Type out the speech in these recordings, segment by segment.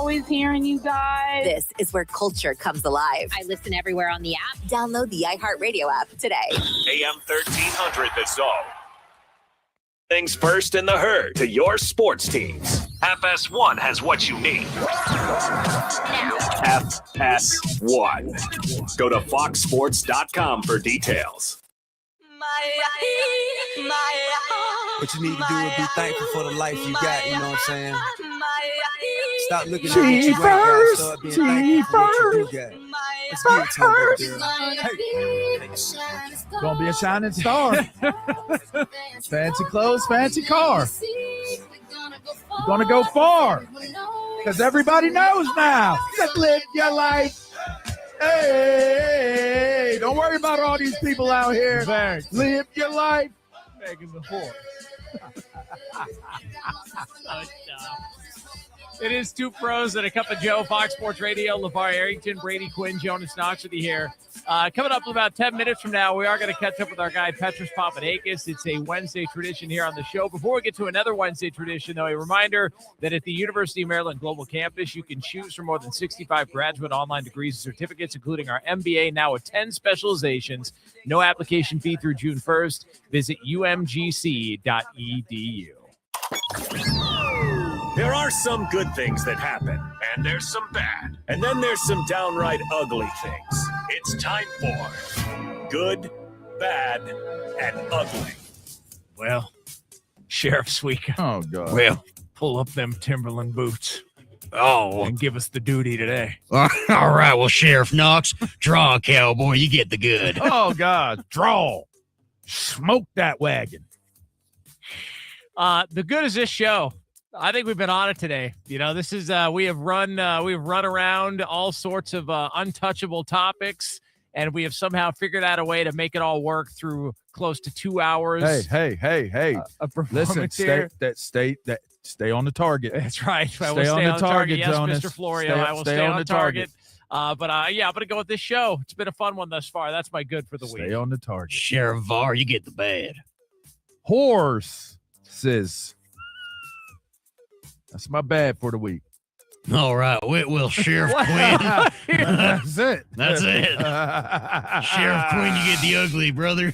always hearing you guys. This is where culture comes alive. I listen everywhere on the app. Download the iHeartRadio app today. AM 1300 The Zone. Things first in the herd to your sports teams. FS1 has what you need. FS1. Go to foxsports.com for details. What you need to do is be thankful for the life you got, you know what I'm saying? Stop looking at what you ain't got, start being thankful for what you do got. Let's give it to him, baby girl. Gonna be a shining star. Fancy clothes, fancy car. You're gonna go far. Because everybody knows now. Just live your life. Hey, don't worry about all these people out here. Thanks. Live your life. Begging the poor. It is Two Pros and a Cup of Joe, Fox Sports Radio. LeVar Arrington, Brady Quinn, Jonas Knox with you here. Coming up in about 10 minutes from now, we are going to catch up with our guy, Petros Papadakis. It's a Wednesday tradition here on the show. Before we get to another Wednesday tradition, though, a reminder that at the University of Maryland Global Campus, you can choose from more than 65 graduate online degrees and certificates, including our MBA, now with 10 specializations. No application fee through June 1st. Visit umgc.edu. There are some good things that happen, and there's some bad. And then there's some downright ugly things. It's time for Good, Bad, and Ugly. Well, Sheriff's Week. Oh, God. Well, pull up them Timberland boots. Oh, and give us the duty today. All right, well, Sheriff Knox, draw, cowboy. You get the good. Oh, God. Draw. Smoke that wagon. The good is this show. I think we've been on it today. You know, this is we have run around all sorts of untouchable topics, and we have somehow figured out a way to make it all work through close to 2 hours. Hey. Listen, stay on the target. That's right. I will Stay on the target, yes, Jonas. Mr. Florio. I will stay on the target. But I'm going to go with this show. It's been a fun one thus far. That's my good for the week. Stay on the target. Sheriff Var, you get the bad. Horses. That's my bad for the week. All right, well, Sheriff Quinn. That's it. That's it. Sheriff Quinn, you get the ugly, brother.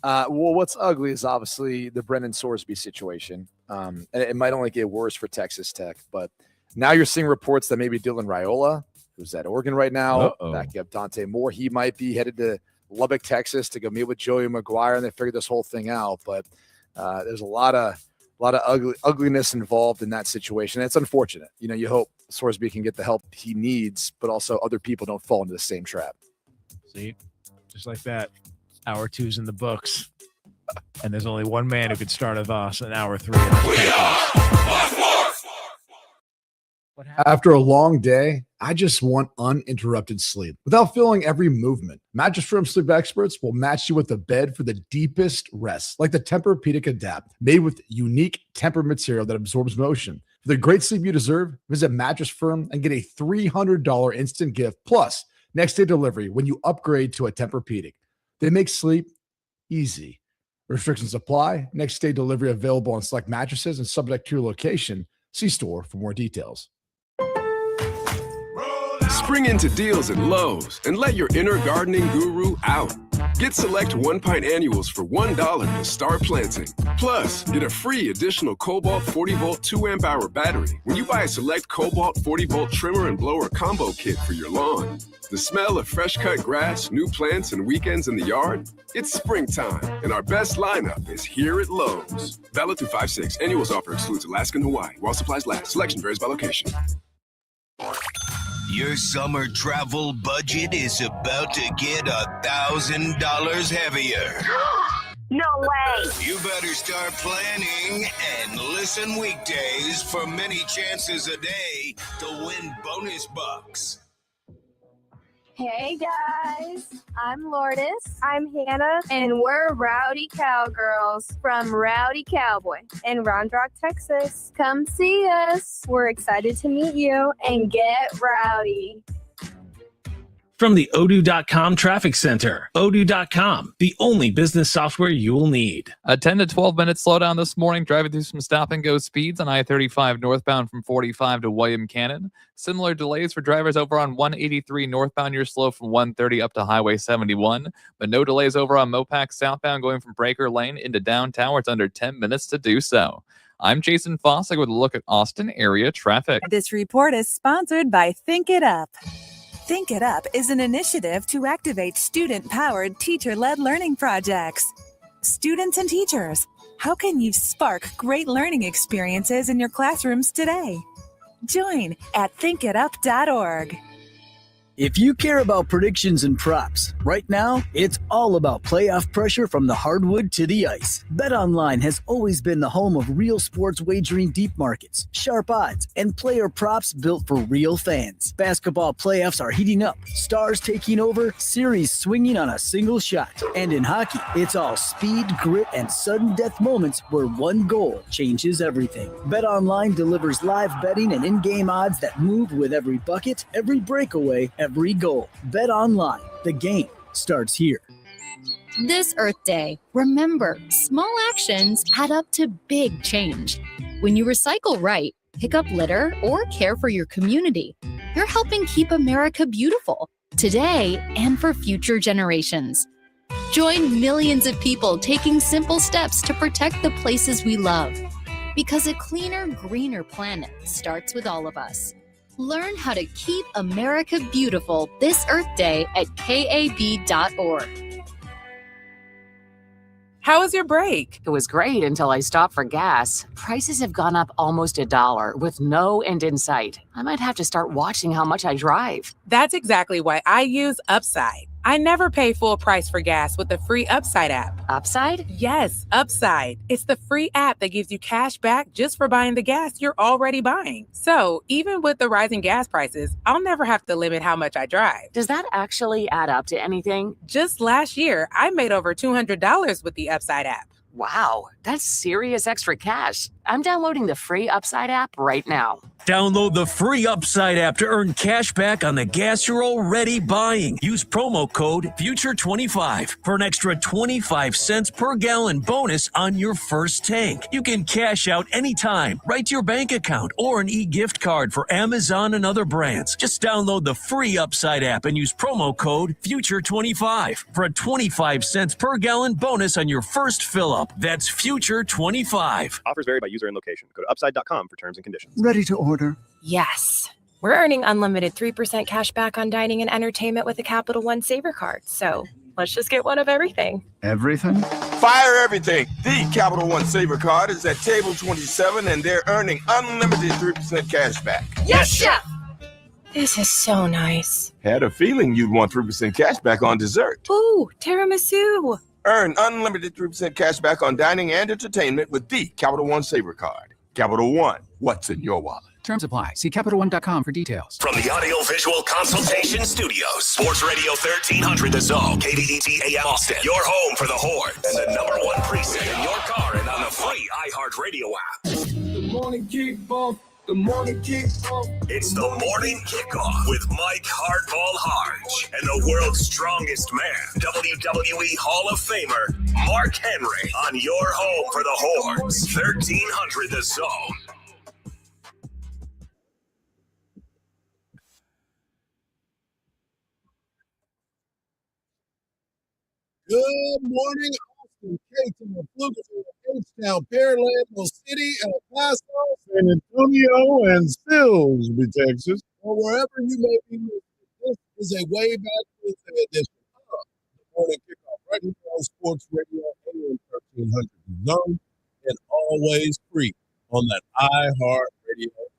Well, what's ugly is obviously the Brendan Sorsby situation. And it might only get worse for Texas Tech, but now you're seeing reports that maybe Dylan Raiola, who's at Oregon right now, backing up Dante Moore, he might be headed to Lubbock, Texas to go meet with Joey McGuire, and they figured this whole thing out. But there's a lot of ugliness involved in that situation. It's unfortunate. You know, you hope Sorsby can get the help he needs, but also other people don't fall into the same trap. See, just like that. Hour 2's in the books. And there's only one man who could start with us in hour 3. After a long day, I just want uninterrupted sleep without feeling every movement. Mattress Firm sleep experts will match you with a bed for the deepest rest, like the Tempur-Pedic Adapt, made with unique Tempur material that absorbs motion. For the great sleep you deserve, visit Mattress Firm and get a $300 instant gift plus next day delivery when you upgrade to a Tempur-Pedic. They make sleep easy. Restrictions apply. Next day delivery available on select mattresses and subject to your location. See store for more details. Spring into deals at Lowe's and let your inner gardening guru out. Get select 1-pint annuals for $1 to start planting. Plus, get a free additional Cobalt 40-volt 2-amp-hour battery when you buy a select Cobalt 40-volt trimmer and blower combo kit for your lawn. The smell of fresh-cut grass, new plants, and weekends in the yard? It's springtime, and our best lineup is here at Lowe's. Valid through 5/6. Annuals offer excludes Alaska and Hawaii. While supplies last. Selection varies by location. Your summer travel budget is about to get $1,000 heavier. No way. You better start planning and listen weekdays for many chances a day to win bonus bucks. Hey guys, I'm Lourdes. I'm Hannah, and we're Rowdy Cowgirls from Rowdy Cowboy in Round Rock, Texas. Come see us. We're excited to meet you and get rowdy. From the Odoo.com Traffic Center, Odoo.com, the only business software you will need. A 10 to 12 minute slowdown this morning, driving through some stop and go speeds on I-35 northbound from 45 to William Cannon. Similar delays for drivers over on 183 northbound. You're slow from 130 up to Highway 71, but no delays over on Mopac southbound going from Breaker Lane into downtown, where it's under 10 minutes to do so. I'm Jason Fossick with a look at Austin area traffic. This report is sponsored by Think It Up. Think It Up is an initiative to activate student-powered, teacher-led learning projects. Students and teachers, how can you spark great learning experiences in your classrooms today? Join at thinkitup.org. If you care about predictions and props, right now, it's all about playoff pressure from the hardwood to the ice. BetOnline has always been the home of real sports wagering deep markets, sharp odds, and player props built for real fans. Basketball playoffs are heating up, stars taking over, series swinging on a single shot. And in hockey, it's all speed, grit, and sudden death moments where one goal changes everything. BetOnline delivers live betting and in-game odds that move with every bucket, every breakaway, every goal. Bet online. The game starts here. This Earth Day, remember, small actions add up to big change. When you recycle right, pick up litter, or care for your community, you're helping keep America beautiful today and for future generations. Join millions of people taking simple steps to protect the places we love. Because a cleaner, greener planet starts with all of us. Learn how to keep America beautiful this Earth Day at KAB.org. How was your break? It was great until I stopped for gas. Prices have gone up almost $1 with no end in sight. I might have to start watching how much I drive. That's exactly why I use Upside. I never pay full price for gas with the free Upside app. Upside? Yes, Upside. It's the free app that gives you cash back just for buying the gas you're already buying. So even with the rising gas prices, I'll never have to limit how much I drive. Does that actually add up to anything? Just last year, I made over $200 with the Upside app. Wow, that's serious extra cash. I'm downloading the free Upside app right now. Download the free Upside app to earn cash back on the gas you're already buying. Use promo code FUTURE25 for an extra 25 cents per gallon bonus on your first tank. You can cash out anytime, right to your bank account, or an e-gift card for Amazon and other brands. Just download the free Upside app and use promo code FUTURE25 for a 25 cents per gallon bonus on your first fill-up. That's FUTURE25. Offers vary by user and location. Go to upside.com for terms and conditions. Ready to order? Yes. We're earning unlimited 3% cash back on dining and entertainment with a Capital One Saver card. So let's just get one of everything. Everything? Fire everything. The Capital One Saver card is at table 27 and they're earning unlimited 3% cash back. Yes, Chef! This is so nice. Had a feeling you'd want 3% cash back on dessert. Ooh, tiramisu. Earn unlimited 3% cash back on dining and entertainment with the Capital One Saver card. Capital One, what's in your wallet? Terms apply. See CapitalOne.com for details. From the Audio Visual Consultation Studios, Sports Radio 1300 The Zone, KDET AM Austin, your home for the Horns, and the #1 precinct in your car and on the free iHeartRadio app. The morning kickoff. The morning kickoff. It's the morning kickoff with Mike Hardball Hardge and the world's strongest man, WWE Hall of Famer Mark Henry, on your home for the Horns, 1300 The Zone. Good morning, Austin, K-Town, Pflugerville, H-Town, Pearland, City, El Paso, San Antonio, and Silsbee, Texas, or wherever you may be listening. This is a way back Wednesday edition of the morning kickoff right here on Sports Radio AM 1300 Zone, and always free on that iHeartRadio app.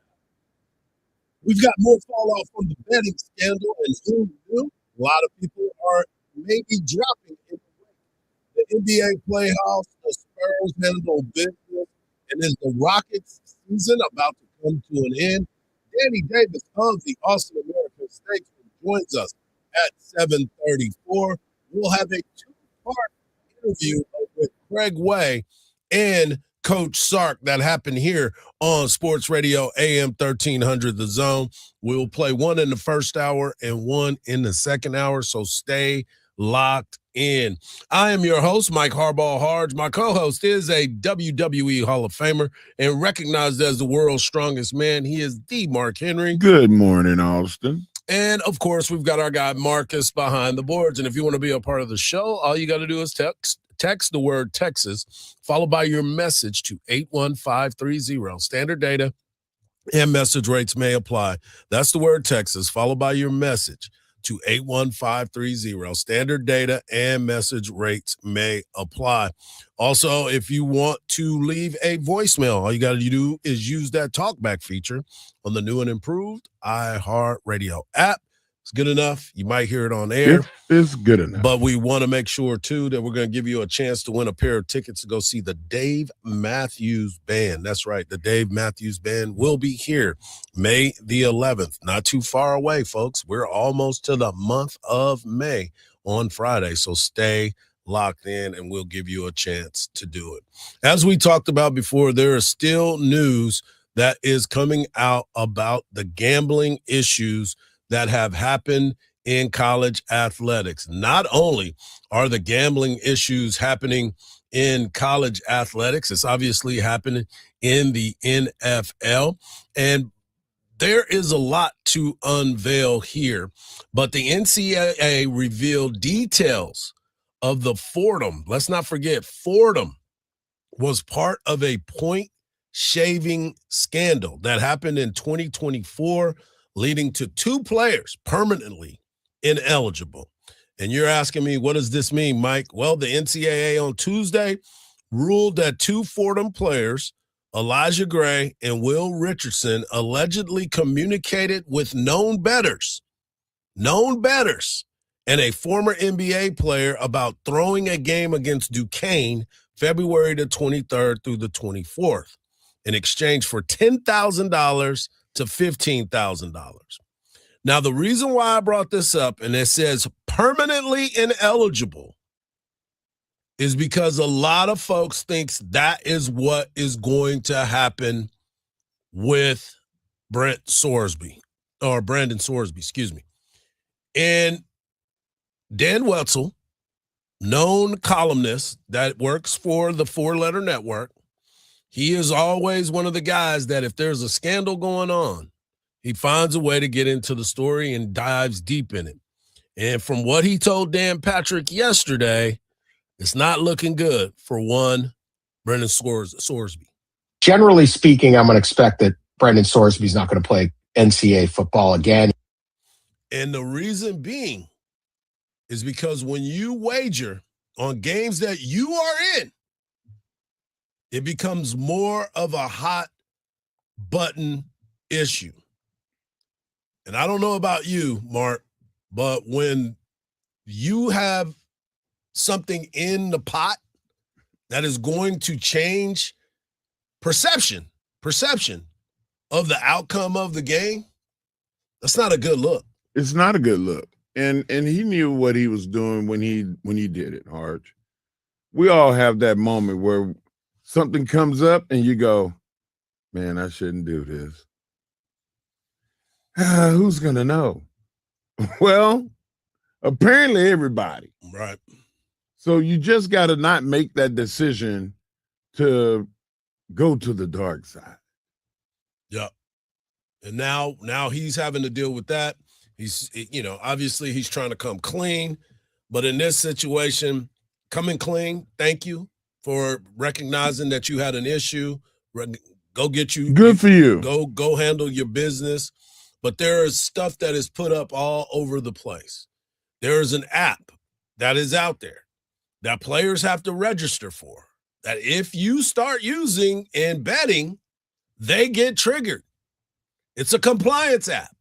We've got more fall off from the betting scandal, and who knew? A lot of people are maybe dropping in the NBA playoffs. The Spurs handle business, and is the Rockets season about to come to an end? Danny Davis of the Austin American Statesman joins us at 7:34. We'll have a two-part interview with Craig Way and Coach Sark that happened here on Sports Radio AM 1300 The Zone. We'll play one in the first hour and one in the second hour, so stay locked in. I am your host, Mike Hardball Hardge. My co-host is a WWE Hall of Famer and recognized as the world's strongest man. He is the Mark Henry. Good morning, Austin. And, of course, we've got our guy Marcus behind the boards. And if you want to be a part of the show, all you got to do is text the word Texas, followed by your message to 81530. Standard data and message rates may apply. That's the word Texas, followed by your message to 81530. Standard data and message rates may apply. Also, if you want to leave a voicemail, all you got to do is use that talkback feature on the new and improved iHeartRadio app. It's good enough. You might hear it on air. It's good enough. But we want to make sure, too, that we're going to give you a chance to win a pair of tickets to go see the Dave Matthews Band. That's right. The Dave Matthews Band will be here May the 11th. Not too far away, folks. We're almost to the month of May on Friday. So stay locked in, and we'll give you a chance to do it. As we talked about before, there is still news that is coming out about the gambling issues that have happened in college athletics. Not only are the gambling issues happening in college athletics, it's obviously happening in the NFL. And there is a lot to unveil here. But the NCAA revealed details of the Fordham. Let's not forget, Fordham was part of a point shaving scandal that happened in 2024, leading to 2 players permanently ineligible. And you're asking me, what does this mean, Mike? Well, the NCAA on Tuesday ruled that 2 Fordham players, Elijah Gray and Will Richardson, allegedly communicated with known bettors, and a former NBA player about throwing a game against Duquesne February the 23rd through the 24th in exchange for $10,000 to $15,000. Now, the reason why I brought this up, and it says permanently ineligible, is because a lot of folks think that is what is going to happen with Brandon Sorsby, excuse me. And Dan Wetzel, known columnist that works for the 4-Letter Network, he is always one of the guys that if there's a scandal going on, he finds a way to get into the story and dives deep in it. And from what he told Dan Patrick yesterday, it's not looking good for one Brendan Sorsby. Generally speaking, I'm going to expect that Brendan Sorsby's not going to play NCAA football again. And the reason being is because when you wager on games that you are in, it becomes more of a hot button issue. And I don't know about you, Mark, but when you have something in the pot that is going to change perception of the outcome of the game, that's not a good look. It's not a good look. And he knew what he was doing when he did it, Hardge. We all have that moment where something comes up and you go, man, I shouldn't do this. Who's going to know? Well, apparently everybody. Right. So you just got to not make that decision to go to the dark side. Yep. And now he's having to deal with that. He's, obviously he's trying to come clean, but in this situation, coming clean, thank you for recognizing that you had an issue. Go get you. Good for you. Go handle your business. But there is stuff that is put up all over the place. There is an app that is out there that players have to register for, that if you start using and betting, they get triggered. It's a compliance app.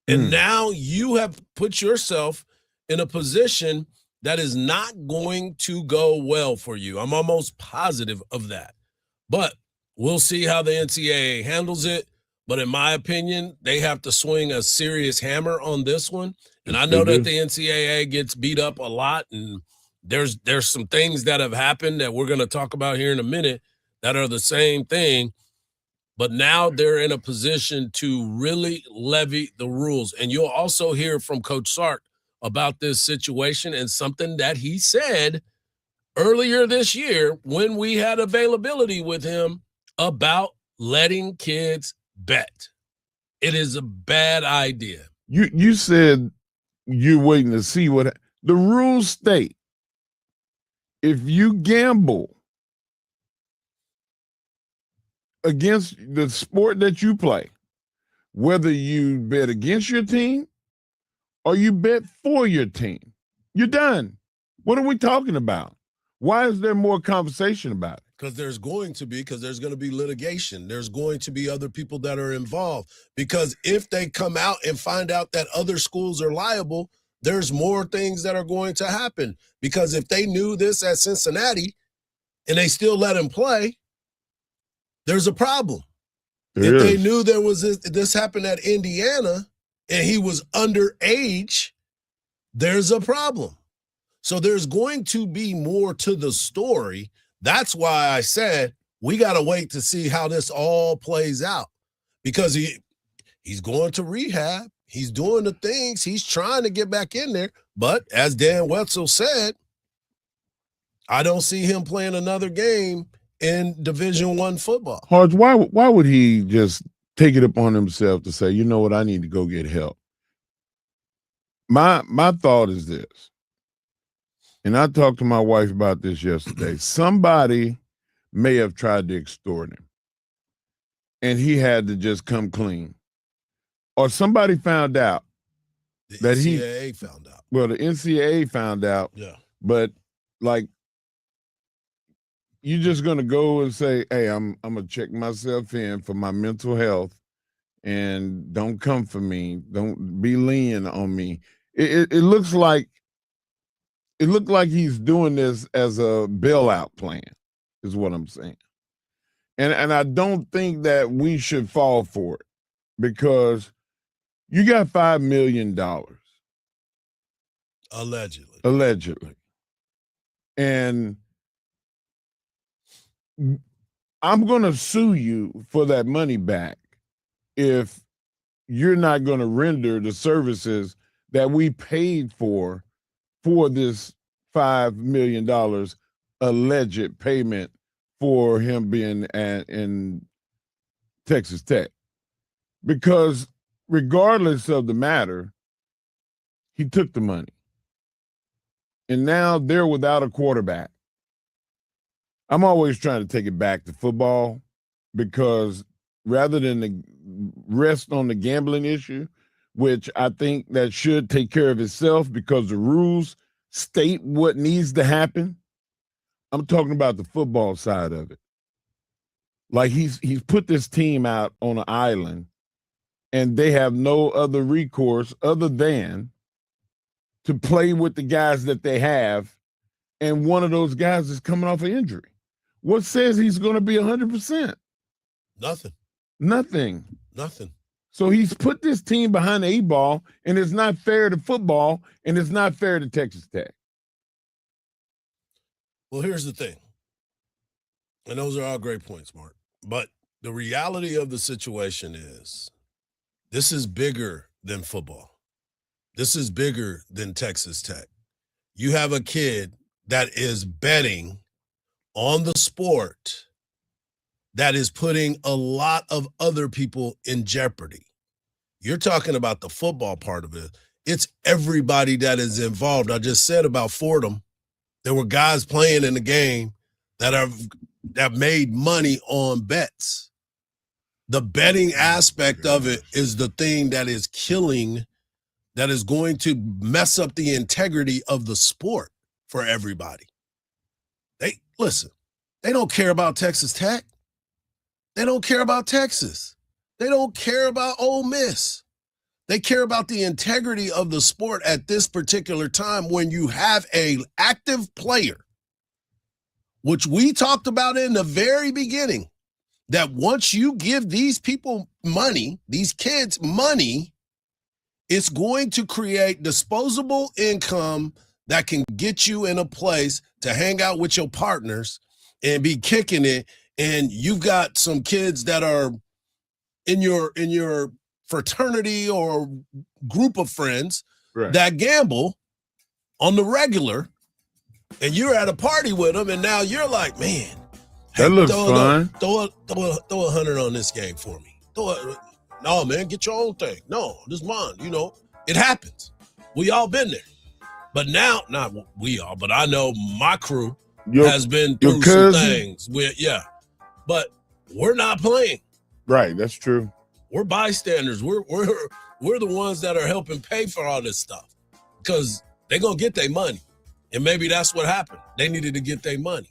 And now you have put yourself in a position that is not going to go well for you. I'm almost positive of that. But we'll see how the NCAA handles it. But in my opinion, they have to swing a serious hammer on this one. And I know that the NCAA gets beat up a lot, and there's some things that have happened that we're going to talk about here in a minute that are the same thing, but now they're in a position to really levy the rules. And you'll also hear from Coach Sark about this situation and something that he said earlier this year when we had availability with him about letting kids bet. It is a bad idea. You said you're waiting to see what the rules state. If you gamble against the sport that you play, whether you bet against your team or you bet for your team, you're done. What are we talking about? Why is there more conversation about it? Because there's going to be litigation. There's going to be other people that are involved. Because if they come out and find out that other schools are liable, there's more things that are going to happen. Because if they knew this at Cincinnati and they still let him play, there's a problem. If they knew there was this happened at Indiana and he was underage, there's a problem. So there's going to be more to the story. That's why I said we got to wait to see how this all plays out, because he's going to rehab. He's doing the things. He's trying to get back in there. But as Dan Wetzel said, I don't see him playing another game in Division I football. Hardge, why would he just take it upon himself to say, you know what, I need to go get help? My thought is this. And I talked to my wife about this yesterday. Somebody may have tried to extort him, and he had to just come clean. Or somebody found out The NCAA found out. Well, the NCAA found out. Yeah. But, like, you're just going to go and say, hey, I'm going to check myself in for my mental health, and don't come for me. Don't be lenient on me. It looks like he's doing this as a bailout plan, is what I'm saying. And I don't think that we should fall for it, because you got $5 million. Allegedly. And I'm going to sue you for that money back if you're not going to render the services that we paid for this $5 million alleged payment for him being in Texas Tech. Because regardless of the matter, he took the money. And now they're without a quarterback. I'm always trying to take it back to football, because rather than rest on the gambling issue, which I think that should take care of itself because the rules state what needs to happen, I'm talking about the football side of it. Like, he's put this team out on an island, and they have no other recourse other than to play with the guys that they have, and one of those guys is coming off an injury. What says he's going to be 100%? Nothing. So he's put this team behind the 8-ball, and it's not fair to football, and it's not fair to Texas Tech. Well, here's the thing. And those are all great points, Mark. But the reality of the situation is this is bigger than football. This is bigger than Texas Tech. You have a kid that is betting on the sport that is putting a lot of other people in jeopardy. You're talking about the football part of it. It's everybody that is involved. I just said about Fordham, there were guys playing in the game that made money on bets. The betting aspect of it is the thing that is killing, that is going to mess up the integrity of the sport for everybody. They don't care about Texas Tech. They don't care about Texas. They don't care about Ole Miss. They care about the integrity of the sport at this particular time, when you have an active player, which we talked about in the very beginning, that once you give these people money, these kids money, it's going to create disposable income that can get you in a place to hang out with your partners and be kicking it and you've got some kids that are in your fraternity or group of friends that gamble on the regular, and you're at a party with them, and now you're like, man, that looks fun. Throw a 100 on this game for me. No, man, get your own thing. No, this is mine. You know, it happens. We all been there. But now, not we all, but I know my crew has been through some things. But we're not playing. Right, that's true. We're bystanders. We're the ones that are helping pay for all this stuff because they're gonna get their money, and maybe that's what happened. They needed to get their money,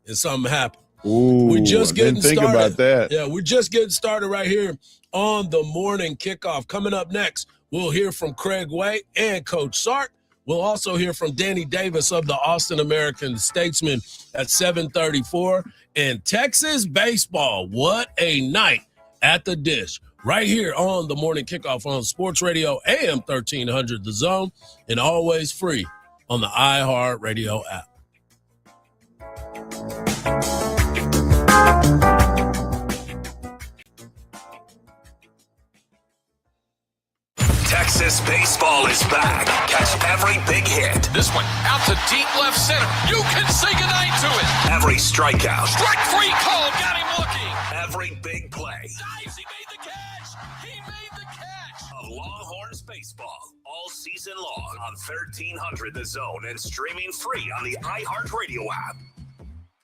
and something happened. Ooh, we're just getting didn't think started. about that. Yeah, we're just getting started right here on the morning kickoff. Coming up next, we'll hear from Craig Way and Coach Sark. We'll also hear from Danny Davis of the Austin American Statesman at 7:34. And Texas baseball, what a night at the Dish. Right here on the morning kickoff on Sports Radio AM 1300 The Zone, and always free on the iHeartRadio app. Texas baseball is back. Catch every big hit. This one out to deep left center. You can say goodnight to it. Every strikeout. Strike three call. Got him looking. Every big play. Dives. He made the catch. He made the catch. Of Longhorns baseball all season long on 1300 The Zone and streaming free on the iHeartRadio app.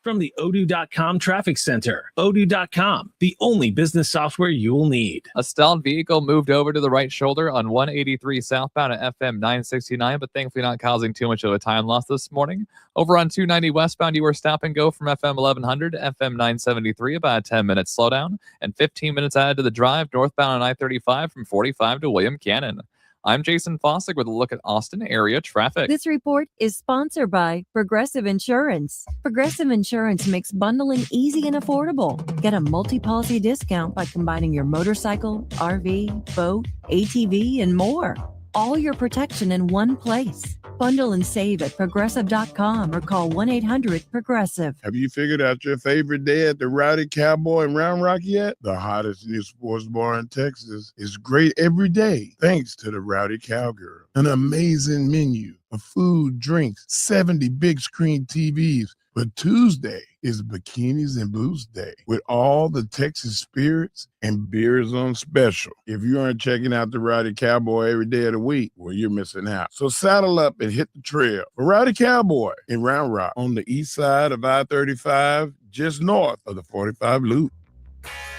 From the Odoo.com Traffic Center. Odoo.com, the only business software you will need. A stalled vehicle moved over to the right shoulder on 183 southbound at FM 969, but thankfully not causing too much of a time loss this morning. Over on 290 westbound, you were stop and go from FM 1100 to FM 973, about a 10-minute slowdown, and 15 minutes added to the drive northbound on I-35 from 45 to William Cannon. I'm Jason Fossick with a look at Austin area traffic. This report is sponsored by Progressive Insurance. Progressive Insurance makes bundling easy and affordable. Get a multi-policy discount by combining your motorcycle, RV, boat, ATV, and more. All your protection in one place. Bundle and save at progressive.com or call 1-800-PROGRESSIVE. Have you figured out your favorite day at the Rowdy Cowboy in Round Rock yet? The hottest new sports bar in Texas is great every day thanks to the Rowdy Cowgirl. An amazing menu of food, drinks, 70 big screen TVs. But Tuesday is Bikinis and Booze Day with all the Texas spirits and beers on special. If you aren't checking out the Rowdy Cowboy every day of the week, well, you're missing out. So saddle up and hit the trail for Rowdy Cowboy in Round Rock on the east side of I-35, just north of the 45 Loop.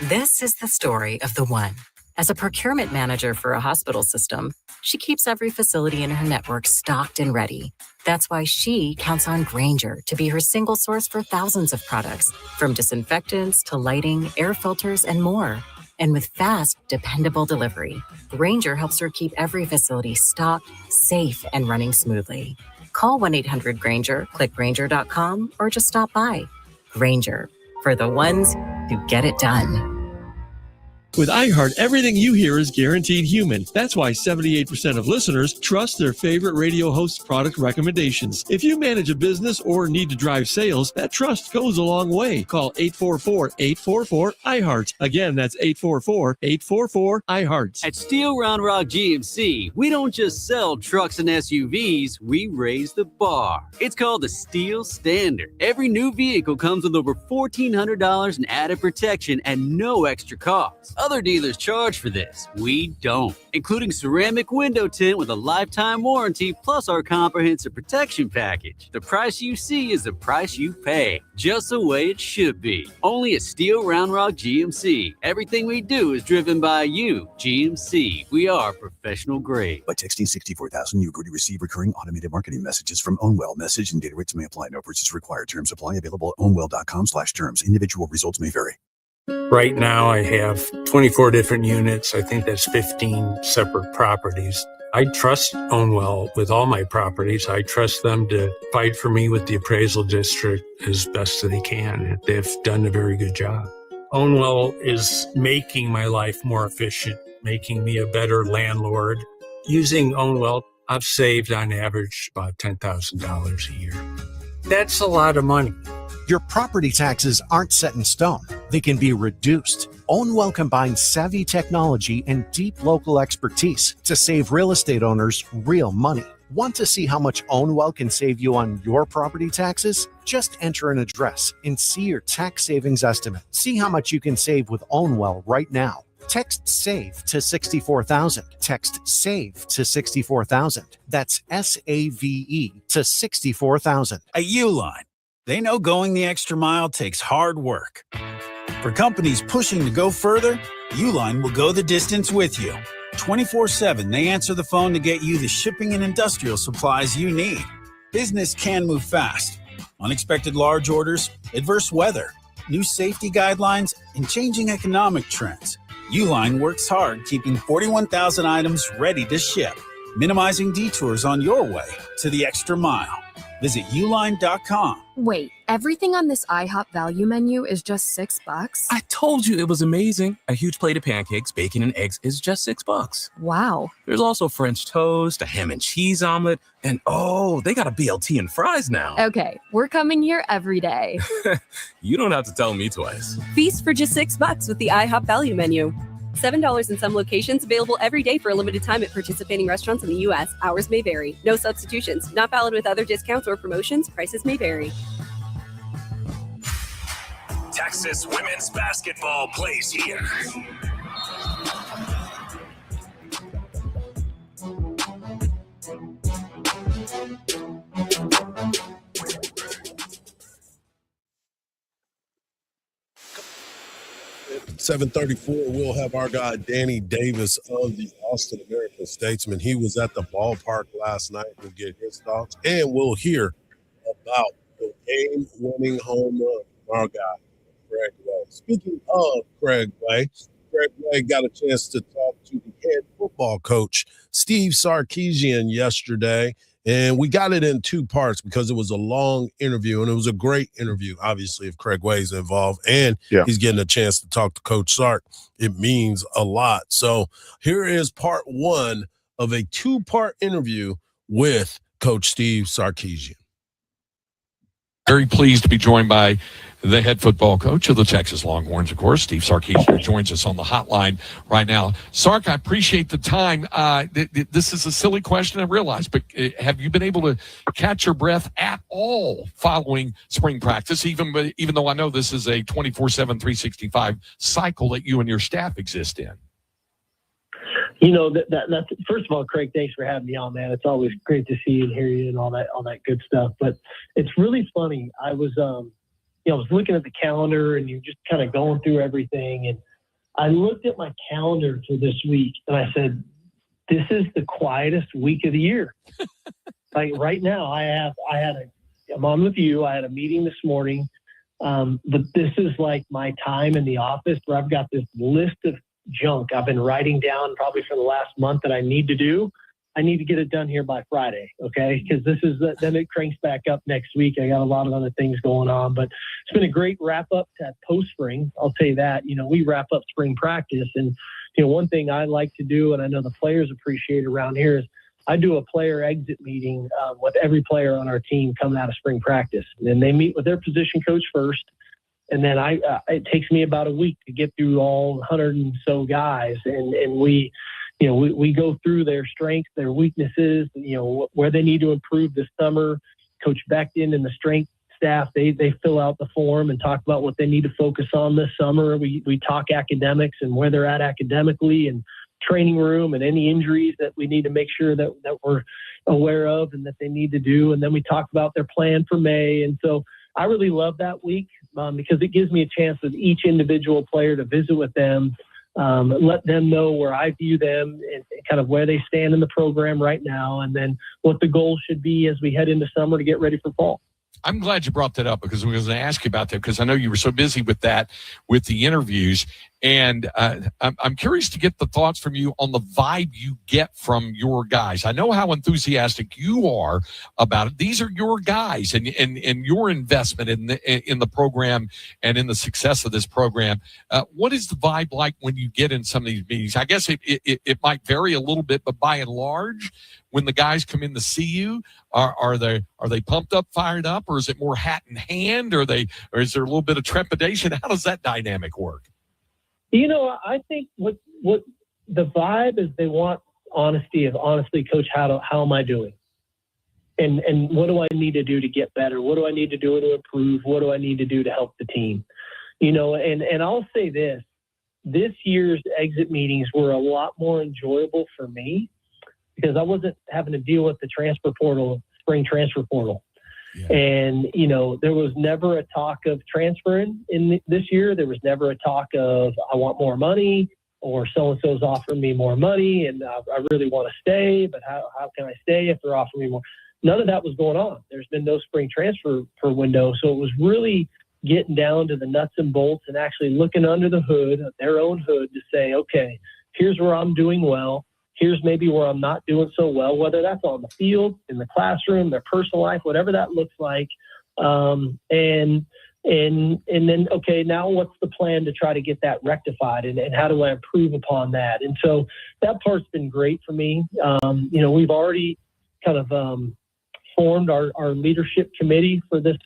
This is the story of the one. As a procurement manager for a hospital system, she keeps every facility in her network stocked and ready. That's why she counts on Grainger to be her single source for thousands of products, from disinfectants to lighting, air filters, and more. And with fast, dependable delivery, Grainger helps her keep every facility stocked, safe, and running smoothly. Call 1-800-GRAINGER, click Grainger.com, or just stop by. Grainger, for the ones who get it done. With iHeart, everything you hear is guaranteed human. That's why 78% of listeners trust their favorite radio host's product recommendations. If you manage a business or need to drive sales, that trust goes a long way. Call 844-844-iHeart. Again, that's 844-844-iHeart. At Steel Round Rock GMC, we don't just sell trucks and SUVs, we raise the bar. It's called the Steel Standard. Every new vehicle comes with over $1,400 in added protection and no extra cost. Other dealers charge for this. We don't. Including ceramic window tint with a lifetime warranty plus our comprehensive protection package. The price you see is the price you pay. Just the way it should be. Only at Steel Round Rock GMC. Everything we do is driven by you, GMC. We are professional grade. By texting 64,000, you agree to receive recurring automated marketing messages from Ownwell. Message and data rates may apply. No purchase required. Terms apply. Available at ownwell.com/terms. Individual results may vary. Right now, I have 24 different units. I think that's 15 separate properties. I trust Ownwell with all my properties. I trust them to fight for me with the appraisal district as best that they can. They've done a very good job. Ownwell is making my life more efficient, making me a better landlord. Using Ownwell, I've saved on average about $10,000 a year. That's a lot of money. Your property taxes aren't set in stone. They can be reduced. Ownwell combines savvy technology and deep local expertise to save real estate owners real money. Want to see how much Ownwell can save you on your property taxes? Just enter an address and see your tax savings estimate. See how much you can save with Ownwell right now. Text SAVE to 64,000. Text SAVE to 64,000. That's SAVE to 64,000. At Uline, they know going the extra mile takes hard work. For companies pushing to go further, Uline will go the distance with you. 24/7, they answer the phone to get you the shipping and industrial supplies you need. Business can move fast. Unexpected large orders, adverse weather, new safety guidelines, and changing economic trends. Uline works hard keeping 41,000 items ready to ship, minimizing detours on your way to the extra mile. Visit uline.com. Wait, everything on this IHOP value menu is just $6? I told you it was amazing. A huge plate of pancakes, bacon, and eggs is just $6. Wow. There's also French toast, a ham and cheese omelet, and oh, they got a BLT and fries now. Okay, we're coming here every day. You don't have to tell me twice. Feast for just $6 with the IHOP value menu. $7 in some locations, available every day for a limited time at participating restaurants in the U.S. Hours may vary. No substitutions. Not valid with other discounts or promotions. Prices may vary. Texas women's basketball plays here. At 7:34, we'll have our guy Danny Davis of the Austin American-Statesman. He was at the ballpark last night. We'll get his thoughts, and we'll hear about the game-winning home run from our guy, Craig Way. Speaking of Craig Way got a chance to talk to the head football coach, Steve Sarkisian, yesterday. And we got it in two parts because it was a long interview, and it was a great interview, obviously, if Craig Way's involved and he's getting a chance to talk to Coach Sark. It means a lot. So here is part one of a two-part interview with Coach Steve Sarkisian. Very pleased to be joined by the head football coach of the Texas Longhorns, of course, Steve Sarkisian, joins us on the hotline right now. Sark, I appreciate the time. This is a silly question, I realize, but have you been able to catch your breath at all following spring practice, even though I know this is a 24/7, 365 cycle that you and your staff exist in? You know, that's first of all, Craig, thanks for having me on, man. It's always great to see you and hear you and all that good stuff. But it's really funny. I was, I was looking at the calendar and you're just kind of going through everything. And I looked at my calendar for this week and I said, this is the quietest week of the year. Like right now, I'm on with you. I had a meeting this morning. But this is like my time in the office where I've got this list of junk I've been writing down probably for the last month that I need to do. I need to get it done here by Friday. Okay. Cause then it cranks back up next week. I got a lot of other things going on, but it's been a great wrap up to post spring. I'll tell you that, we wrap up spring practice and, one thing I like to do, and I know the players appreciate around here, is I do a player exit meeting with every player on our team coming out of spring practice. And then they meet with their position coach first. And then it takes me about a week to get through all 100 and so guys. And we go through their strengths, their weaknesses, where they need to improve this summer. Coach Beckton and the strength staff, they fill out the form and talk about what they need to focus on this summer. We talk academics and where they're at academically and training room and any injuries that we need to make sure that we're aware of and that they need to do. And then we talk about their plan for May. And so I really love that week because it gives me a chance with each individual player to visit with them, let them know where I view them and kind of where they stand in the program right now, and then what the goal should be as we head into summer to get ready for fall. I'm glad you brought that up because I was going to ask you about that because I know you were so busy with that, with the interviews. And I'm curious to get the thoughts from you on the vibe you get from your guys. I know how enthusiastic you are about it. These are your guys and your investment in the program and in the success of this program. What is the vibe like when you get in some of these meetings? I guess it might vary a little bit, but by and large, when the guys come in to see you, Are they pumped up, fired up, or is it more hat in hand, or is there a little bit of trepidation? How does that dynamic work? I think what the vibe is, they want honesty of, honestly, Coach, how am I doing? And what do I need to do to get better? What do I need to do to improve? What do I need to do to help the team? And I'll say this year's exit meetings were a lot more enjoyable for me because I wasn't having to deal with the spring transfer portal. Yeah. And, there was never a talk of transferring this year. There was never a talk of, I want more money, or so-and-so's offering me more money and I really want to stay, but how can I stay if they're offering me more? None of that was going on. There's been no spring transfer per window. So it was really getting down to the nuts and bolts and actually looking under the hood, their own hood, to say, okay, here's where I'm doing well. Here's maybe where I'm not doing so well, whether that's on the field, in the classroom, their personal life, whatever that looks like. And then, okay, now what's the plan to try to get that rectified, and how do I improve upon that? And so that part's been great for me. We've already kind of formed our leadership committee for this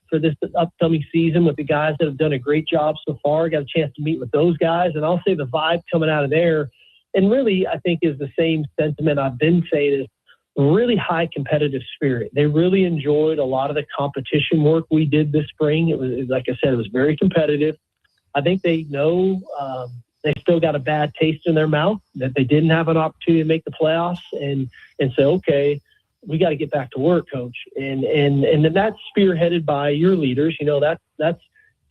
upcoming season with the guys that have done a great job so far. Got a chance to meet with those guys, and I'll say the vibe coming out of there, and really I think is the same sentiment I've been saying, is really high competitive spirit. They really enjoyed a lot of the competition work we did this spring. It was, like I said, it was very competitive. I think they know they still got a bad taste in their mouth that they didn't have an opportunity to make the playoffs, and say, okay, we got to get back to work, Coach. And then that's spearheaded by your leaders. That's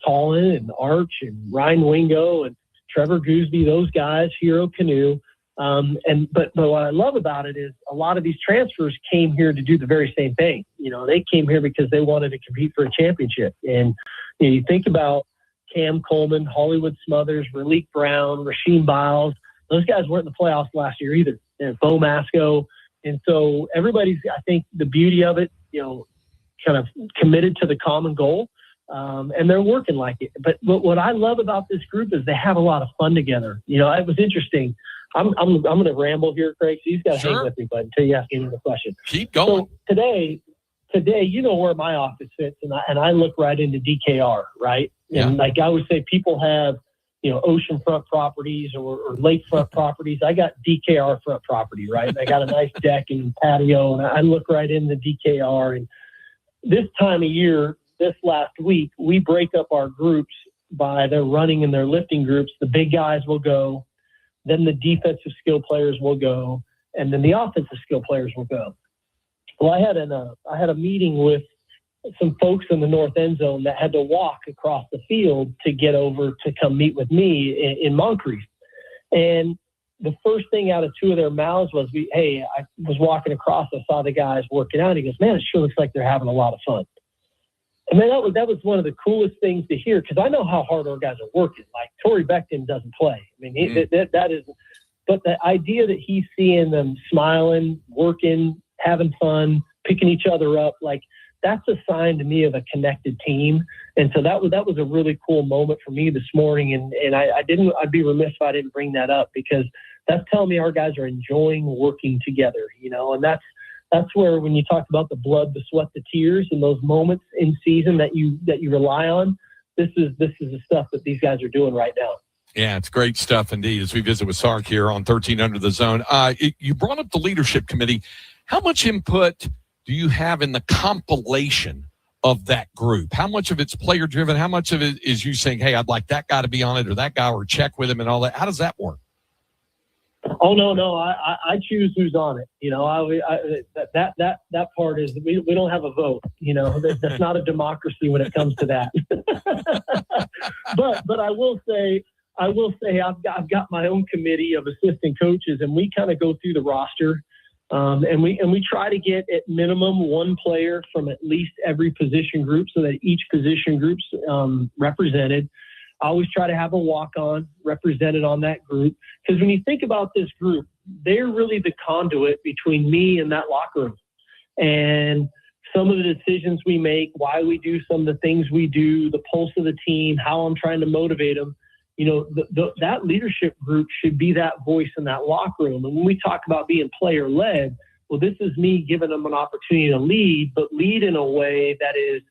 Colin and Arch and Ryan Wingo and Trevor Gooseby, those guys, Hero Canoe. But what I love about it is a lot of these transfers came here to do the very same thing. They came here because they wanted to compete for a championship. And you think about Cam Coleman, Hollywood Smothers, Raleek Brown, Rasheem Biles. Those guys weren't in the playoffs last year either. And Bo Masco. And so everybody's, I think the beauty of it, kind of committed to the common goal. And they're working like it. But what I love about this group is they have a lot of fun together. It was interesting. I'm going to ramble here, Craig. So you've got to hang with me, bud, until you ask me the question. Keep going. So today, where my office sits, and I look right into DKR, right? Yeah. And like I would say, people have, oceanfront properties or lakefront properties. I got DKR front property, right? I got a nice deck and patio, and I look right into DKR. And this time of year, this last week, we break up our groups by their running and their lifting groups. The big guys will go. Then the defensive skill players will go, and then the offensive skill players will go. Well, I had a meeting with some folks in the north end zone that had to walk across the field to get over to come meet with me in Moncrief. And the first thing out of two of their mouths was, I was walking across, I saw the guys working out. He goes, man, it sure looks like they're having a lot of fun. And man, that was one of the coolest things to hear, because I know how hard our guys are working. Like Torrey Becton doesn't play. I mean, that is, but the idea that he's seeing them smiling, working, having fun, picking each other up, like that's a sign to me of a connected team. And so that was a really cool moment for me this morning. And I'd be remiss if I didn't bring that up, because that's telling me our guys are enjoying working together, and that's where, when you talk about the blood, the sweat, the tears, and those moments in season that you rely on, this is the stuff that these guys are doing right now. Yeah, it's great stuff indeed. As we visit with Sark here on 13 Under the Zone, you brought up the leadership committee. How much input do you have in the compilation of that group? How much of it's player driven? How much of it is you saying, "Hey, I'd like that guy to be on it," or that guy, or check with him and all that? How does that work? Oh, no. I choose who's on it. That part is, we don't have a vote. That's not a democracy when it comes to that. But I will say I've got my own committee of assistant coaches, and we kind of go through the roster, and we try to get at minimum one player from at least every position group, so that each position group's represented. I always try to have a walk-on represented on that group, because when you think about this group, they're really the conduit between me and that locker room. And some of the decisions we make, why we do some of the things we do, the pulse of the team, how I'm trying to motivate them, that leadership group should be that voice in that locker room. And when we talk about being player-led, well, this is me giving them an opportunity to lead, but lead in a way that is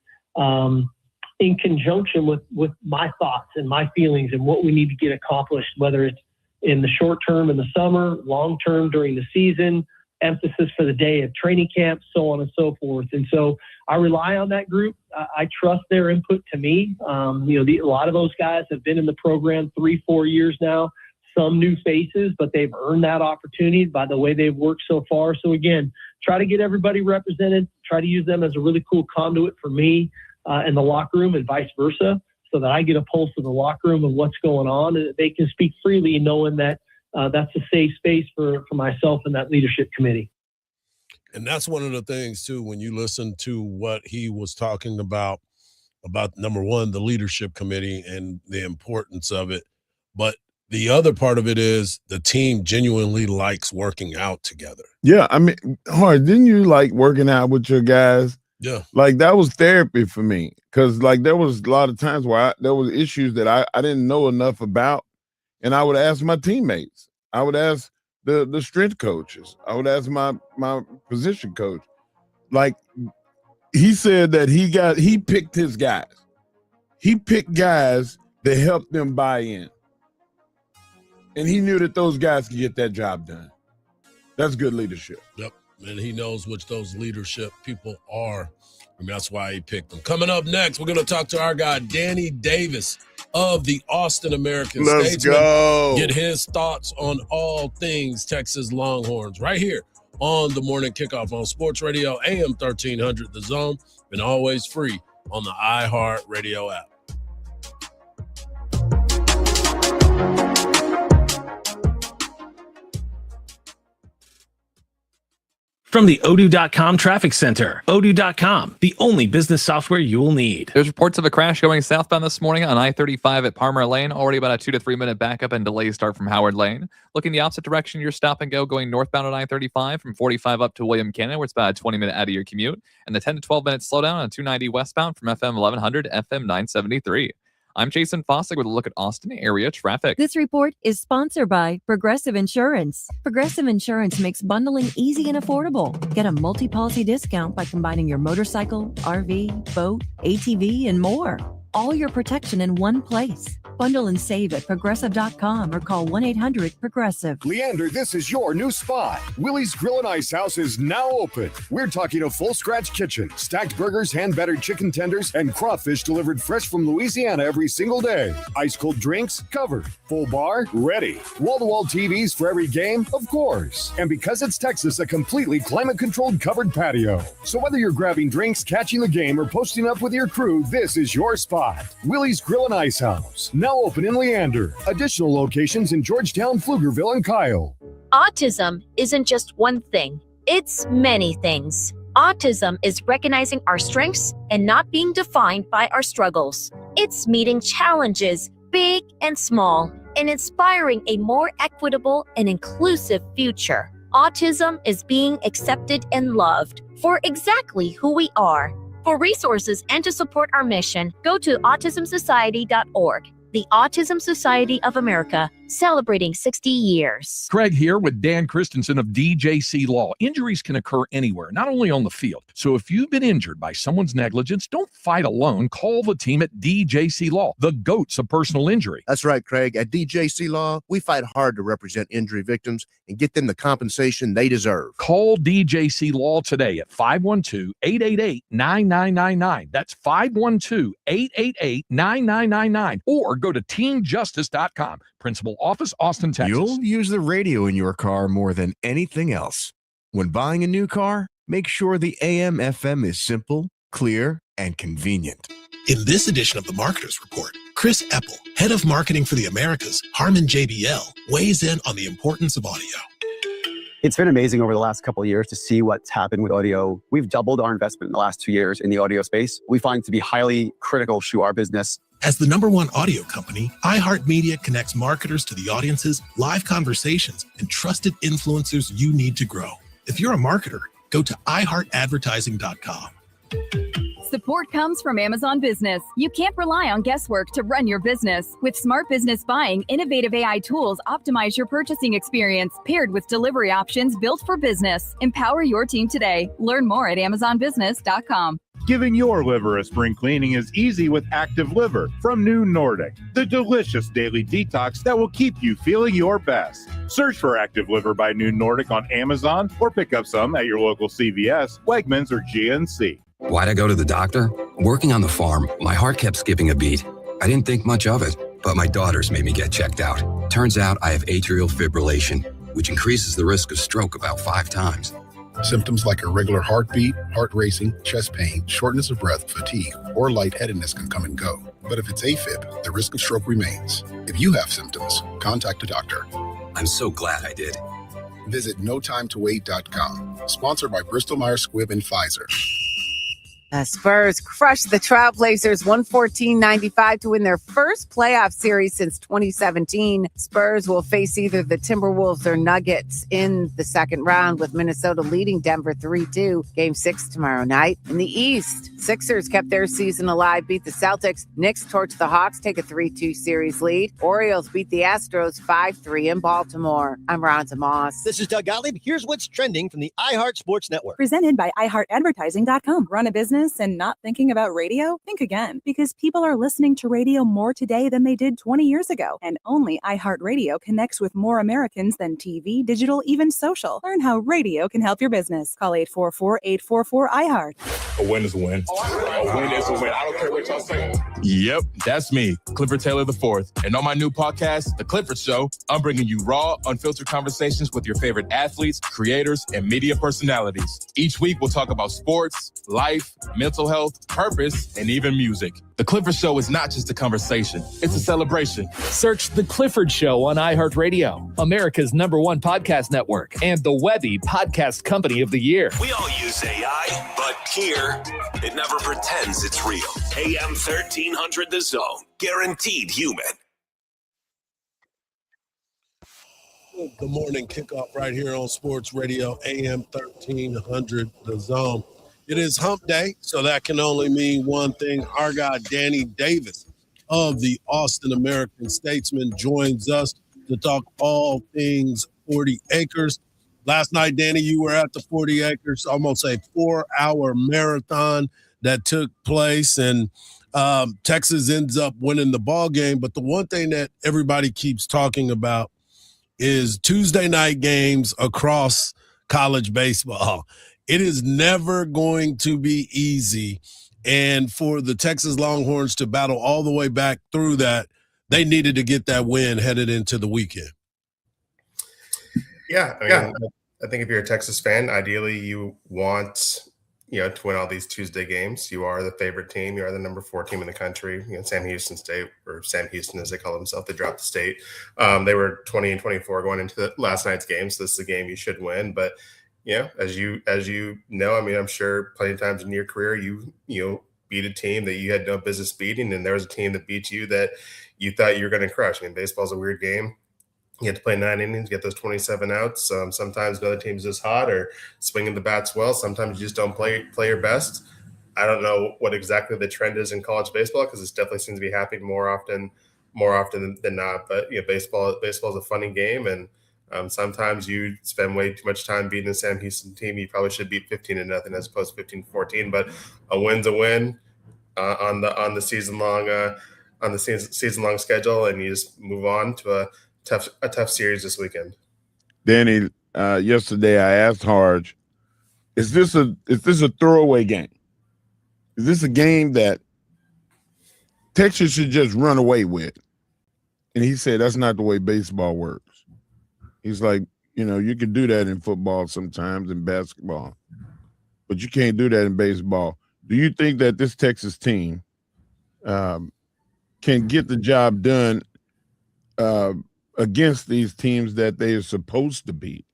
in conjunction with my thoughts and my feelings and what we need to get accomplished, whether it's in the short term in the summer, long term during the season, emphasis for the day of training camp, so on and so forth. And so I rely on that group. I trust their input to me. A lot of those guys have been in the program 3-4 years now, some new faces, but they've earned that opportunity by the way they've worked so far. So again, try to get everybody represented, try to use them as a really cool conduit for me in the locker room and vice versa, so that I get a pulse of the locker room and what's going on, and they can speak freely knowing that that's a safe space for myself and that leadership committee. And that's one of the things, too, when you listen to what he was talking about number one, the leadership committee and the importance of it. But the other part of it is the team genuinely likes working out together. Yeah, I mean, Hard, didn't you like working out with your guys? Yeah. Like, that was therapy for me, because, like, there was a lot of times where there was issues that I didn't know enough about, and I would ask my teammates. I would ask the strength coaches. I would ask my position coach. Like, he said that he picked his guys. He picked guys that helped them buy in. And he knew that those guys could get that job done. That's good leadership. Yep. And he knows which those leadership people are. And that's why he picked them. Coming up next, we're going to talk to our guy, Danny Davis of the Austin American Statesman. Go. Get his thoughts on all things Texas Longhorns right here on the Morning Kickoff on Sports Radio, AM 1300 The Zone, and always free on the iHeart Radio app. From the Odoo.com Traffic Center, Odoo.com, the only business software you will need. There's reports of a crash going southbound this morning on I-35 at Palmer Lane. Already about a 2 to 3 minute backup and delays start from Howard Lane. Looking the opposite direction, your stop and go going northbound on I-35 from 45 up to William Cannon, where it's about a 20 minute out of your commute. And the 10 to 12 minute slowdown on 290 westbound from FM 1100 to FM 973. I'm Jason Fossick with a look at Austin area traffic. This report is sponsored by Progressive Insurance. Progressive Insurance makes bundling easy and affordable. Get a multi-policy discount by combining your motorcycle, RV, boat, ATV, and more. All your protection in one place. Bundle and save at Progressive.com or call 1-800-PROGRESSIVE. Leander, this is your new spot. Willie's Grill and Ice House is now open. We're talking a full scratch kitchen, stacked burgers, hand-battered chicken tenders, and crawfish delivered fresh from Louisiana every single day. Ice cold drinks, covered. Full bar, ready. Wall-to-wall TVs for every game, of course. And because it's Texas, a completely climate-controlled covered patio. So whether you're grabbing drinks, catching the game, or posting up with your crew, this is your spot. Willie's Grill and Ice House, now open in Leander. Additional locations in Georgetown, Pflugerville, and Kyle. Autism isn't just one thing, it's many things. Autism is recognizing our strengths and not being defined by our struggles. It's meeting challenges, big and small, and inspiring a more equitable and inclusive future. Autism is being accepted and loved for exactly who we are. For resources and to support our mission, go to autismsociety.org. The Autism Society of America, celebrating 60 years. Craig here with Dan Christensen of DJC Law. Injuries can occur anywhere, not only on the field. So if you've been injured by someone's negligence, don't fight alone. Call the team at DJC Law, the GOATs of personal injury. That's right, Craig. At DJC Law, we fight hard to represent injury victims and get them the compensation they deserve. Call DJC Law today at 512-888-9999. That's 512-888-9999. Or go to teamjustice.com. Principal office, Austin, Texas. You'll use the radio in your car more than anything else. When buying a new car, make sure the AM/FM is simple, clear, and convenient. In this edition of the Marketers Report, Chris Eppel, head of marketing for the Americas, Harman JBL, weighs in on the importance of audio. It's been amazing over the last couple of years to see what's happened with audio. We've doubled our investment in the last 2 years in the audio space. We find it to be highly critical to our business. As the #1 audio company, iHeartMedia connects marketers to the audiences, live conversations, and trusted influencers you need to grow. If you're a marketer, go to iHeartAdvertising.com. Support comes from Amazon Business. You can't rely on guesswork to run your business. With smart business buying, innovative AI tools optimize your purchasing experience, paired with delivery options built for business. Empower your team today. Learn more at amazonbusiness.com. Giving your liver a spring cleaning is easy with Active Liver from New Nordic, the delicious daily detox that will keep you feeling your best. Search for Active Liver by New Nordic on Amazon or pick up some at your local CVS, Wegmans, or GNC. Why'd I go to the doctor? Working on the farm, my heart kept skipping a beat. I didn't think much of it, but my daughters made me get checked out. Turns out I have atrial fibrillation, which increases the risk of stroke about 5 times. Symptoms like irregular heartbeat, heart racing, chest pain, shortness of breath, fatigue, or lightheadedness can come and go. But if it's AFib, the risk of stroke remains. If you have symptoms, contact a doctor. I'm so glad I did. Visit notimetowait.com. Sponsored by Bristol Myers Squibb and Pfizer. The Spurs crushed the Trailblazers 114-95 to win their first playoff series since 2017. Spurs will face either the Timberwolves or Nuggets in the second round, with Minnesota leading Denver 3-2. Game 6 tomorrow night. In the East, Sixers kept their season alive, beat the Celtics. Knicks torch the Hawks, take a 3-2 series lead. Orioles beat the Astros 5-3 in Baltimore. I'm Ronza Moss. This is Doug Gottlieb. Here's what's trending from the iHeart Sports Network. Presented by iHeartAdvertising.com. Run a business and not thinking about radio? Think again, because people are listening to radio more today than they did 20 years ago. And only iHeartRadio connects with more Americans than TV, digital, even social. Learn how radio can help your business. Call 844-844-iHeart. A win is a win. A win is a win. I don't care what y'all say. Yep, that's me, Clifford Taylor IV. And on my new podcast, The Clifford Show, I'm bringing you raw, unfiltered conversations with your favorite athletes, creators, and media personalities. Each week, we'll talk about sports, life, mental health, purpose, and even music. The Clifford Show is not just a conversation, it's a celebration. Search The Clifford Show on iHeartRadio, America's #1 podcast network, and the Webby Podcast Company of the Year. We all use AI, but here, it never pretends it's real. AM 1300 The Zone, guaranteed human. The morning kickoff right here on Sports Radio, AM 1300 The Zone. It is hump day, so that can only mean one thing. Our guy, Danny Davis of the Austin American Statesman, joins us to talk all things 40 acres. Last night, Danny, you were at the 40 acres, almost a 4-hour marathon that took place, and Texas ends up winning the ball game. But the one thing that everybody keeps talking about is Tuesday night games across college baseball. It is never going to be easy. And for the Texas Longhorns to battle all the way back through that, they needed to get that win headed into the weekend. Yeah. I think if you're a Texas fan, ideally you want, to win all these Tuesday games. You are the favorite team. You are the number 4 team in the country. Sam Houston State, or Sam Houston as they call themselves, they dropped the state. They were 20-24 going into the last night's game. So this is a game you should win. But as you know, I'm sure plenty of times in your career, you beat a team that you had no business beating, and there was a team that beat you that you thought you were going to crush. Baseball's a weird game. You have to play 9 innings, get those 27 outs. Sometimes the other team's just hot or swinging the bats well. Sometimes you just don't play your best. I don't know what exactly the trend is in college baseball, because it definitely seems to be happening more often than not. But baseball is a funny game, and sometimes you spend way too much time beating the Sam Houston team. You probably should beat 15-0 as opposed to 15-14. But a win's a win on the season long schedule, and you just move on to a tough series this weekend. Danny, yesterday I asked Hardge, is this a throwaway game? Is this a game that Texas should just run away with? And he said that's not the way baseball works. He's like, you can do that in football sometimes, in basketball, but you can't do that in baseball. Do you think that this Texas team can get the job done against these teams that they are supposed to beat?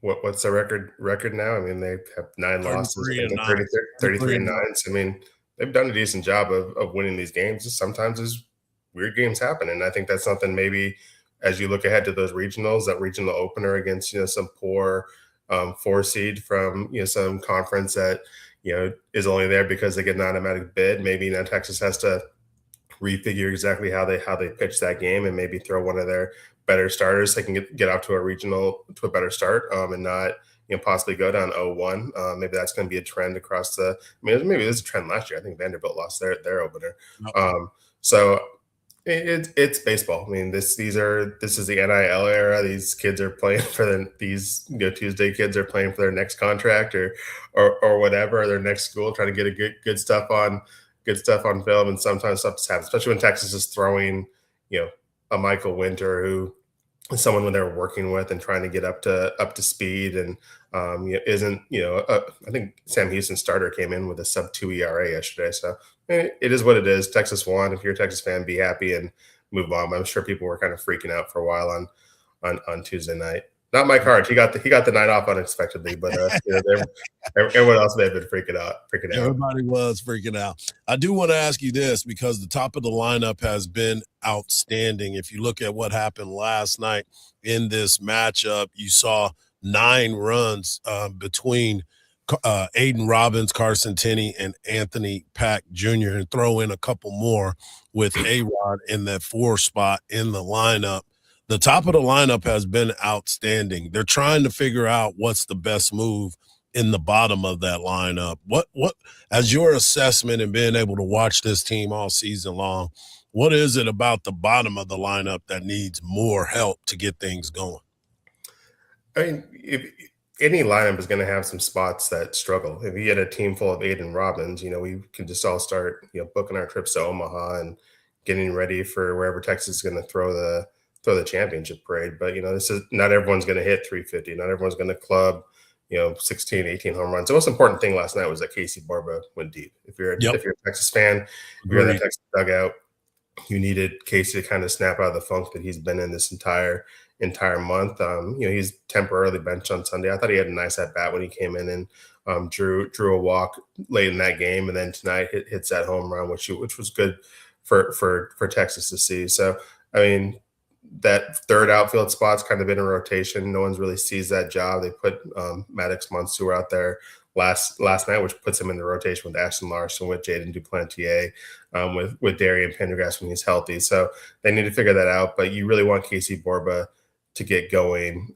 What's the record now? They have 9 losses, 33-9. So, they've done a decent job of winning these games. Sometimes there's weird games happen, and I think that's something maybe as you look ahead to those regionals, that regional opener against some poor 4 seed from some conference that is only there because they get an automatic bid. Maybe now Texas has to refigure exactly how they pitch that game and maybe throw one of their better starters. They can get off to a better start and not possibly go down 0-1. Maybe that's going to be a trend across the. Maybe there's a trend last year. I think Vanderbilt lost their opener. So it's baseball. I mean, this is the NIL era. These kids are playing for Tuesday kids are playing for their next contract or whatever, or their next school, trying to get good stuff on film. And sometimes stuff just happens, especially when Texas is throwing, a Michael Winter, who is someone when they're working with and trying to get up to speed, and isn't I think Sam Houston's starter came in with a sub-2 ERA yesterday. So it is what it is. Texas won. If you're a Texas fan, be happy and move on. I'm sure people were kind of freaking out for a while on Tuesday night. Not Mike Hardge. He got the night off unexpectedly, but everyone else may have been freaking out. Everybody was freaking out. I do want to ask you this, because the top of the lineup has been outstanding. If you look at what happened last night in this matchup, you saw 9 runs between Aiden Robbins, Carson Tenney, and Anthony Pack Jr., and throw in a couple more with A-Rod in that 4 spot in the lineup. The top of the lineup has been outstanding. They're trying to figure out what's the best move in the bottom of that lineup. What as your assessment and being able to watch this team all season long, what is it about the bottom of the lineup that needs more help to get things going? I mean, if any lineup is going to have some spots that struggle. If you get a team full of Aiden Robbins, we can just all start, booking our trips to Omaha and getting ready for wherever Texas is going to throw the championship parade. But, this is not everyone's going to hit 350. Not everyone's going to club, 16, 18 home runs. The most important thing last night was that Casey Barba went deep. If you're a Texas fan, if you're in the Texas dugout, you needed Casey to kind of snap out of the funk that he's been in this entire month. He's temporarily benched on Sunday. I thought he had a nice at bat when he came in and drew a walk late in that game, and then tonight hits that home run, which was good for Texas to see. So I mean, that third outfield spot's kind of in a rotation. No one's really seized that job. They put Maddox Monsoor out there last night, which puts him in the rotation with Ashton Larson, with Jaden Duplantier, with Darian Pendergrass when he's healthy. So they need to figure that out. But you really want Casey Borba to get going.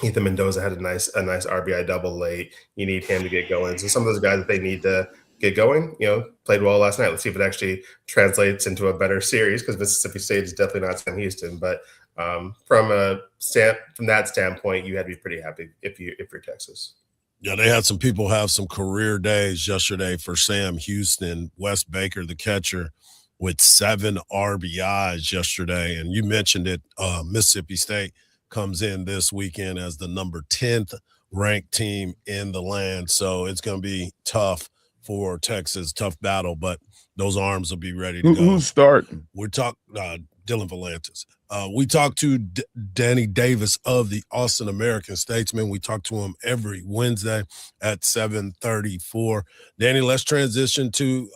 Ethan Mendoza had a nice RBI double late. You need him to get going. So some of those guys that they need to get going, played well last night. Let's see if it actually translates into a better series, because Mississippi State is definitely not Sam Houston. But from that standpoint, you had to be pretty happy if you're Texas. Yeah, they had some people have some career days yesterday for Sam Houston. Wes Baker, the catcher, with 7 RBIs yesterday. And you mentioned it, Mississippi State comes in this weekend as the number 10th ranked team in the land. So it's going to be tough for Texas, tough battle, but those arms will be ready to go. Who's starting? We're talking Dylan Valantis. We talked to Danny Davis of the Austin American Statesman. We talk to him every Wednesday at 7:34. Danny, let's transition to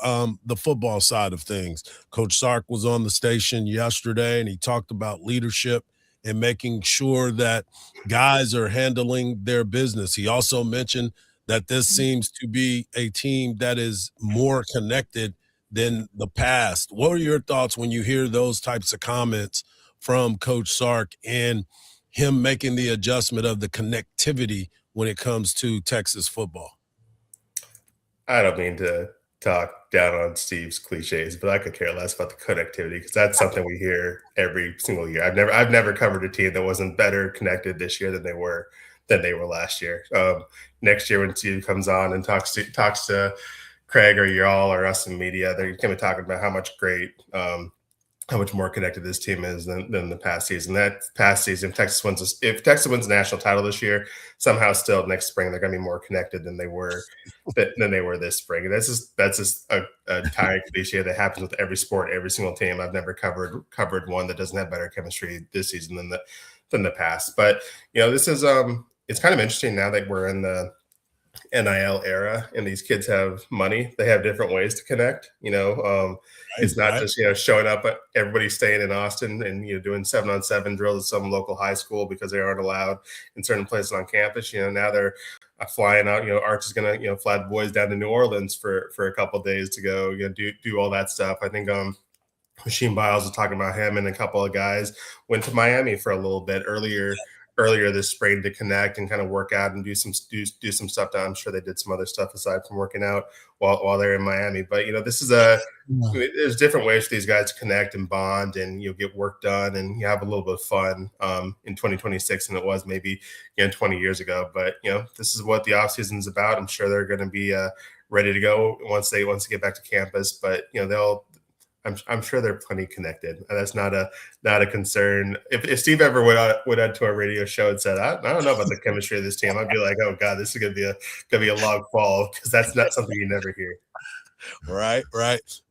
the football side of things. Coach Sark was on the station yesterday, and he talked about leadership and making sure that guys are handling their business. He also mentioned that this seems to be a team that is more connected than the past. What are your thoughts when you hear those types of comments from Coach Sark and him making the adjustment of the connectivity when it comes to Texas football? I don't mean to talk down on Steve's cliches, but I could care less about the connectivity, because that's something we hear every single year. I've never covered a team that wasn't better connected this year than they were last year. Next year when Steve comes on and talks to Craig or y'all or us in media, they're going to be talking about how much more connected this team is than the past season. That past season, if Texas wins the national title this year, somehow still next spring they're going to be more connected than they were this spring. And that's just a tired cliche that happens with every sport, every single team. I've never covered one that doesn't have better chemistry this season than the past. But this is it's kind of interesting now that we're in NIL era, and these kids have money. They have different ways to connect. It's not just showing up. Everybody's staying in Austin and doing 7-on-7 drills at some local high school because they aren't allowed in certain places on campus. Now they're flying out. Arch is going to fly the boys down to New Orleans for a couple of days to go do all that stuff. I think Machine Biles was talking about him, and a couple of guys went to Miami for a little bit earlier this spring to connect and kind of work out and do some stuff down. I'm sure they did some other stuff aside from working out while they're in Miami. But this is there's different ways for these guys to connect and bond and get work done and have a little bit of fun in 2026 than it was maybe 20 years ago. But this is what the off season is about. I'm sure they're going to be ready to go once they get back to campus. But I'm sure they're plenty connected. That's not a concern. If Steve ever went out to our radio show and said, I don't know about the chemistry of this team, I'd be like, oh God, this is gonna be a log fall, because that's not something you never hear. Right.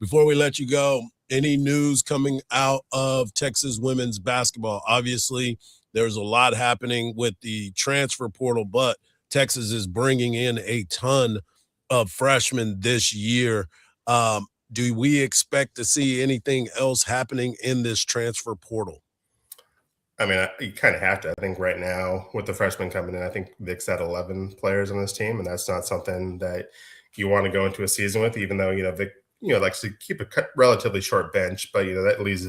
Before we let you go, any news coming out of Texas women's basketball? Obviously, there's a lot happening with the transfer portal, but Texas is bringing in a ton of freshmen this year. Do we expect to see anything else happening in this transfer portal? I mean, you kind of have to. I think right now with the freshmen coming in, I think Vic's at 11 players on this team, and that's not something that you want to go into a season with, even though, Vic, likes to keep a relatively short bench, but, that leaves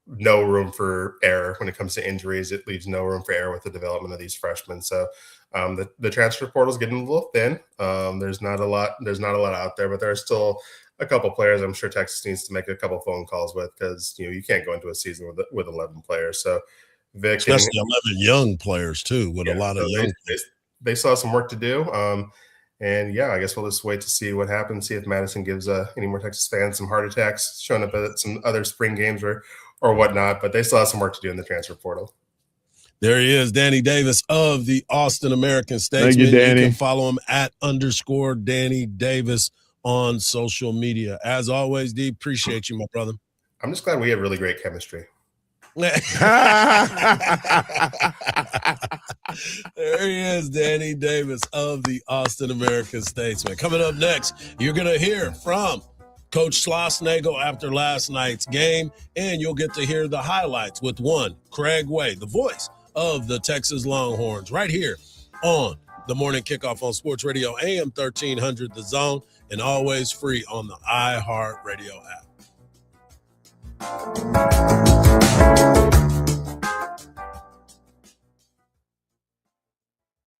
no room for error when it comes to injuries. It leaves no room for error with the development of these freshmen. So the transfer portal is getting a little thin. There's not a lot out there, but there are still a couple players I'm sure Texas needs to make a couple phone calls with, because you can't go into a season with 11 players. So Vic, especially 11 young players too, with a lot of young. They still have some work to do. And I guess we'll just wait to see what happens. See if Madison gives any more Texas fans some heart attacks showing up at some other spring games or whatnot. But they still have some work to do in the transfer portal. There he is, Danny Davis of the Austin American Statesman. Thank you, Danny. You can follow him at _Danny Davis on social media. As always, D, appreciate you, my brother. I'm just glad we have really great chemistry. There he is, Danny Davis of the Austin American Statesman. Coming up next, you're going to hear from Coach Schlossnagle after last night's game, and you'll get to hear the highlights with one Craig Way, the voice of the Texas Longhorns, right here on the Morning Kickoff on Sports Radio, AM 1300 The Zone, and always free on the iHeartRadio app.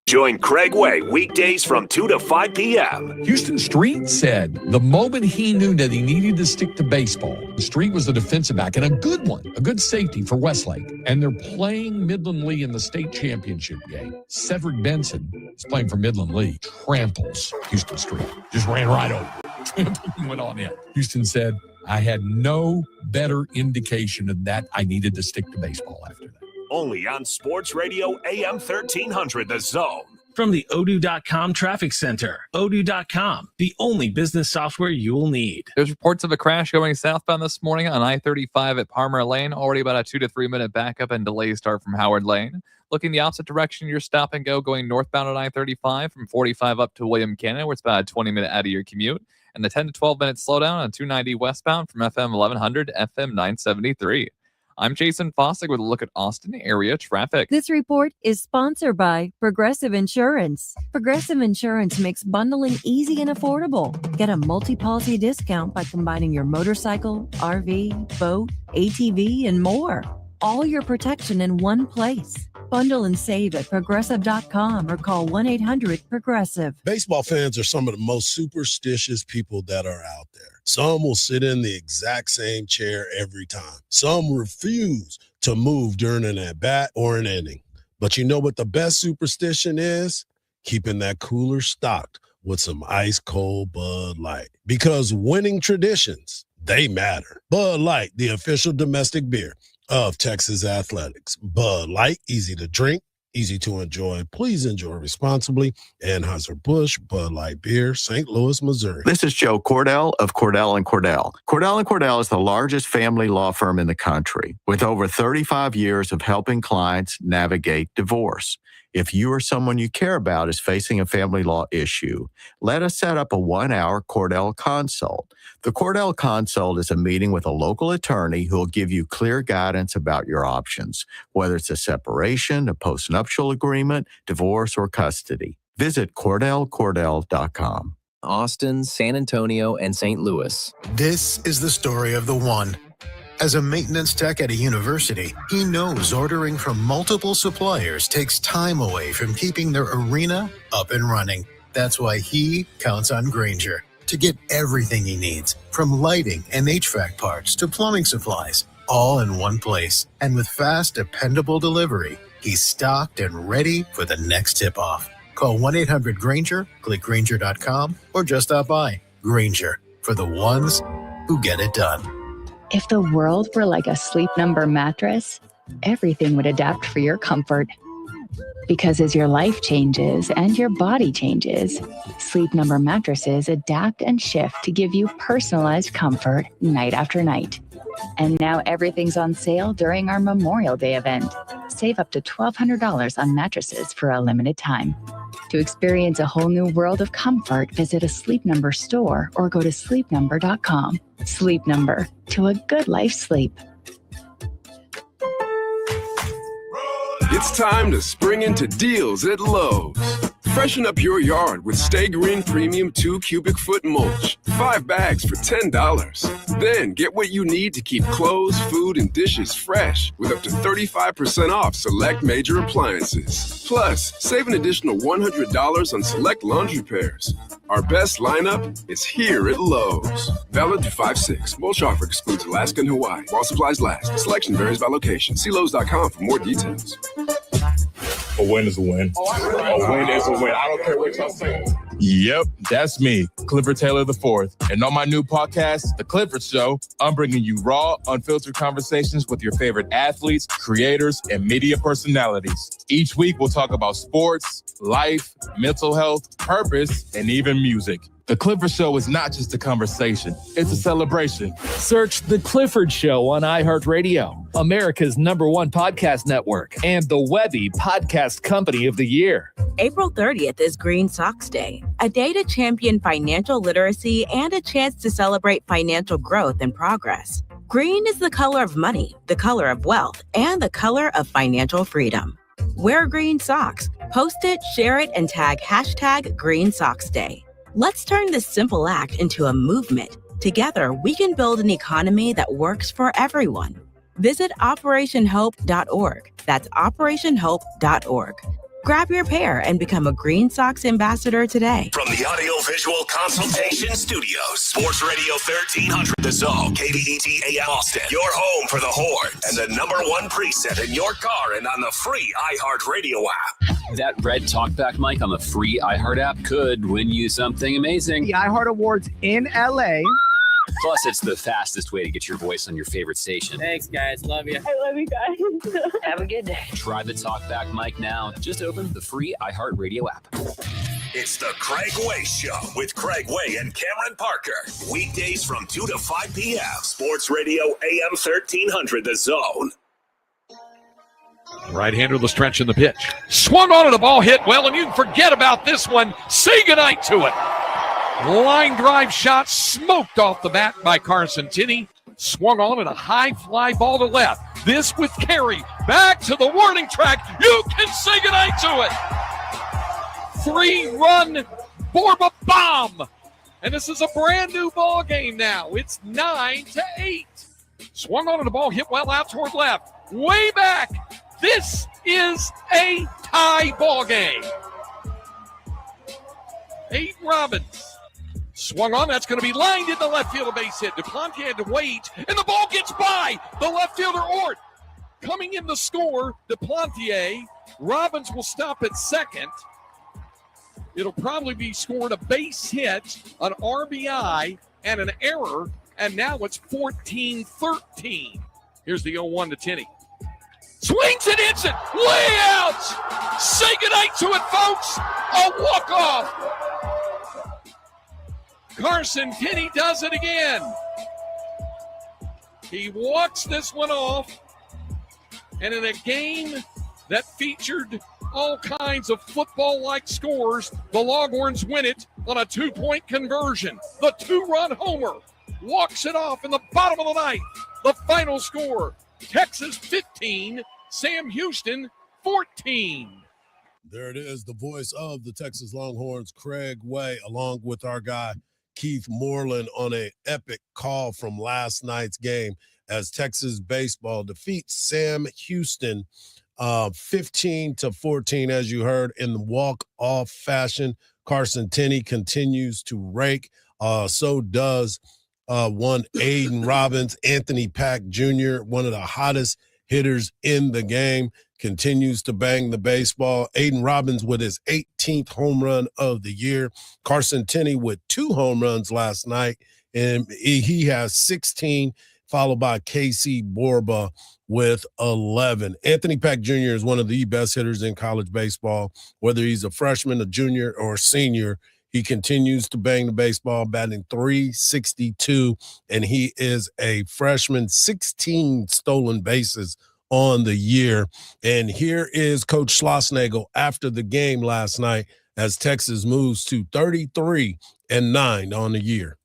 Join Craig Way weekdays from 2 to 5 p.m. Houston Street said the moment he knew that he needed to stick to baseball, Street was the defensive back and a good one, a good safety for Westlake. And they're playing Midland Lee in the state championship game. Cedric Benson is playing for Midland Lee. Tramples Houston Street. Just ran right over. Trampled and went on in. Houston said, I had no better indication of that. I needed to stick to baseball after that. Only on Sports Radio AM 1300 The Zone. From the Odoo.com Traffic Center. Odoo.com, the only business software you'll need. There's reports of a crash going southbound this morning on I-35 at Palmer Lane. Already about a 2 to 3 minute backup and delays start from Howard Lane. Looking the opposite direction, your stop and go going northbound on I-35 from 45 up to William Cannon, where it's about a 20-minute out of your commute. And the 10 to 12 minute slowdown on 290 westbound from FM 1100 to FM 973. I'm Jason Fossick with a look at Austin area traffic. This report is sponsored by Progressive Insurance. Progressive Insurance makes bundling easy and affordable. Get a multi-policy discount by combining your motorcycle, RV, boat, ATV, and more. All your protection in one place. Bundle and save at Progressive.com or call 1-800-PROGRESSIVE. Baseball fans are some of the most superstitious people that are out there. Some will sit in the exact same chair every time. Some refuse to move during an at-bat or an inning. But you know what the best superstition is? Keeping that cooler stocked with some ice-cold Bud Light. Because winning traditions, they matter. Bud Light, the official domestic beer of Texas Athletics. Bud Light, easy to drink, easy to enjoy. Please enjoy responsibly. Anheuser-Busch, Bud Light Beer, St. Louis, Missouri. This is Joe Cordell of Cordell & Cordell. Cordell & Cordell is the largest family law firm in the country with over 35 years of helping clients navigate divorce. If you or someone you care about is facing a family law issue, let us set up a 1-hour Cordell consult. The Cordell consult is a meeting with a local attorney who will give you clear guidance about your options, whether it's a separation, a postnuptial agreement, divorce, or custody. Visit CordellCordell.com. Austin, San Antonio, and St. Louis. This is the story of the one. As a maintenance tech at a university, he knows ordering from multiple suppliers takes time away from keeping their arena up and running. That's why he counts on Grainger to get everything he needs, from lighting and HVAC parts to plumbing supplies, all in one place. And with fast, dependable delivery, he's stocked and ready for the next tip-off. Call 1-800-GRAINGER, click Grainger.com, or just stop by. Grainger, for the ones who get it done. If the world were like a Sleep Number mattress, everything would adapt for your comfort. Because as your life changes and your body changes, Sleep Number mattresses adapt and shift to give you personalized comfort night after night. And now everything's on sale during our Memorial Day event. Save up to $1,200 on mattresses for a limited time. To experience a whole new world of comfort, visit a Sleep Number store or go to sleepnumber.com. Sleep Number, to a good night's sleep. It's time to spring into deals at Lowe's. Freshen up your yard with Stay Green Premium 2 cubic foot mulch. 5 bags for $10. Then get what you need to keep clothes, food, and dishes fresh with up to 35% off select major appliances. Plus, save an additional $100 on select laundry pairs. Our best lineup is here at Lowe's. Valid through 5/6. Mulch offer excludes Alaska and Hawaii. While supplies last. Selection varies by location. See Lowe's.com for more details. A win is a win. A win is a win. I don't care what y'all say. Yep, that's me, Clifford Taylor IV. And on my new podcast, The Clifford Show, I'm bringing you raw, unfiltered conversations with your favorite athletes, creators, and media personalities. Each week, we'll talk about sports, life, mental health, purpose, and even music. The Clifford Show is not just a conversation, it's a celebration. Search The Clifford Show on iHeartRadio, America's #1 podcast network, and the Webby Podcast Company of the Year. April 30th is Green Socks Day, a day to champion financial literacy and a chance to celebrate financial growth and progress. Green is the color of money, the color of wealth, and the color of financial freedom. Wear green socks. Post it, share it, and tag #GreenSocksDay. Let's turn this simple act into a movement. Together, we can build an economy that works for everyone. Visit OperationHope.org. That's OperationHope.org. Grab your pair and become a Green Socks ambassador today. From the Audio-Visual Consultation Studios, Sports Radio 1300, The Zone, KBET AM Austin, your home for the Horns, and the #1 preset in your car and on the free iHeartRadio app. That red talkback mic on the free iHeart app could win you something amazing. The iHeart Awards in LA. Plus, it's the fastest way to get your voice on your favorite station. Thanks, guys. Love you. I love you guys. Have a good day. Try the talkback mic now. Just open the free iHeartRadio app. It's the Craig Way Show with Craig Way and Cameron Parker. Weekdays from 2 to 5 p.m. Sports Radio AM 1300, The Zone. Right-hander the stretch in the pitch. Swung on it, the ball hit well, and you can forget about this one. Say goodnight to it. Line drive shot smoked off the bat by Carson Tinney. Swung on it, a high fly ball to left. This with carry back to the warning track. You can say goodnight to it. 3-run Borba bomb. And this is a brand new ball game now. It's 9-8. Swung on it, the ball hit well out toward left. Way back. This is a tie ball game. Aiden Robbins swung on. That's going to be lined in the left field, a base hit. Duplantier had to wait, and the ball gets by the left fielder, Ort. Coming in the score, Duplantier. Robbins will stop at second. It'll probably be scored a base hit, an RBI, and an error, and now it's 14-13. Here's the 0-1 to Tinney. Swings and hits it. Way out. Say goodnight to it, folks. A walk-off. Carson Tinney does it again. He walks this one off. And in a game that featured all kinds of football-like scores. The Longhorns win it on a 2-point conversion. The 2-run homer walks it off in the bottom of the ninth. The final score, Texas 15, Sam Houston 14. There it is, the voice of the Texas Longhorns, Craig Way, along with our guy, Keith Moreland, on an epic call from last night's game as Texas baseball defeats Sam Houston 15-14, as you heard, in the walk-off fashion. Carson Tenney continues to rake. So does one Aiden Robbins. Anthony Pack Jr., one of the hottest hitters in the game, continues to bang the baseball. Aiden Robbins with his 18th home run of the year. Carson Tenney with 2 home runs last night, and he has 16, followed by Casey Borba with 11. Anthony Pack Jr. is one of the best hitters in college baseball. Whether he's a freshman, a junior, or a senior, he continues to bang the baseball, batting .362, and he is a freshman, 16 stolen bases on the year. And here is Coach Schlossnagle after the game last night as Texas moves to 33-9 on the year.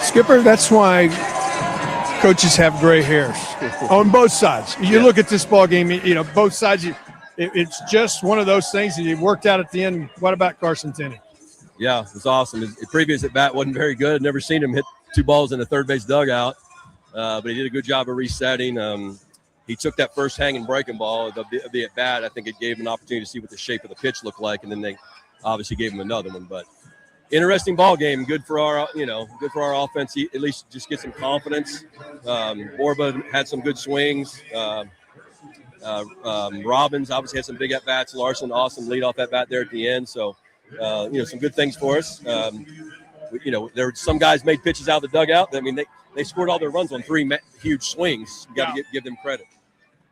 Skipper, that's why coaches have gray hairs on both sides. You look at this ball game, both sides, it's just one of those things that you worked out at the end. What about Carson Tenney? Yeah, it was awesome. His previous at bat wasn't very good. Never seen him hit 2 balls in the third base dugout, but he did a good job of resetting. He took that first hanging breaking ball, the at bat. I think it gave him an opportunity to see what the shape of the pitch looked like, and then they obviously gave him another one. But interesting ball game. Good for our offense. He at least just get some confidence. Borba had some good swings. Robbins obviously had some big at bats. Larson, awesome leadoff at bat there at the end. So, some good things for us. There were some guys made pitches out of the dugout. I mean, they scored all their runs on 3 huge swings. You got to give them credit.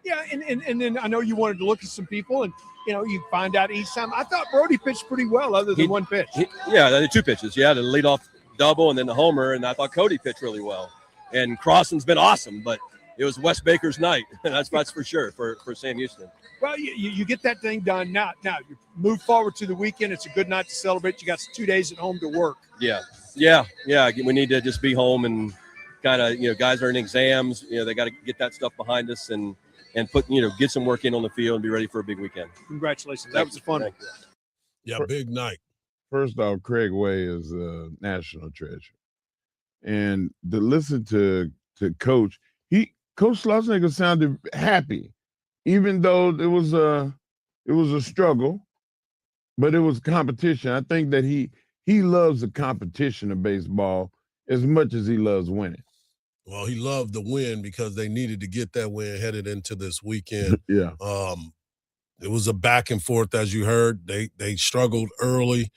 Yeah, and then I know you wanted to look at some people, and you find out each time. I thought Brody pitched pretty well, other than one pitch. The 2 pitches. Yeah, the leadoff double and then the homer, and I thought Cody pitched really well. And Crossan's been awesome, but it was Wes Baker's night. That's for sure for Sam Houston. Well, you get that thing done now. Now you move forward to the weekend. It's a good night to celebrate. You got 2 days at home to work. Yeah. We need to just be home and kind of, guys are in exams. They got to get that stuff behind us and put, get some work in on the field and be ready for a big weekend. Congratulations. That was a fun one. Yeah, big night. First off, Craig Way is a national treasure. And to listen to Coach, Coach Schlossnagle sounded happy, even though it was a struggle, but it was competition. I think that he loves the competition of baseball as much as he loves winning. Well, he loved the win because they needed to get that win headed into this weekend. Yeah. It was a back and forth, as you heard. They struggled early,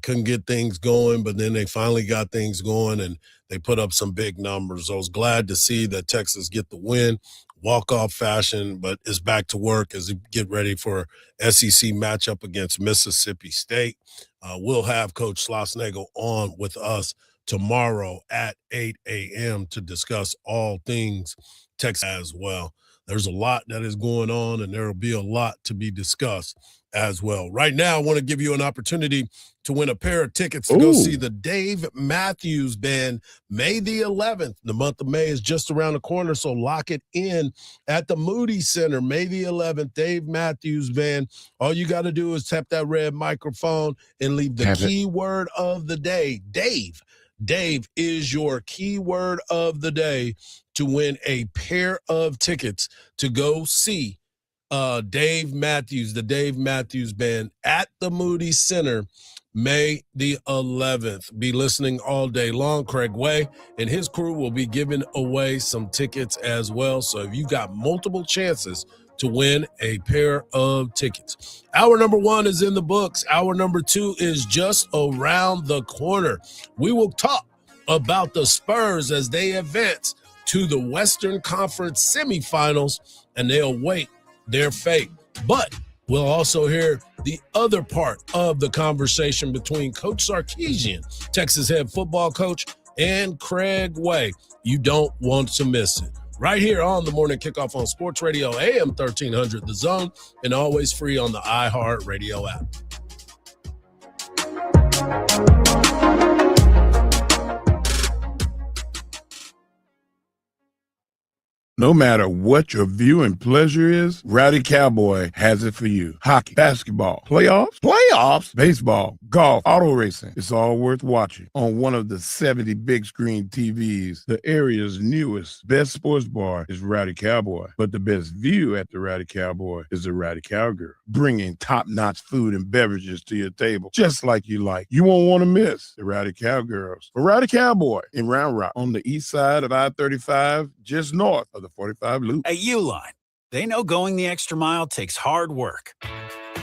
couldn't get things going, but then they finally got things going and they put up some big numbers. I was glad to see that Texas get the win, walk-off fashion, but is back to work as they get ready for SEC matchup against Mississippi State. We'll have Coach Schlossnagle on with us tomorrow at 8 a.m. to discuss all things Texas as well. There's a lot that is going on, and there will be a lot to be discussed as well. Right now, I want to give you an opportunity to win a pair of tickets to go see the Dave Matthews Band May the 11th. The month of May is just around the corner, so lock it in at the Moody Center. May the 11th, Dave Matthews Band. All you got to do is tap that red microphone and leave the keyword of the day, Dave. Dave is your keyword of the day to win a pair of tickets to go see Dave Matthews, the Dave Matthews Band at the Moody Center, May the 11th. Be listening all day long. Craig Way and his crew will be giving away some tickets as well. So if you got multiple chances to win a pair of tickets. Hour number 1 is in the books. Hour number 2 is just around the corner. We will talk about the Spurs as they advance to the Western Conference semifinals, and they await their fate. But we'll also hear the other part of the conversation between Coach Sarkisian, Texas head football coach, and Craig Way. You don't want to miss it. right here on the Morning Kickoff on Sports Radio, AM 1300 The Zone, and always free on the iHeartRadio app. No matter what your viewing pleasure is, Rowdy Cowboy has it for you. Hockey, basketball, playoffs, baseball, golf, auto racing. It's all worth watching on one of the 70 big screen TVs. The area's newest, best sports bar is Rowdy Cowboy. But the best view at the Rowdy Cowboy is the Rowdy Cowgirl, bringing top-notch food and beverages to your table, just like you like. You won't want to miss the Rowdy Cowgirls. The Rowdy Cowboy in Round Rock on the east side of I-35, just north of the 45 Loop. At Uline, they know going the extra mile takes hard work.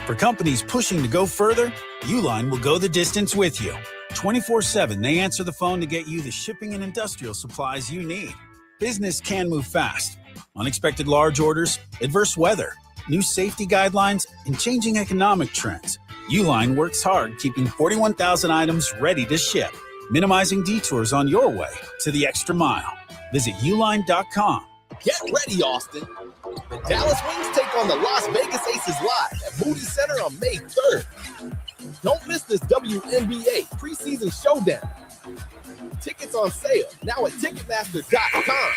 For companies pushing to go further, Uline will go the distance with you. 24/7, they answer the phone to get you the shipping and industrial supplies you need. Business can move fast. Unexpected large orders, adverse weather, new safety guidelines, and changing economic trends. Uline works hard keeping 41,000 items ready to ship, minimizing detours on your way to the extra mile. Visit uline.com. Get ready, Austin. The Dallas Wings take on the Las Vegas Aces live at Moody Center on May 3rd. Don't miss this WNBA preseason showdown. Tickets on sale now at Ticketmaster.com.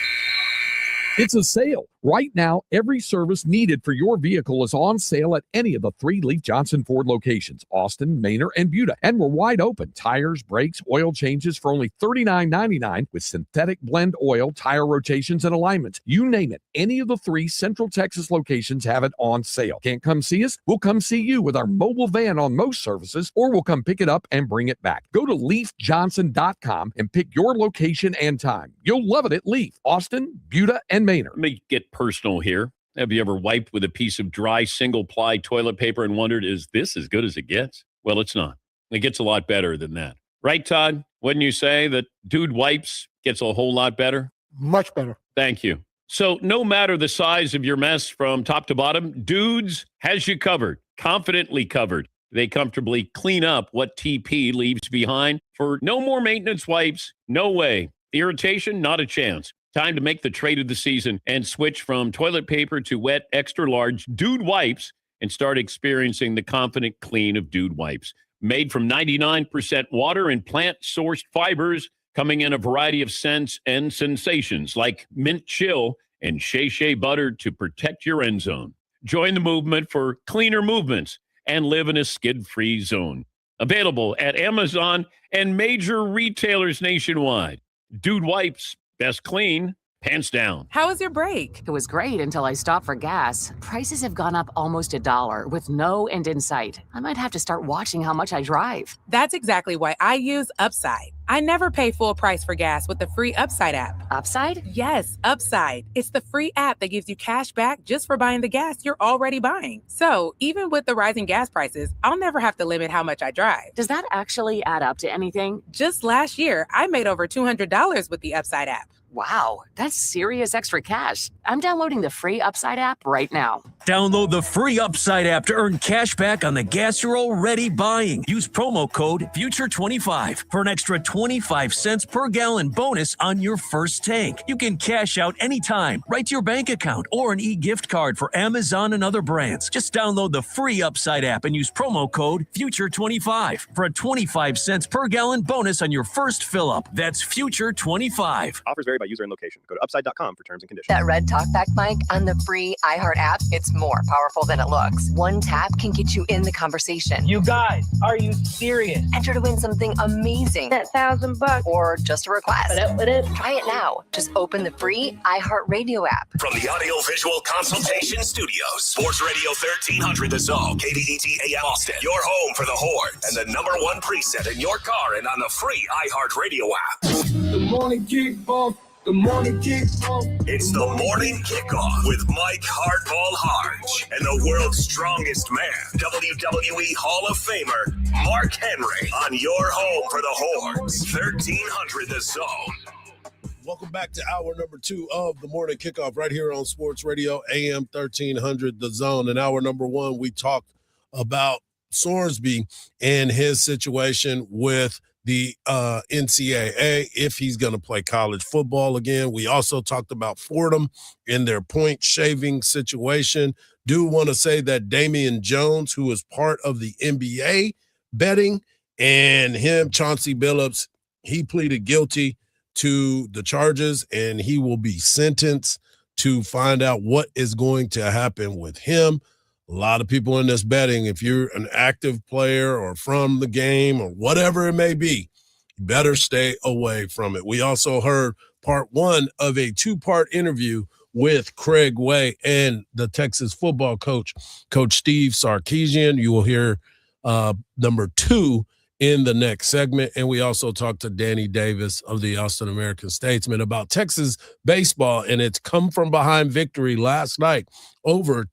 It's a sale. Right now, every service needed for your vehicle is on sale at any of the 3 Leaf Johnson Ford locations, Austin, Manor, and Buda. And we're wide open. Tires, brakes, oil changes for only $39.99 with synthetic blend oil, tire rotations, and alignments. You name it. Any of the 3 Central Texas locations have it on sale. Can't come see us? We'll come see you with our mobile van on most services, or we'll come pick it up and bring it back. Go to LeafJohnson.com and pick your location and time. You'll love it at Leaf, Austin, Buda, and Manor. Let me get personal here. Have you ever wiped with a piece of dry single-ply toilet paper and wondered, is this as good as it gets? Well, it's not. It gets a lot better than that. Right, Todd? Wouldn't you say that Dude Wipes gets a whole lot better? Much better. Thank you. So no matter the size of your mess from top to bottom, Dudes has you covered, confidently covered. They comfortably clean up what TP leaves behind for no more maintenance wipes. No way. Irritation, not a chance. Time to make the trade of the season and switch from toilet paper to wet, extra large Dude Wipes and start experiencing the confident clean of Dude Wipes. Made from 99% water and plant-sourced fibers, coming in a variety of scents and sensations like mint chill and shea butter to protect your end zone. Join the movement for cleaner movements and live in a skid-free zone. Available at Amazon and major retailers nationwide. Dude Wipes. Best clean, pants down. How was your break? It was great until I stopped for gas. Prices have gone up almost $1 with no end in sight. I might have to start watching how much I drive. That's exactly why I use Upside. I never pay full price for gas with the free Upside app. Upside? Yes, Upside. It's the free app that gives you cash back just for buying the gas you're already buying. So even with the rising gas prices, I'll never have to limit how much I drive. Does that actually add up to anything? Just last year, I made over $200 with the Upside app. Wow, that's serious extra cash. I'm downloading the free Upside app right now. Download the free Upside app to earn cash back on the gas you're already buying. Use promo code FUTURE25 for an extra 25 cents per gallon bonus on your first tank. You can cash out anytime, right to your bank account, or an e-gift card for Amazon and other brands. Just download the free Upside app and use promo code FUTURE25 for a 25 cents per gallon bonus on your first fill-up. That's FUTURE25. Offers vary by user and location. Go to upside.com for terms and conditions. That red talkback mic on the free iHeart app, it's more powerful than it looks. One tap can get you in the conversation. You guys, are you serious? Enter to win something amazing. That $1,000 or just a request. What up? Try it now. Just open the free iHeart Radio app. From the Audio Visual Consultation Studios, Sports Radio 1300 The Zone, KDET AM Austin, your home for the Horns, and the #1 preset in your car and on the free iHeart Radio app. The morning kickoff. The morning kickoff. It's the morning kickoff with Mike Hardball Hardge and the world's strongest man, WWE Hall of Famer Mark Henry, on your home for the Horns, 1300 The Zone. Welcome back to hour number 2 of the morning kickoff right here on Sports Radio AM 1300 The Zone. In hour number 1, we talked about Sorsby and his situation with the NCAA if he's going to play college football again. We also talked about Fordham in their point shaving situation. Do want to say that Damian Jones, who is part of the NBA betting, and him, Chauncey Billups, he pleaded guilty to the charges, and he will be sentenced to find out what is going to happen with him. A lot of people in this betting, if you're an active player or from the game or whatever it may be, you better stay away from it. We also heard part one of a two-part interview with Craig Way and the Texas football coach, Coach Steve Sarkisian. You will hear number two in the next segment. And we also talked to Danny Davis of the Austin American-Statesman about Texas baseball and its come-from-behind victory last night over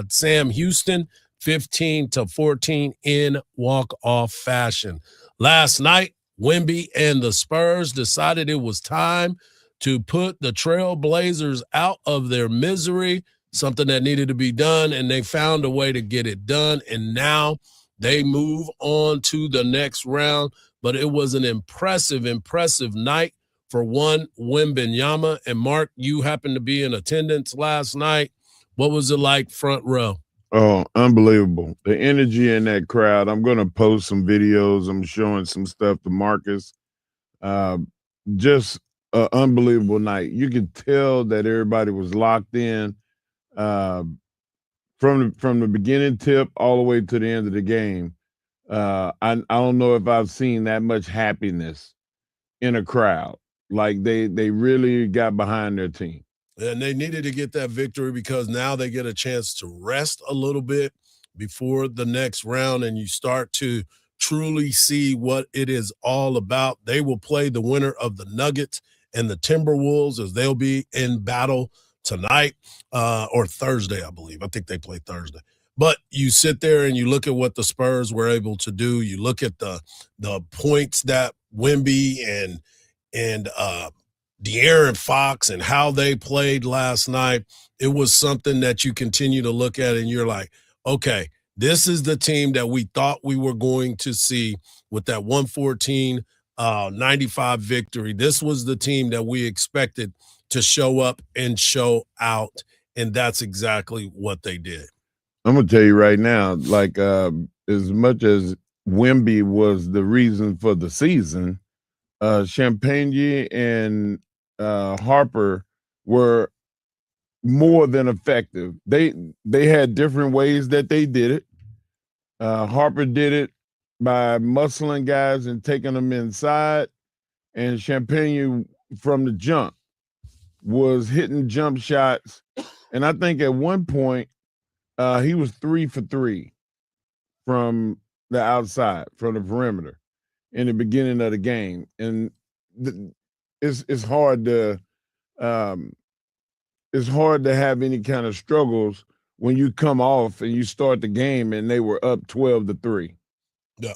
Sam Houston, 15-14 in walk-off fashion. Last night, Wemby and the Spurs decided it was time to put the Trail Blazers out of their misery, something that needed to be done, and they found a way to get it done. And now they move on to the next round, but it was an impressive night for one Wembanyama. And Mark, you happened to be in attendance last night. What was it like front row? Oh, unbelievable. The energy in that crowd. I'm going to post some videos. I'm showing some stuff to Marcus. Just an unbelievable night. You could tell that everybody was locked in. From the beginning tip all the way to the end of the game. I don't know if I've seen that much happiness in a crowd. Like they really got behind their team. And they needed to get that victory because now they get a chance to rest a little bit before the next round, and you start to truly see what it is all about. They will play the winner of the Nuggets and the Timberwolves as they'll be in battle tonight or Thursday, I believe. I think they play Thursday. But you sit there and you look at what the Spurs were able to do. You look at the points that Wemby and De'Aaron Fox and how they played last night. It was something that you continue to look at and you're like, okay, this is the team that we thought we were going to see with that 114-95 victory. This was the team that we expected to show up and show out, and that's exactly what they did. I'm gonna tell you right now, like as much as Wemby was the reason for the season, Champagne and Harper were more than effective. They had different ways that they did it. Harper did it by muscling guys and taking them inside, and Champagne from the jump was hitting jump shots. And I think at one point he was 3 for 3 from the outside, from the perimeter in the beginning of the game. And it's hard to have any kind of struggles when you come off and you start the game and they were up 12-3. Yeah.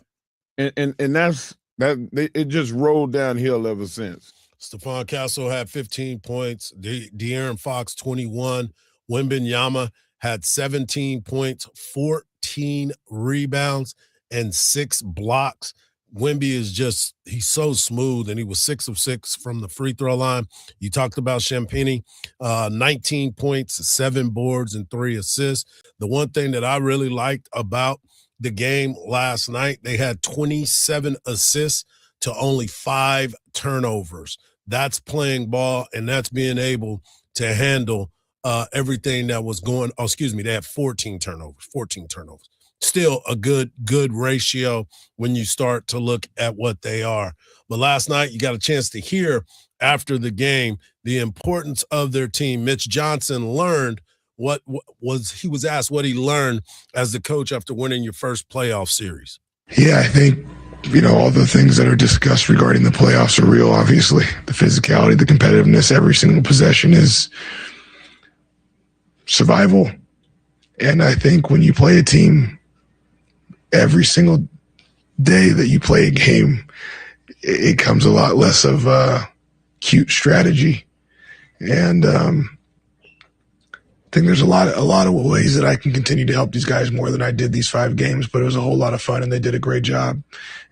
And it just rolled downhill ever since. Stephon Castle had 15 points. De'Aaron Fox, 21. Wembanyama had 17 points, 14 rebounds, and 6 blocks. Wemby is he's so smooth, and he was 6 of 6 from the free throw line. You talked about Champagnie, 19 points, 7 boards, and 3 assists. The one thing that I really liked about the game last night, they had 27 assists to only 5 turnovers. That's playing ball, and that's being able to handle everything that was going. Oh, excuse me, they had 14 turnovers. Still a good ratio when you start to look at what they are. But last night, you got a chance to hear after the game the importance of their team. Mitch Johnson learned he was asked what he learned as the coach after winning your first playoff series. Yeah, I think, all the things that are discussed regarding the playoffs are real, obviously. The physicality, the competitiveness, every single possession is survival. And I think when you play a team, every single day that you play a game, it comes a lot less of cute strategy. And to think there's a lot of ways that I can continue to help these guys more than I did these 5 games, but it was a whole lot of fun and they did a great job.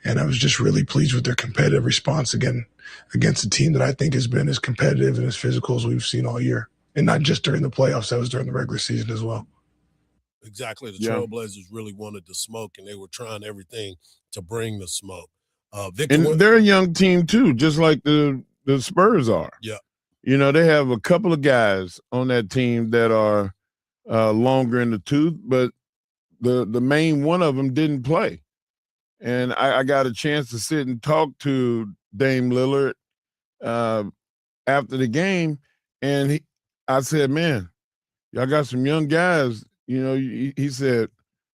And I was just really pleased with their competitive response again against a team that I think has been as competitive and as physical as we've seen all year. And not just during the playoffs, that was during the regular season as well. Exactly. The Trailblazers really wanted the smoke, and they were trying everything to bring the smoke. And they're a young team too, just like the Spurs are. Yeah. You know, they have a couple of guys on that team that are longer in the tooth, but the main one of them didn't play. And I got a chance to sit and talk to Dame Lillard after the game, and I said, man, y'all got some young guys. You know, he said,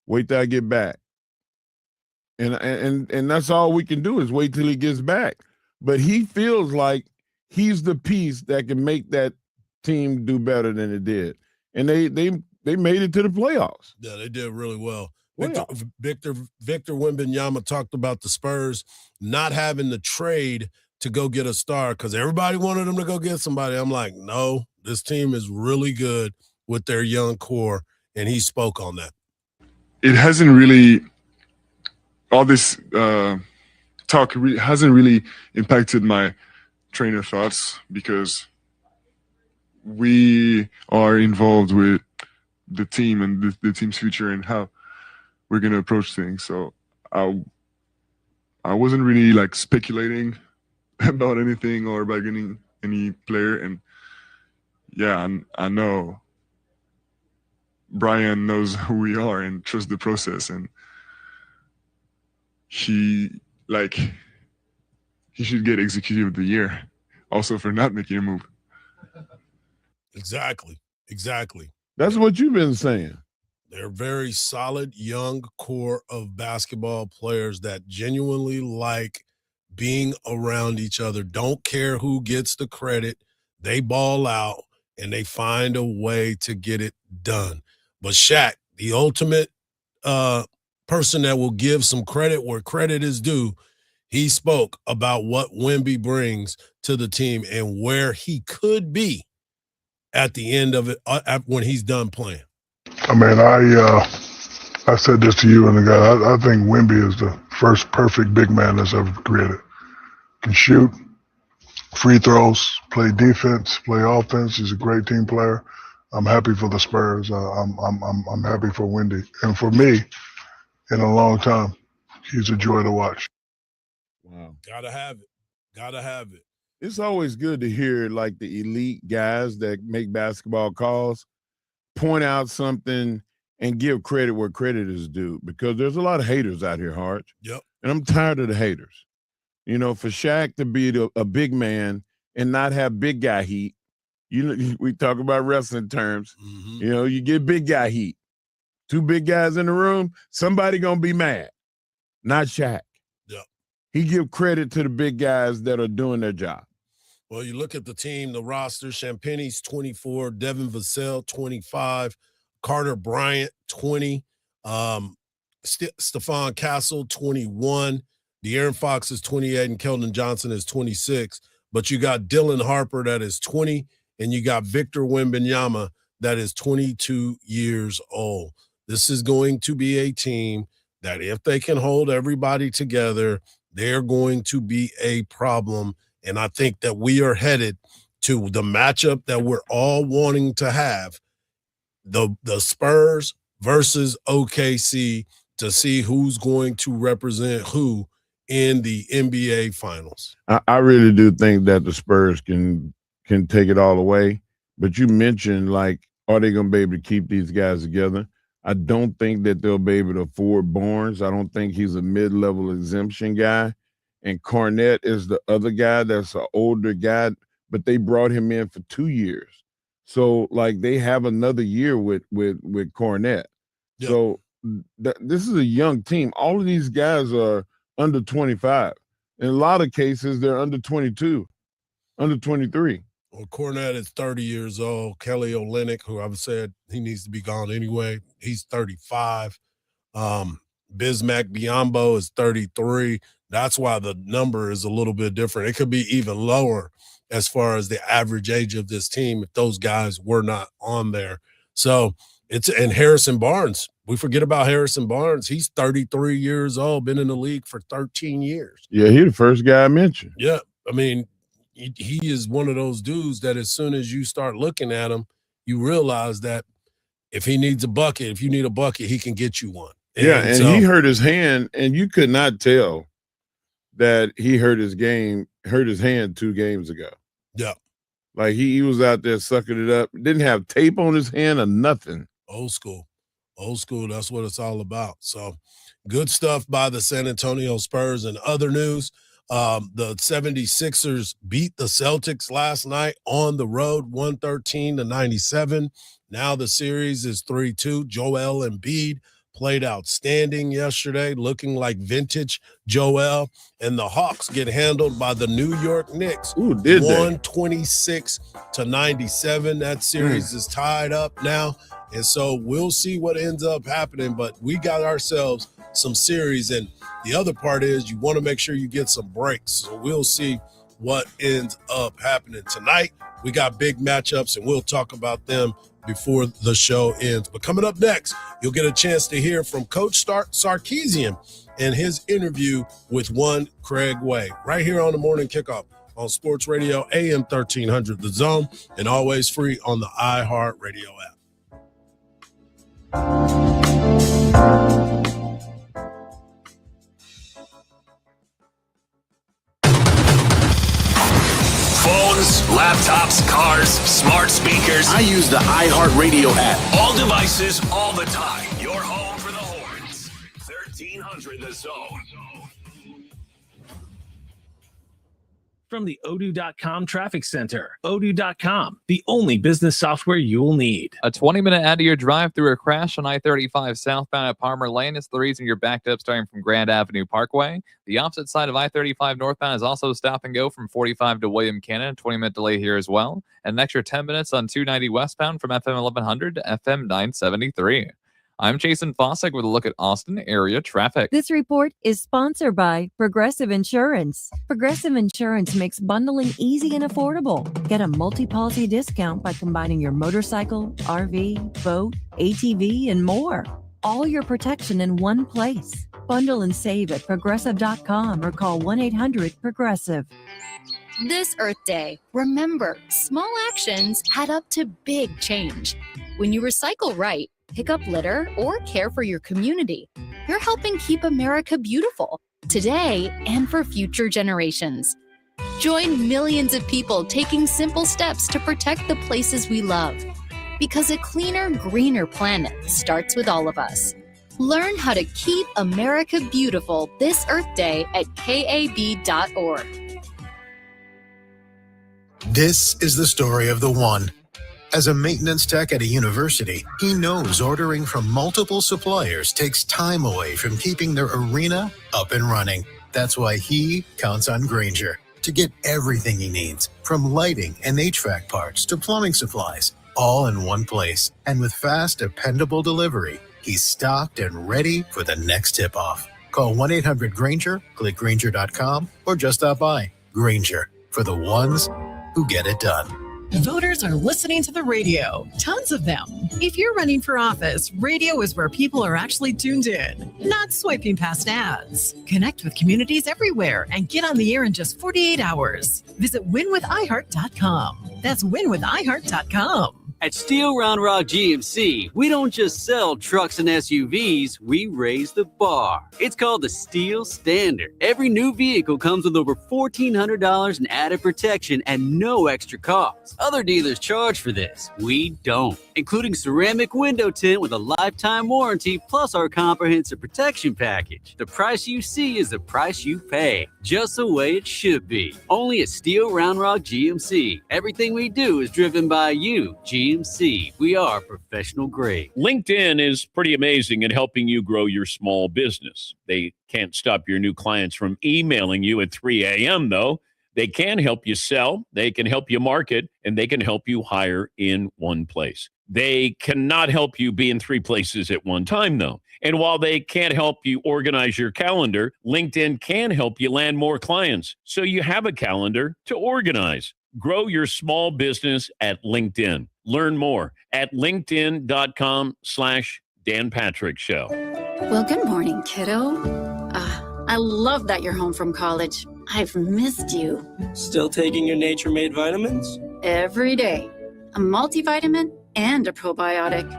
wait till I get back. And that's all we can do is wait till he gets back. But he feels like he's the piece that can make that team do better than it did. And they made it to the playoffs. Yeah, they did really well. Victor Wembanyama talked about the Spurs not having the trade to go get a star because everybody wanted them to go get somebody. I'm like, no, this team is really good with their young core, and he spoke on that. It hasn't really – all this talk hasn't really impacted my train of thoughts because we are involved with the team and the team's future and how we're going to approach things. So I wasn't really like speculating about anything or about getting any player. And yeah, I know Brian knows who we are and trusts the process. And he should get executive of the year also for not making a move. Exactly. That's what you've been saying. They're very solid young core of basketball players that genuinely like being around each other, don't care who gets the credit. They ball out and they find a way to get it done. But Shaq, the ultimate person that will give some credit where credit is due, he spoke about what Wemby brings to the team and where he could be at the end of it when he's done playing. I mean, I said this to you and the guy. I think Wemby is the first perfect big man that's ever created. Can shoot, free throws, play defense, play offense. He's a great team player. I'm happy for the Spurs. I'm happy for Wendy, and for me, in a long time, he's a joy to watch. Wow, gotta have it. It's always good to hear like the elite guys that make basketball calls point out something and give credit where credit is due, because there's a lot of haters out here, Hardge. Yep. And I'm tired of the haters. You know, for Shaq to be a big man and not have big guy heat, you know, we talk about wrestling terms. Mm-hmm. You know, you get big guy heat. 2 big guys in the room, somebody gonna be mad. Not Shaq. Yep. He give credit to the big guys that are doing their job. Well, you look at the team, the roster, Champagne's 24, Devin Vassell, 25, Carter Bryant, 20, Stephon Castle, 21, De'Aaron Fox is 28, and Keldon Johnson is 26. But you got Dylan Harper that is 20, and you got Victor Wembanyama that is 22 years old. This is going to be a team that if they can hold everybody together, they're going to be a problem. And I think that we are headed to the matchup that we're all wanting to have, the Spurs versus OKC, to see who's going to represent who in the NBA Finals. I really do think that the Spurs can take it all away. But you mentioned, like, are they going to be able to keep these guys together? I don't think that they'll be able to afford Barnes. I don't think he's a mid-level exemption guy. And Cornette is the other guy that's an older guy, but they brought him in for 2 years. So, like, they have another year with Cornette. Yep. So this is a young team. All of these guys are under 25. In a lot of cases, they're under 22, under 23. Well, Cornette is 30 years old. Kelly Olynyk, who I've said he needs to be gone anyway, he's 35. Bismack Biyombo is 33. That's why the number is a little bit different. It could be even lower as far as the average age of this team if those guys were not on there. So and Harrison Barnes. We forget about Harrison Barnes. He's 33 years old, been in the league for 13 years. Yeah, he's the first guy I mentioned. Yeah, I mean, he is one of those dudes that as soon as you start looking at him, you realize that if he needs a bucket, if you need a bucket, he can get you one. And so, he hurt his hand, and you could not tell that he hurt his hand 2 games ago. Yeah. Like he was out there sucking it up. Didn't have tape on his hand or nothing. Old school. That's what it's all about. So good stuff by the San Antonio Spurs. And other news, the 76ers beat the Celtics last night on the road, 113-97. Now the series is 3-2. Joel Embiid played outstanding yesterday, looking like vintage Joel. And the Hawks get handled by the New York Knicks. Ooh, did they? 126-97. That series is tied up now. And so we'll see what ends up happening. But we got ourselves some series. And the other part is you want to make sure you get some breaks. So we'll see what ends up happening tonight. We got big matchups, and we'll talk about them before the show ends. But coming up next, you'll get a chance to hear from Coach Sarkisian and his interview with one Craig Way right here on the Morning Kickoff on Sports Radio AM 1300 The Zone, and always free on the iHeartRadio app. Phones, laptops, cars, smart speakers. I use the iHeartRadio app. All devices, all the time. Your home for the horns. 1300 The Zone. From the Odoo.com Traffic Center, Odoo.com, the only business software you'll need. A 20-minute out of your drive through a crash on I-35 southbound at Palmer Lane is the reason you're backed up starting from Grand Avenue Parkway. The opposite side of I-35 northbound is also stop and go from 45 to William Cannon, 20-minute delay here as well. And an extra 10 minutes on 290 westbound from FM 1100 to FM 973. I'm Jason Fossick with a look at Austin area traffic. This report is sponsored by Progressive Insurance. Progressive Insurance makes bundling easy and affordable. Get a multi-policy discount by combining your motorcycle, RV, boat, ATV, and more. All your protection in one place. Bundle and save at progressive.com or call 1-800-PROGRESSIVE. This Earth Day, remember, small actions add up to big change. When you recycle right, pick up litter, or care for your community, you're helping keep America beautiful today and for future generations. Join millions of people taking simple steps to protect the places we love. Because a cleaner, greener planet starts with all of us. Learn how to keep America beautiful this Earth Day at KAB.org. This is the story of the one. As a maintenance tech at a university, he knows ordering from multiple suppliers takes time away from keeping their arena up and running. That's why he counts on Grainger to get everything he needs, from lighting and HVAC parts to plumbing supplies, all in one place. And with fast, dependable delivery, he's stocked and ready for the next tip-off. Call 1-800-GRAINGER, click Grainger.com, or just stop by. Grainger, for the ones who get it done. Voters are listening to the radio, tons of them. If you're running for office, radio is where people are actually tuned in, not swiping past ads. Connect with communities everywhere and get on the air in just 48 hours. Visit winwithiheart.com. That's winwithiheart.com. At Steel Round Rock GMC, we don't just sell trucks and SUVs, we raise the bar. It's called the Steel Standard. Every new vehicle comes with over $1,400 in added protection and no extra cost. Other dealers charge for this. We don't. Including ceramic window tint with a lifetime warranty plus our comprehensive protection package. The price you see is the price you pay. Just the way it should be. Only at Steel Round Rock GMC. Everything we do is driven by you, GMC. We are professional grade. LinkedIn is pretty amazing at helping you grow your small business. They can't stop your new clients from emailing you at 3 a.m. though. They can help you sell, they can help you market, and they can help you hire in one place. They cannot help you be in 3 places at one time, though. And while they can't help you organize your calendar, LinkedIn can help you land more clients so you have a calendar to organize. Grow your small business at LinkedIn. Learn more at linkedin.com/Dan Patrick Show. Well, good morning, kiddo. I love that you're home from college. I've missed you. Still taking your Nature Made vitamins? Every day. A multivitamin and a probiotic.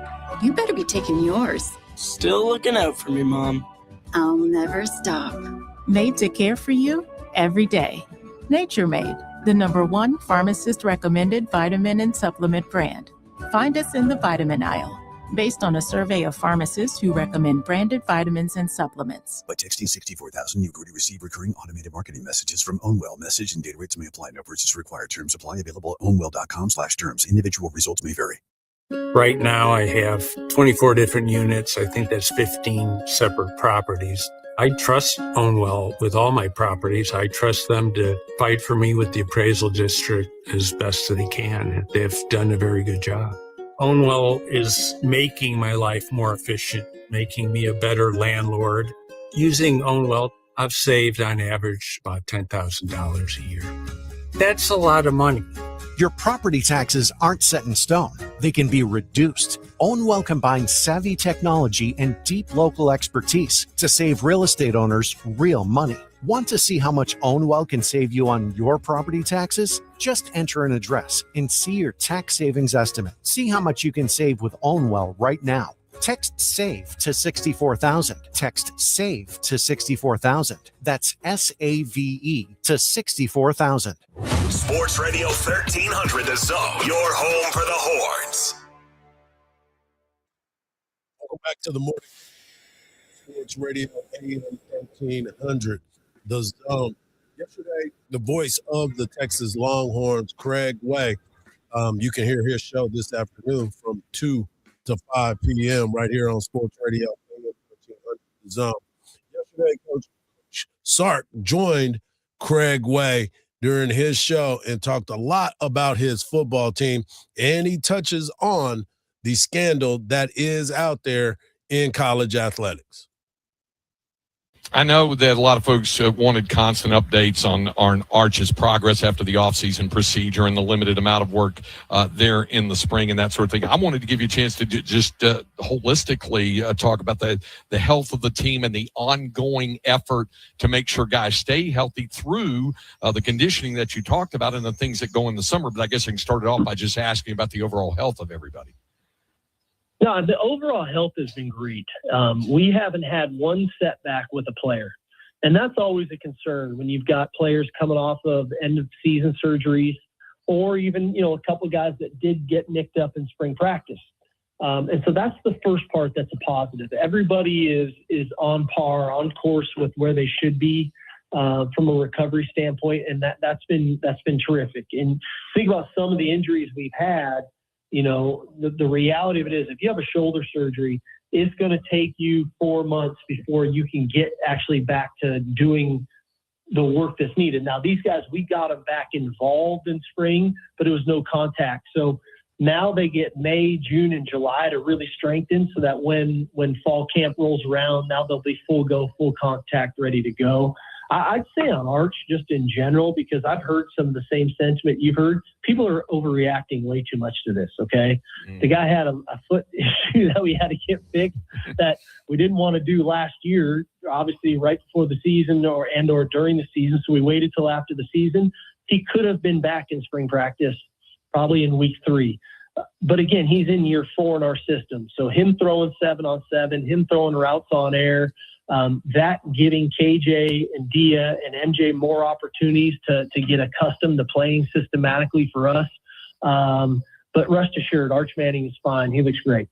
You better be taking yours. Still looking out for me, Mom. I'll never stop. Made to care for you every day. Nature Made, the #1 pharmacist recommended vitamin and supplement brand. Find us in the vitamin aisle, based on a survey of pharmacists who recommend branded vitamins and supplements. By texting 64,000, you agree to receive recurring automated marketing messages from Ownwell. Message and data rates may apply. No purchase required. Terms apply. Available at ownwell.com/terms. Individual results may vary. Right now I have 24 different units. I think that's 15 separate properties. I trust Ownwell with all my properties. I trust them to fight for me with the appraisal district as best as they can. They've done a very good job. Ownwell is making my life more efficient, making me a better landlord. Using Ownwell, I've saved on average about $10,000 a year. That's a lot of money. Your property taxes aren't set in stone. They can be reduced. Ownwell combines savvy technology and deep local expertise to save real estate owners real money. Want to see how much Ownwell can save you on your property taxes? Just enter an address and see your tax savings estimate. See how much you can save with Ownwell right now. Text SAVE to 64,000. Text SAVE to 64,000. That's SAVE to 64,000. Sports Radio 1300 The Zone, your home for the Horns. Welcome back to the morning. Sports Radio AM 1300 The Zone. Yesterday, the voice of the Texas Longhorns, Craig Way. You can hear his show this afternoon from 2 to 5 p.m. right here on Sports Radio AM 1300 The Zone. Yesterday, Coach Sark joined Craig Way during his show and talked a lot about his football team, and he touches on the scandal that is out there in college athletics. I know that a lot of folks wanted constant updates on Arch's progress after the offseason procedure and the limited amount of work there in the spring and that sort of thing. I wanted to give you a chance to just holistically talk about the health of the team and the ongoing effort to make sure guys stay healthy through the conditioning that you talked about and the things that go in the summer. But I guess I can start it off by just asking about the overall health of everybody. No, the overall health has been great. We haven't had one setback with a player. And that's always a concern when you've got players coming off of end-of-season surgeries or even, a couple of guys that did get nicked up in spring practice. And so that's the first part that's a positive. Everybody is on par, on course with where they should be from a recovery standpoint, and that's been terrific. And think about some of the injuries we've had. The reality of it is if you have a shoulder surgery, it's going to take you 4 months before you can get actually back to doing the work that's needed. Now, these guys, we got them back involved in spring, but it was no contact. So now they get May, June, and July to really strengthen so that when fall camp rolls around, now they'll be full contact, ready to go. I'd say on Arch, just in general, because I've heard some of the same sentiment you've heard, people are overreacting way too much to this, okay? The guy had a foot issue that we had to get fixed that we didn't want to do last year, obviously right before the season or during the season, so we waited till after the season. He could have been back in spring practice probably in week 3. But again, he's in year 4 in our system. So him throwing 7-on-7, him throwing routes on air, that giving KJ and Dia and MJ more opportunities to get accustomed to playing systematically for us. But rest assured, Arch Manning is fine. He looks great.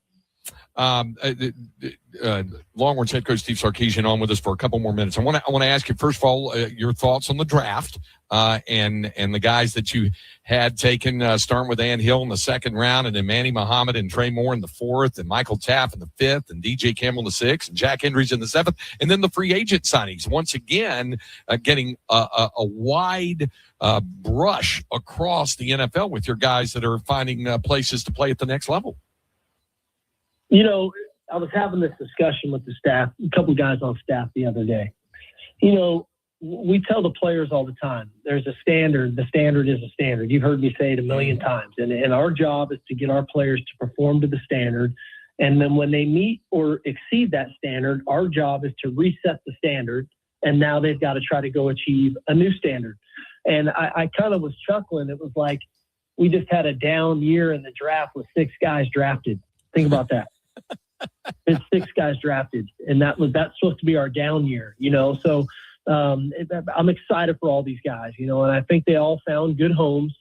Longhorns head coach Steve Sarkisian on with us for a couple more minutes. I want to ask you, first of all, your thoughts on the draft and the guys that you had taken, starting with Ann Hill in the 2nd round, and then Manny Muhammad and Trey Moore in the 4th, and Michael Taff in the 5th, and DJ Campbell in the 6th, and Jack Hendricks in the 7th, and then the free agent signings. Once again, getting a wide brush across the NFL with your guys that are finding places to play at the next level. I was having this discussion with the staff, a couple of guys on staff the other day. we tell the players all the time, there's a standard. The standard is a standard. You've heard me say it a million times. And our job is to get our players to perform to the standard. And then when they meet or exceed that standard, our job is to reset the standard. And now they've got to try to go achieve a new standard. And I kind of was chuckling. It was like we just had a down year in the draft with 6 guys drafted. Think about that. It's 6 guys drafted. And that's supposed to be our down year, So I'm excited for all these guys, and I think they all found good homes.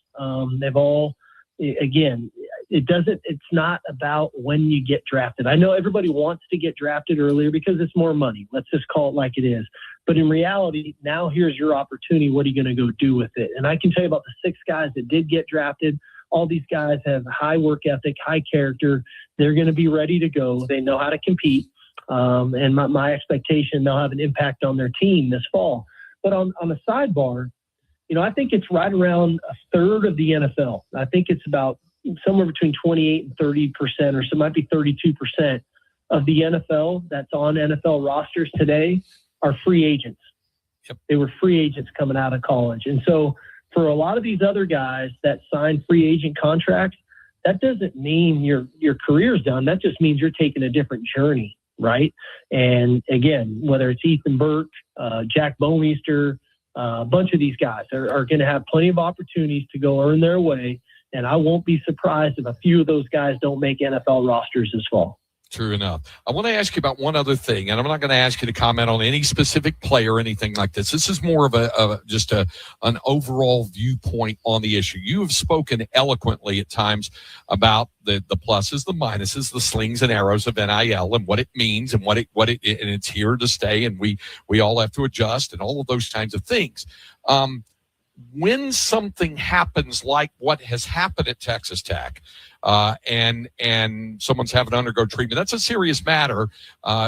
They've all, again, it's not about when you get drafted. I know everybody wants to get drafted earlier because it's more money. Let's just call it like it is. But in reality, now here's your opportunity. What are you going to go do with it? And I can tell you about the 6 guys that did get drafted. All these guys have high work ethic, high character. They're going to be ready to go. They know how to compete. And my expectation, they'll have an impact on their team this fall. But on a sidebar, I think it's right around a third of the NFL. I think it's about somewhere between 28 and 30%, or so it might be 32% of the NFL that's on NFL rosters today are free agents. Yep. They were free agents coming out of college. And so for a lot of these other guys that sign free agent contracts, that doesn't mean your career's done. That just means you're taking a different journey. Right. And again, whether it's Ethan Burke, Jack Bowmeister, a bunch of these guys are going to have plenty of opportunities to go earn their way. And I won't be surprised if a few of those guys don't make NFL rosters this fall. True enough. I want to ask you about one other thing, and I'm not going to ask you to comment on any specific player or anything like this. This is more of an overall viewpoint on the issue. You have spoken eloquently at times about the pluses, the minuses, the slings and arrows of NIL and what it means and and it's here to stay, and we all have to adjust and all of those kinds of things. When something happens like what has happened at Texas Tech, and someone's having to undergo treatment, that's a serious matter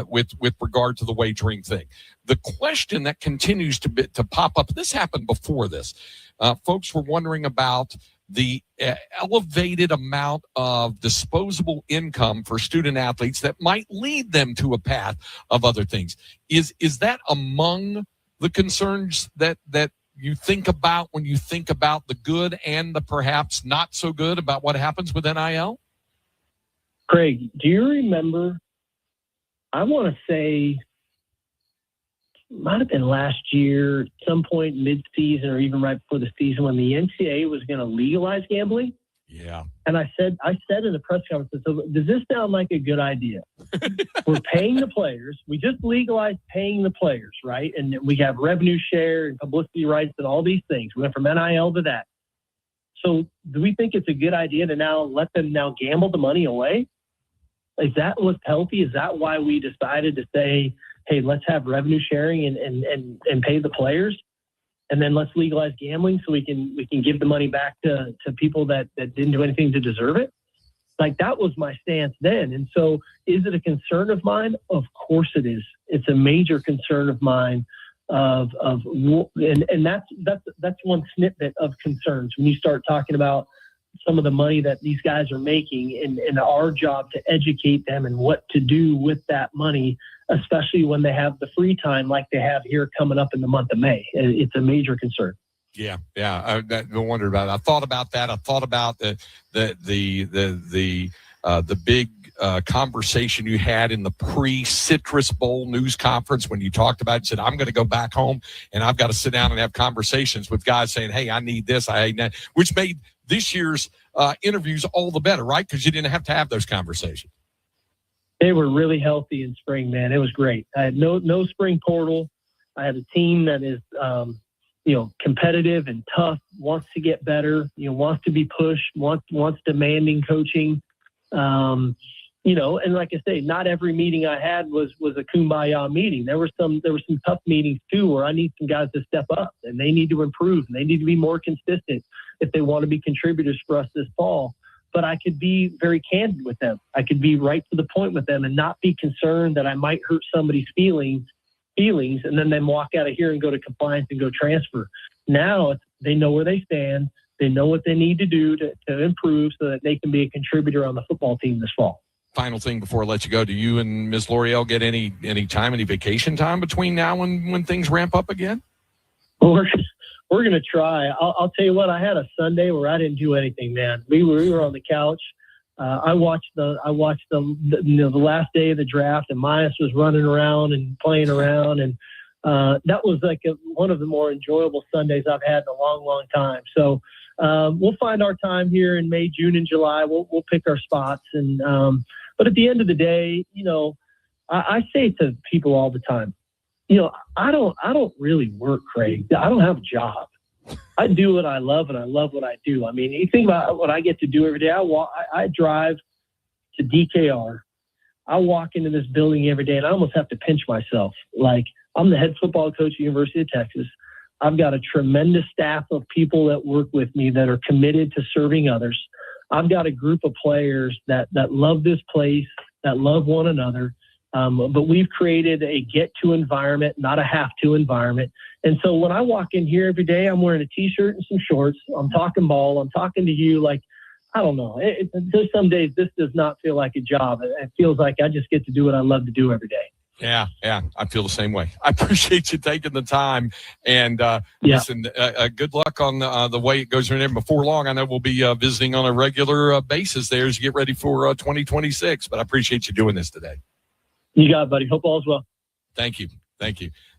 with regard to the wagering thing. The question that continues to pop up, this happened before this. Folks were wondering about the elevated amount of disposable income for student athletes that might lead them to a path of other things. Is that among the concerns that you think about when you think about the good and the perhaps not so good about what happens with NIL? Craig, do you remember, I want to say, might have been last year, some point mid-season or even right before the season, when the NCAA was going to legalize gambling? Yeah. And I said in the press conference, so does this sound like a good idea? We're paying the players. We just legalized paying the players, right? And we have revenue share and publicity rights and all these things. We went from NIL to that. So do we think it's a good idea to now let them now gamble the money away? Is that what's healthy? Is that why we decided to say, hey, let's have revenue sharing and pay the players? And then let's legalize gambling so we can give the money back to people that didn't do anything to deserve it. Like, that was my stance then. And so is it a concern of mine? Of course it is. It's a major concern of mine and that's one snippet of concerns. When you start talking about some of the money that these guys are making and our job to educate them and what to do with that money, especially when they have the free time like they have here coming up in the month of May. It's a major concern. Yeah. No wonder about it. I thought about that. I thought about the big conversation you had in the pre-Citrus Bowl news conference when you talked about it. Said, I'm going to go back home and I've got to sit down and have conversations with guys saying, hey, I need this, I need that, which made this year's interviews all the better, right? Because you didn't have to have those conversations. They were really healthy in spring, man. It was great. I had no spring portal. I had a team that is, competitive and tough, wants to get better, wants to be pushed, wants demanding coaching. And like I say, not every meeting I had was a kumbaya meeting. There were some tough meetings too, where I need some guys to step up and they need to improve and they need to be more consistent if they want to be contributors for us this fall. But I could be very candid with them. I could be right to the point with them and not be concerned that I might hurt somebody's feelings and then walk out of here and go to compliance and go transfer. Now they know where they stand. They know what they need to do to improve so that they can be a contributor on the football team this fall. Final thing before I let you go, do you and Ms. L'Oreal get any time, any vacation time between now and when things ramp up again? Well, we're going to try. I'll tell you what, I had a Sunday where I didn't do anything, man. We were on the couch. I watched the last day of the draft, and Myas was running around and playing around, and that was like one of the more enjoyable Sundays I've had in a long, long time. So we'll find our time here in May, June, and July. We'll pick our spots, and but at the end of the day, I say to people all the time, I don't really work, Craig. I don't have a job. I do what I love, and I love what I do. I mean, you think about what I get to do every day. I drive to DKR. I walk into this building every day, and I almost have to pinch myself. Like, I'm the head football coach at the University of Texas. I've got a tremendous staff of people that work with me that are committed to serving others. I've got a group of players that love this place, that love one another. But we've created a get-to environment, not a have-to environment. And so when I walk in here every day, I'm wearing a T-shirt and some shorts. I'm talking ball. I'm talking to you like, I don't know. There's some days this does not feel like a job. It feels like I just get to do what I love to do every day. Yeah, I feel the same way. I appreciate you taking the time. And listen, good luck on the way it goes from there. Before long, I know we'll be visiting on a regular basis there as you get ready for 2026. But I appreciate you doing this today. You got it, buddy. Hope all's well. Thank you.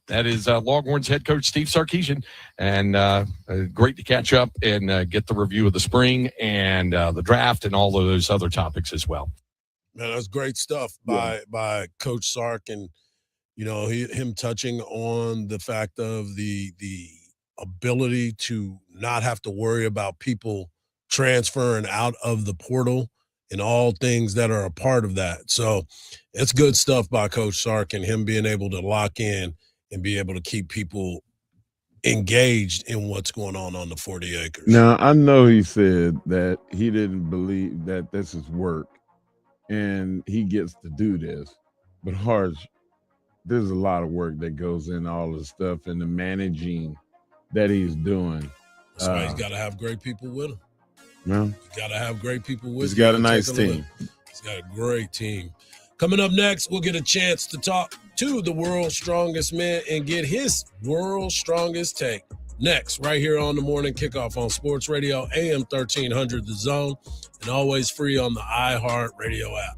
That is Longhorns head coach Steve Sarkisian. And great to catch up and get the review of the spring and the draft and all of those other topics as well. Man, that's great stuff by Coach Sark, and him touching on the fact of the ability to not have to worry about people transferring out of the portal and all things that are a part of that. So it's good stuff by Coach Sark and him being able to lock in and be able to keep people engaged in what's going on the 40 acres. Now, I know he said that he didn't believe that this is work and he gets to do this, but Hardge, there's a lot of work that goes in all the stuff and the managing that he's doing. That's why he's got to have great people with him. No, you got to have great people with you. He's got a nice team. He's got a great team. Coming up next, we'll get a chance to talk to the world's strongest man and get his world's strongest take. Next, right here on the Morning Kickoff on Sports Radio, AM 1300 The Zone, and always free on the iHeart Radio app.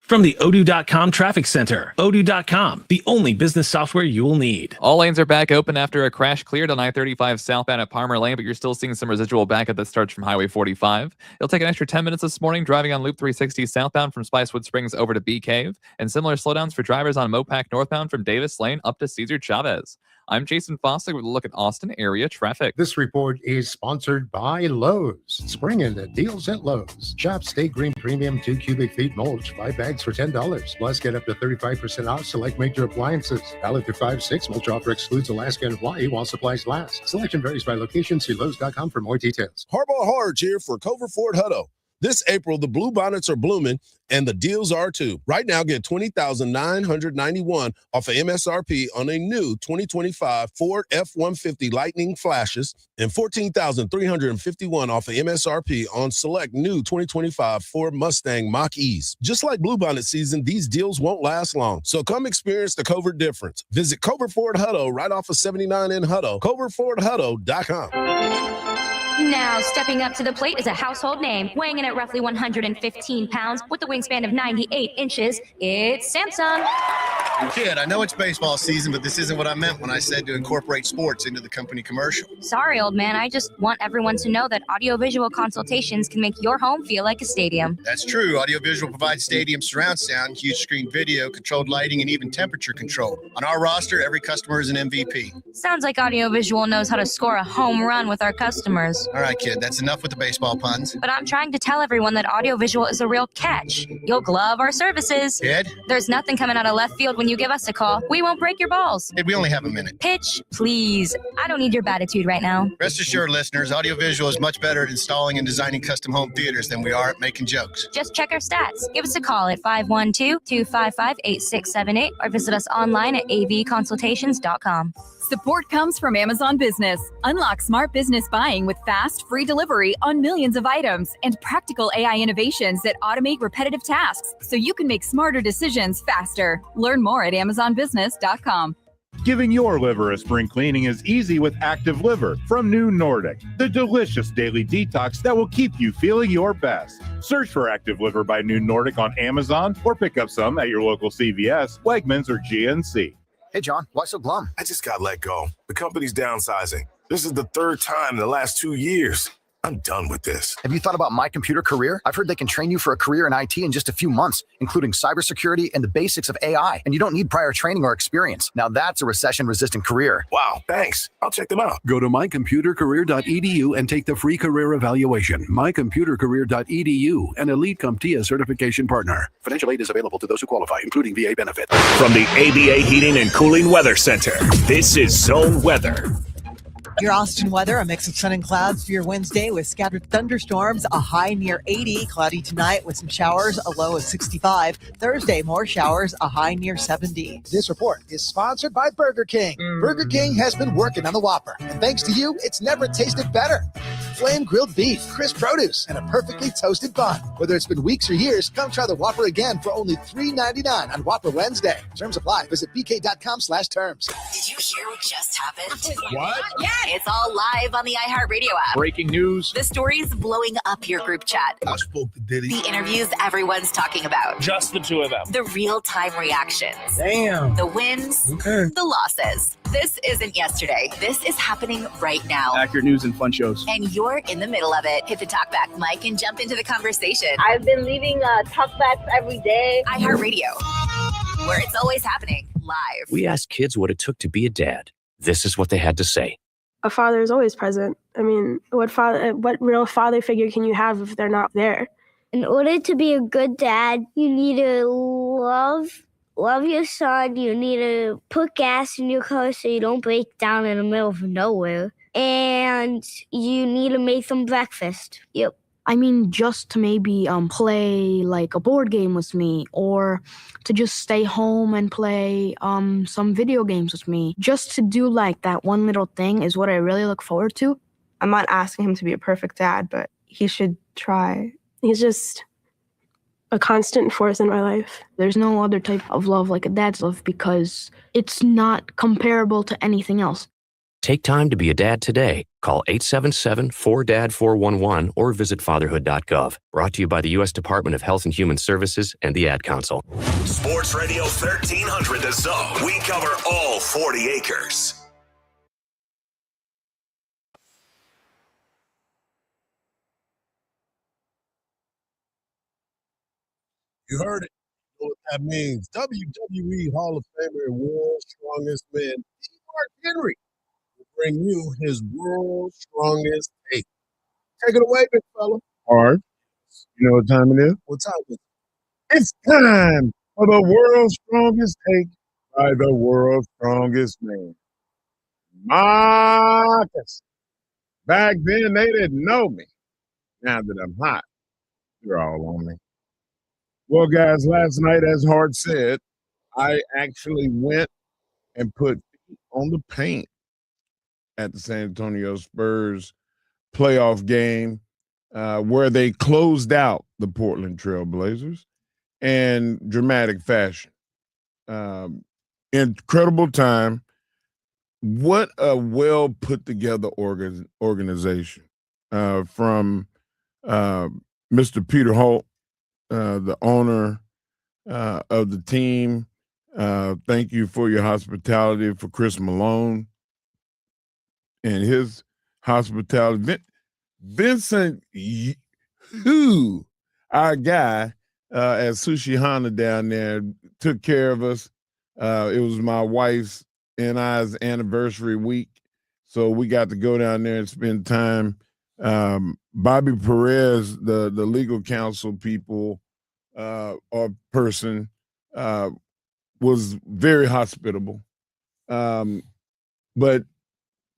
From the Odoo.com Traffic Center, Odoo.com, the only business software you will need. All lanes are back open after a crash cleared on I-35 southbound at Palmer Lane, but you're still seeing some residual backup that starts from Highway 45. It'll take an extra 10 minutes this morning driving on Loop 360 southbound from Spicewood Springs over to Bee Cave, and similar slowdowns for drivers on Mopac northbound from Davis Lane up to Cesar Chavez. I'm Jason Fossick with a look at Austin area traffic. This report is sponsored by Lowe's. Spring in the deals at Lowe's. Shop Stay Green Premium 2 cubic feet mulch, 5 bags for $10. Plus, get up to 35% off select major appliances. Valid through 5/6. Mulch offer excludes Alaska and Hawaii while supplies last. Selection varies by location. See Lowe's.com for more details. Hardball Hardge here for Cover Ford Hutto. This April, the blue bonnets are blooming, and the deals are too. Right now, get $20,991 off of MSRP on a new 2025 Ford F-150 Lightning Flashes and $14,351 off of MSRP on select new 2025 Ford Mustang Mach-E's. Just like blue bonnet season, these deals won't last long. So come experience the Covert difference. Visit Cover Ford Hutto right off of 79 in Hutto, coverfordhutto.com. Now, stepping up to the plate is a household name, weighing in at roughly 115 pounds with a wingspan of 98 inches. It's Samsung. Kid, I know it's baseball season, but this isn't what I meant when I said to incorporate sports into the company commercial. Sorry, old man. I just want everyone to know that audiovisual consultations can make your home feel like a stadium. That's true. Audiovisual provides stadium surround sound, huge screen video, controlled lighting, and even temperature control. On our roster, every customer is an MVP. Sounds like audiovisual knows how to score a home run with our customers. All right, kid, that's enough with the baseball puns. But I'm trying to tell everyone that audiovisual is a real catch. You'll love our services. Kid? There's nothing coming out of left field when you give us a call. We won't break your balls. Kid, we only have a minute. Pitch, please. I don't need your attitude right now. Rest assured, listeners, audiovisual is much better at installing and designing custom home theaters than we are at making jokes. Just check our stats. Give us a call at 512-255-8678 or visit us online at avconsultations.com. Support comes from Amazon Business. Unlock smart business buying with fast fast, free delivery on millions of items, and practical AI innovations that automate repetitive tasks so you can make smarter decisions faster. Learn more at amazonbusiness.com. Giving your liver a spring cleaning is easy with Active Liver from New Nordic, the delicious daily detox that will keep you feeling your best. Search for Active Liver by New Nordic on Amazon or pick up some at your local CVS, Wegmans, or GNC. Hey, John, why so glum? I just got let go. The company's downsizing. This is the third time in the last 2 years. I'm done with this. Have you thought about My Computer Career? I've heard they can train you for a career in IT in just a few months, including cybersecurity and the basics of AI. And you don't need prior training or experience. Now that's a recession-resistant career. Wow, thanks. I'll check them out. Go to mycomputercareer.edu and take the free career evaluation. Mycomputercareer.edu, an Elite CompTIA certification partner. Financial aid is available to those who qualify, including VA benefit. From the ABA Heating and Cooling Weather Center, this is Zone Weather. Your Austin weather, a mix of sun and clouds for your Wednesday with scattered thunderstorms, a high near 80, cloudy tonight with some showers, a low of 65. Thursday, more showers, a high near 70. This report is sponsored by Burger King. Burger King has been working on the Whopper, and thanks to you, it's never tasted better. Flame grilled beef, crisp produce, and a perfectly toasted bun. Whether it's been weeks or years, come try the Whopper again for only $3.99 on Whopper Wednesday. Terms apply. Visit bk.com/terms. Did you hear what just happened? What? Yeah, it's all live on the iHeartRadio app. Breaking news. The stories blowing up your group chat. I spoke to Diddy. The interviews everyone's talking about. Just the two of them. The real-time reactions. Damn. The wins. Okay. The losses. This isn't yesterday. This is happening right now. Accurate news and fun shows. And you're in the middle of it. Hit the talkback mic and jump into the conversation. I've been leaving talkbacks every day. iHeartRadio, where it's always happening live. We asked kids what it took to be a dad. This is what they had to say. A father is always present. I mean, what real father figure can you have if they're not there? In order to be a good dad, you need to love your son. You need to put gas in your car so you don't break down in the middle of nowhere. And you need to make them breakfast. Yep. I mean, just to maybe play like a board game with me, or to just stay home and play some video games with me. Just to do like that one little thing is what I really look forward to. I'm not asking him to be a perfect dad, but he should try. He's just a constant force in my life. There's no other type of love like a dad's love because it's not comparable to anything else. Take time to be a dad today. Call 877-4DAD-411 or visit fatherhood.gov. Brought to you by the U.S. Department of Health and Human Services and the Ad Council. Sports Radio 1300 The Zone. We cover all 40 acres. You heard it. You know what that means. WWE Hall of Famer and World's Strongest Man, Mark Henry, will bring you his World's Strongest Take. Take it away, big fella. Hard. You know what time it is? What time is it? It's time for the World's Strongest Take by the World's Strongest Man. Marcus. Back then, they didn't know me. Now that I'm hot, they're all on me. Well, guys, last night, as Hard said, I actually went and put feet on the paint at the San Antonio Spurs playoff game where they closed out the Portland Trail Blazers in dramatic fashion. Incredible time. What a well put together organization from Mr. Peter Holt, the owner of the team. Thank you for your hospitality for Chris Malone and his hospitality. Vincent, who our guy at Sushi Hana down there, took care of us. It was my wife's and I's anniversary week, so we got to go down there and spend time. Bobby Perez, the legal counsel people or person, was very hospitable. But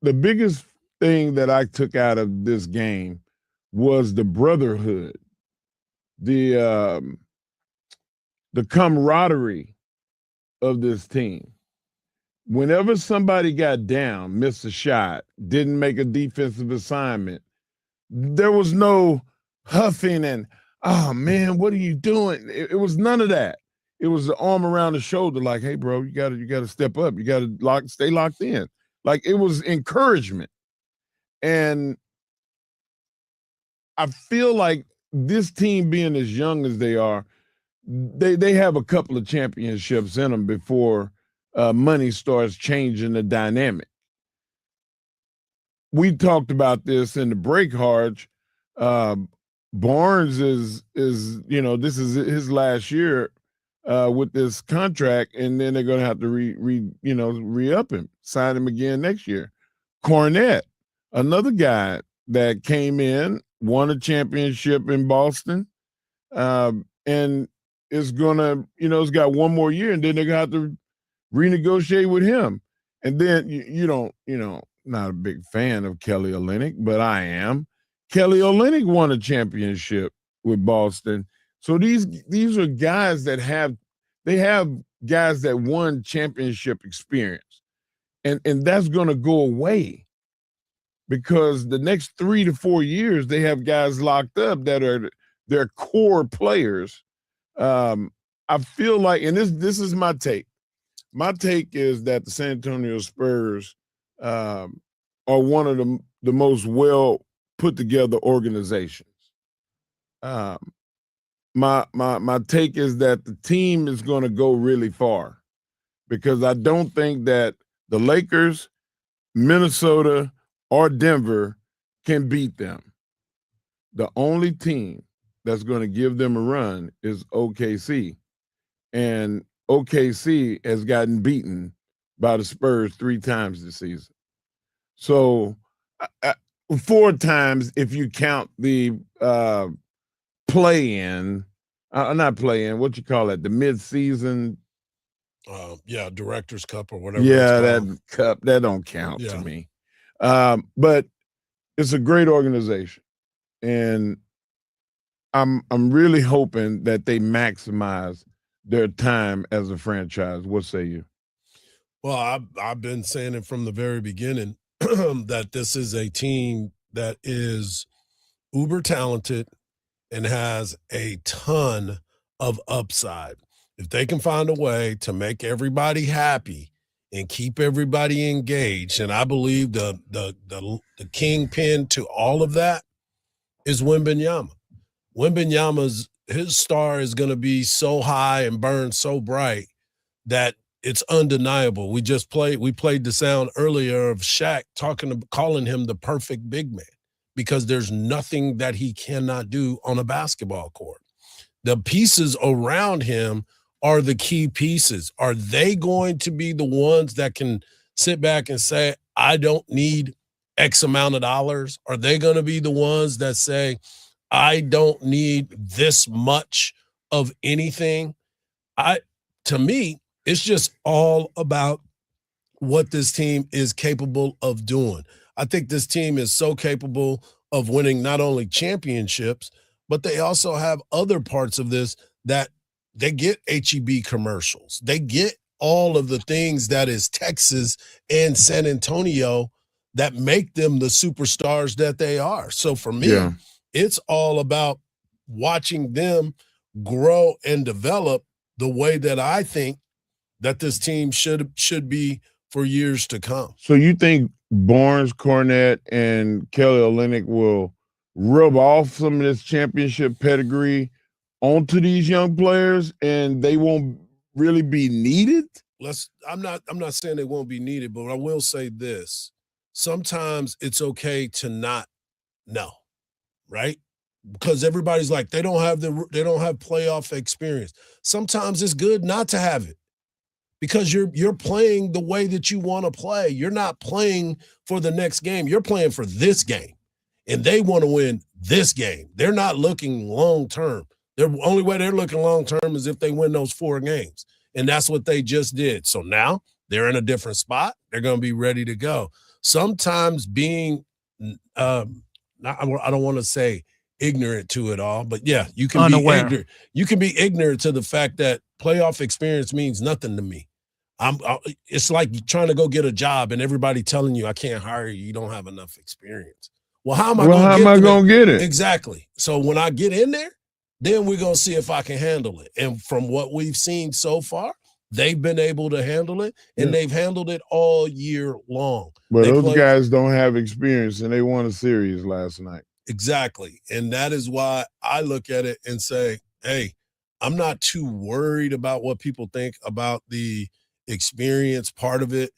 the biggest thing that I took out of this game was the brotherhood, the camaraderie of this team. Whenever somebody got down, missed a shot, didn't make a defensive assignment, There was no huffing and, oh man, what are you doing? It was none of that. It was the arm around the shoulder, like, hey, bro, you gotta step up. You gotta stay locked in. Like, it was encouragement. And I feel like this team, being as young as they are, they have a couple of championships in them before money starts changing the dynamic. We talked about this in the break, Hardge. Barnes is this is his last year with this contract, and then they're going to have to re-up him, sign him again next year. Cornette, another guy that came in, won a championship in Boston, and is gonna, it's got one more year, and then they're gonna have to renegotiate with him. And then not a big fan of Kelly Olynyk, but I am. Kelly Olynyk won a championship with Boston. So these are guys that have guys that won championship experience. And that's gonna go away because the next 3 to 4 years they have guys locked up that are their core players. I feel like, and this is my take. My take is that the San Antonio Spurs are one of the most well put together organizations. My take is that the team is going to go really far because I don't think that the Lakers, Minnesota, or Denver can beat them. The only team that's going to give them a run is OKC. And OKC has gotten beaten by the Spurs 3 times this season. So 4 times if you count the play-in, not play-in, what you call it, the mid-season. Director's Cup or whatever. Yeah, that cup, that don't count to me. But it's a great organization. And I'm really hoping that they maximize their time as a franchise. What say you? Well, I've been saying it from the very beginning that this is a team that is uber talented and has a ton of upside. If they can find a way to make everybody happy and keep everybody engaged, and I believe the kingpin to all of that is Wembanyama. Wembanyama's his star is going to be so high and burn so bright that it's undeniable. We played the sound earlier of Shaq calling him the perfect big man because there's nothing that he cannot do on a basketball court. The pieces around him are the key pieces. Are they going to be the ones that can sit back and say, I don't need X amount of dollars? Are they going to be the ones that say, I don't need this much of anything? To me, it's just all about what this team is capable of doing. I think this team is so capable of winning not only championships, but they also have other parts of this that they get HEB commercials. They get all of the things that is Texas and San Antonio that make them the superstars that they are. So for me, it's all about watching them grow and develop the way that I think that this team should be for years to come. So you think Barnes, Cornette, and Kelly Olynyk will rub off some of this championship pedigree onto these young players and they won't really be needed? I'm not saying they won't be needed, but I will say this. Sometimes it's okay to not know, right? Because everybody's like, they don't have playoff experience. Sometimes it's good not to have it because you're playing the way that you want to play. You're not playing for the next game. You're playing for this game, and they want to win this game. They're not looking long term. The only way they're looking long term is if they win those 4 games, and that's what they just did. So now they're in a different spot. They're going to be ready to go. Sometimes being, I don't want to say ignorant to it all, but yeah, you can be ignorant. You can be ignorant to the fact that playoff experience means nothing to me. It's like trying to go get a job and everybody telling you, I can't hire you. You don't have enough experience. Well, how am I going to get it? Exactly. So when I get in there, then we're going to see if I can handle it. And from what we've seen so far, they've been able to handle it, and they've handled it all year long. But those guys don't have experience, and they won a series last night. Exactly. And that is why I look at it and say, hey, I'm not too worried about what people think about the experience part of it,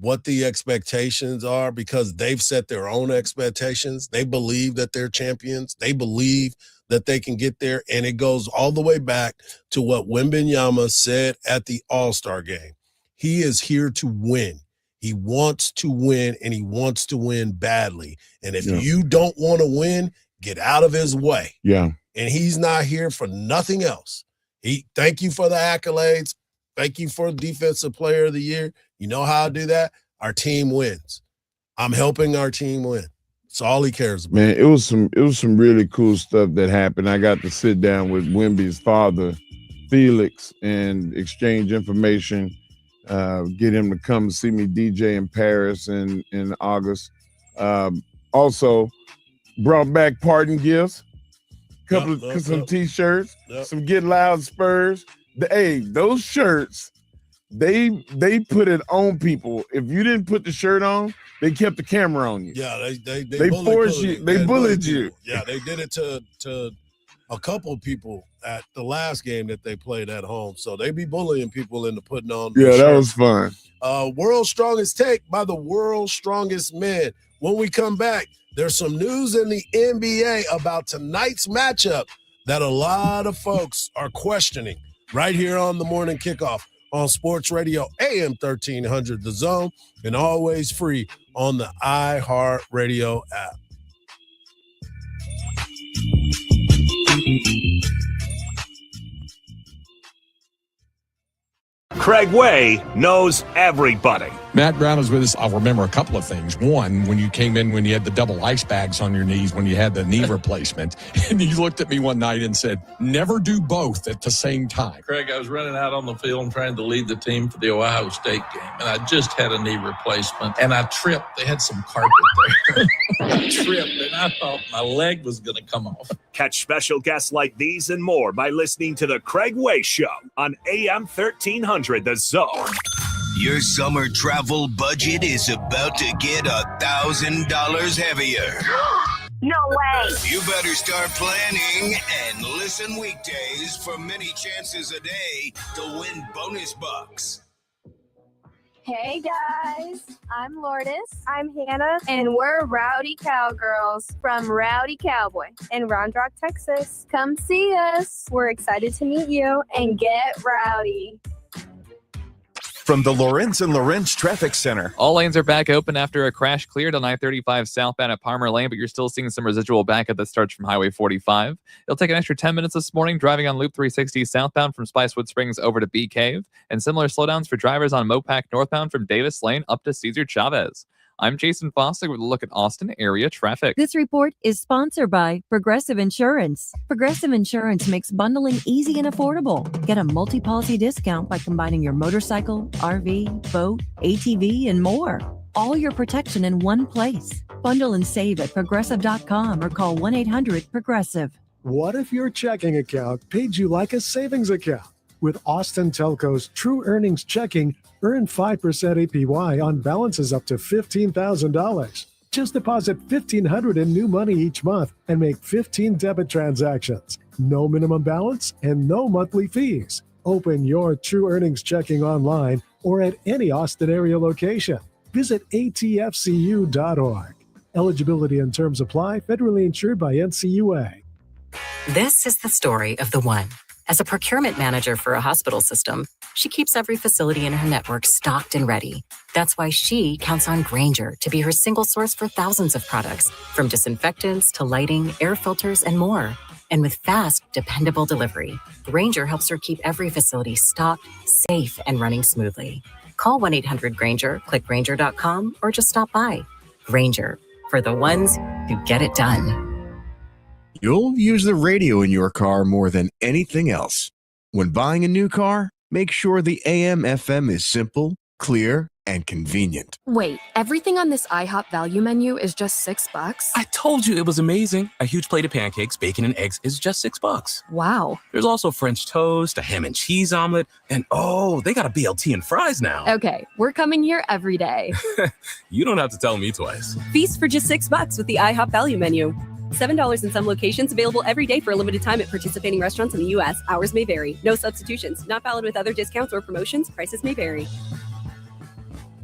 what the expectations are, because they've set their own expectations. They believe that they're champions. They believe that they can get there. And it goes all the way back to what Wembanyama said at the All-Star game. He is here to win. He wants to win, and he wants to win badly. And if you don't want to win, get out of his way. Yeah. And he's not here for nothing else. Thank you for the accolades. Thank you for Defensive Player of the Year. You know how I do that? Our team wins. I'm helping our team win. That's all he cares about. Man, it was some really cool stuff that happened. I got to sit down with Wemby's father, Felix, and exchange information. Get him to come see me DJ in Paris in August. Also brought back parting gifts, some T-shirts, some Get Loud Spurs. Those shirts, they put it on people. If you didn't put the shirt on, they kept the camera on you. Yeah, they forced you. They bullied you. Yeah, they did it to a couple of people at the last game that they played at home. So they be bullying people into putting on. Yeah, that was fun. World's Strongest Take by the World's Strongest Men. When we come back, there's some news in the NBA about tonight's matchup that a lot of folks are questioning right here on the Morning Kickoff on Sports Radio AM 1300 The Zone, and always free on the iHeartRadio app. Craig Way knows everybody. Matt Brown is with us. I'll remember a couple of things. One, when you came in, when you had the double ice bags on your knees, when you had the knee replacement, and you looked at me one night and said, never do both at the same time. Craig, I was running out on the field and trying to lead the team for the Ohio State game, and I just had a knee replacement, and I tripped. They had some carpet there. I tripped, and I thought my leg was going to come off. Catch special guests like these and more by listening to The Craig Way Show on AM 1300 The Zone. Your summer travel budget is about to get $1,000 heavier. No way. You better start planning and listen weekdays for many chances a day to win bonus bucks. Hey guys, I'm Lourdes. I'm Hannah, and we're Rowdy Cowgirls from Rowdy Cowboy in Round Rock, Texas. Come see us. We're excited to meet you and get rowdy. From the Lawrence and Lawrence Traffic Center. All lanes are back open after a crash cleared on I-35 southbound at Palmer Lane, but you're still seeing some residual backup that starts from Highway 45. It'll take an extra 10 minutes this morning driving on Loop 360 southbound from Spicewood Springs over to Bee Cave, and similar slowdowns for drivers on Mopac northbound from Davis Lane up to Cesar Chavez. I'm Jason Foster with a look at Austin area traffic. This report is sponsored by Progressive Insurance. Progressive Insurance makes bundling easy and affordable. Get a multi-policy discount by combining your motorcycle, RV, boat, ATV, and more. All your protection in one place. Bundle and save at progressive.com or call 1-800-PROGRESSIVE. What if your checking account paid you like a savings account? With Austin Telco's True Earnings Checking, earn 5% APY on balances up to $15,000. Just deposit $1,500 in new money each month and make 15 debit transactions. No minimum balance and no monthly fees. Open your True Earnings Checking online or at any Austin area location. Visit atfcu.org. Eligibility and terms apply. Federally insured by NCUA. This is the story of the one. As a procurement manager for a hospital system, she keeps every facility in her network stocked and ready. That's why she counts on Grainger to be her single source for thousands of products, from disinfectants to lighting, air filters, and more. And with fast, dependable delivery, Grainger helps her keep every facility stocked, safe, and running smoothly. Call 1-800-GRAINGER, click Grainger.com, or just stop by. Grainger, for the ones who get it done. You'll use the radio in your car more than anything else. When buying a new car, make sure the AM/FM is simple, clear, and convenient. Wait, everything on this IHOP value menu is just $6? I told you it was amazing. A huge plate of pancakes, bacon, and eggs is just $6. Wow. There's also French toast, a ham and cheese omelet, and oh, they got a BLT and fries now. Okay, we're coming here every day. You don't have to tell me twice. Feast for just $6 with the IHOP value menu. $7 in some locations, available every day for a limited time at participating restaurants in the U.S. Hours may vary. No substitutions. Not valid with other discounts or promotions. Prices may vary.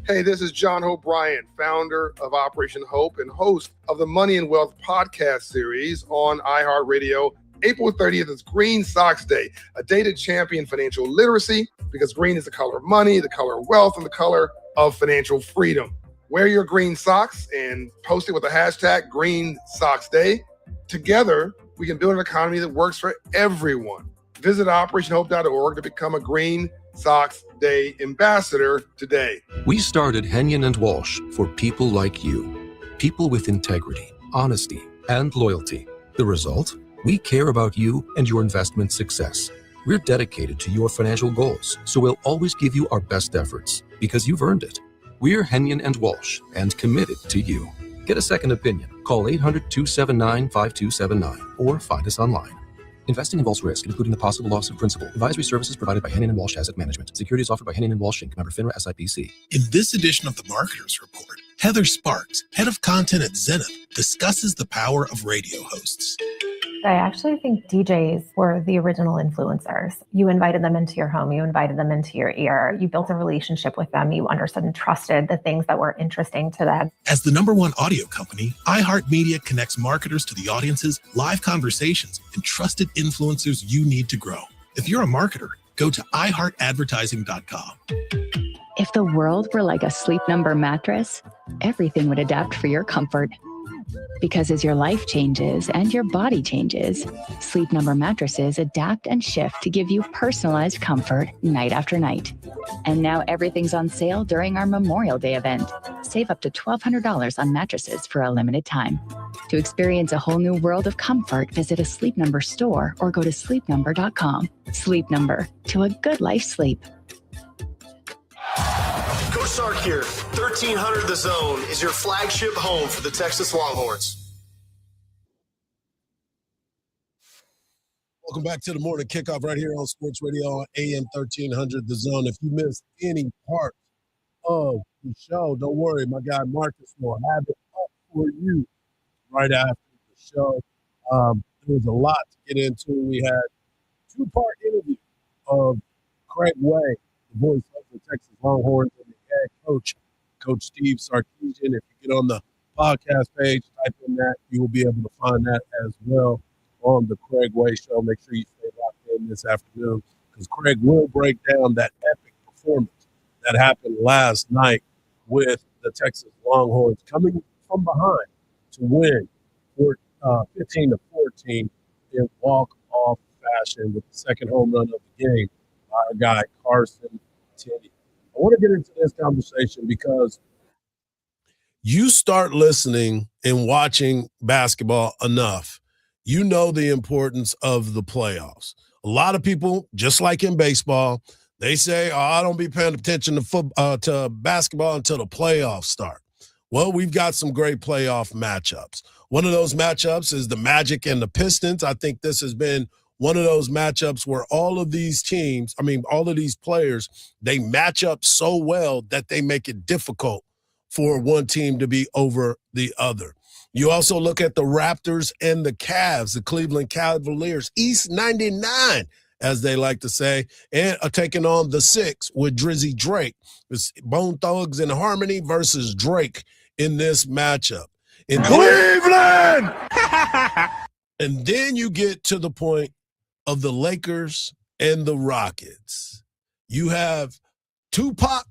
Hey, this is John Hope Bryant, founder of Operation Hope and host of the Money and Wealth podcast series on iHeartRadio. April 30th is Green Socks Day, a day to champion financial literacy because green is the color of money, the color of wealth, and the color of financial freedom. Wear your green socks and post it with the hashtag Green Socks Day. Together, we can build an economy that works for everyone. Visit operationhope.org to become a Green Socks Day ambassador today. We started Henyon & Walsh for people like you. People with integrity, honesty, and loyalty. The result? We care about you and your investment success. We're dedicated to your financial goals, so we'll always give you our best efforts because you've earned it. We're Henyon & Walsh and committed to you. Get a second opinion. Call 800-279-5279 or find us online. Investing involves risk, including the possible loss of principal. Advisory services provided by Henyon & Walsh Asset Management. Securities offered by Henyon & Walsh Inc. Member FINRA SIPC. In this edition of the Marketers Report, Heather Sparks, head of content at Zenith, discusses the power of radio hosts. I actually think DJs were the original influencers. You invited them into your home. You invited them into your ear. You built a relationship with them. You understood and trusted the things that were interesting to them. As the #1 audio company, iHeartMedia connects marketers to the audiences, live conversations, and trusted influencers you need to grow. If you're a marketer, go to iHeartAdvertising.com. If the world were like a Sleep Number mattress, everything would adapt for your comfort. Because as your life changes and your body changes, Sleep Number mattresses adapt and shift to give you personalized comfort night after night. And now everything's on sale during our Memorial Day event. Save up to $1,200 on mattresses for a limited time. To experience a whole new world of comfort, visit a Sleep Number store or go to sleepnumber.com. Sleep Number, to a good life sleep. Coach Sark here. 1300 The Zone is your flagship home for the Texas Longhorns. Welcome back to the morning kickoff right here on Sports Radio on AM 1300 The Zone. If you missed any part of the show, don't worry. My guy Marcus will have it up for you right after the show. There was a lot to get into. We had a two-part interview of Craig Way, the voice of the Texas Longhorns, and the head coach, Coach Steve Sarkisian. If you get on the podcast page, type in that, you will be able to find that as well on the Craig Way Show. Make sure you stay locked in this afternoon because Craig will break down that epic performance that happened last night with the Texas Longhorns coming from behind to win 15-14 in walk-off fashion with the second home run of the game by our guy Carson Tenney. I want to get into this conversation because you start listening and watching basketball enough, you know the importance of the playoffs. A lot of people, just like in baseball, they say, I don't be paying attention to basketball until the playoffs start. Well, we've got some great playoff matchups. One of those matchups is the Magic and the Pistons. I think this has been one of those matchups where all of these players, they match up so well that they make it difficult for one team to be over the other. You also look at the Raptors and the Cavs, the Cleveland Cavaliers, East 99, as they like to say, and are taking on the Six with Drizzy Drake. It's Bone Thugs and Harmony versus Drake in this matchup. And Cleveland! And then you get to the point of the Lakers and the Rockets. You have Tupac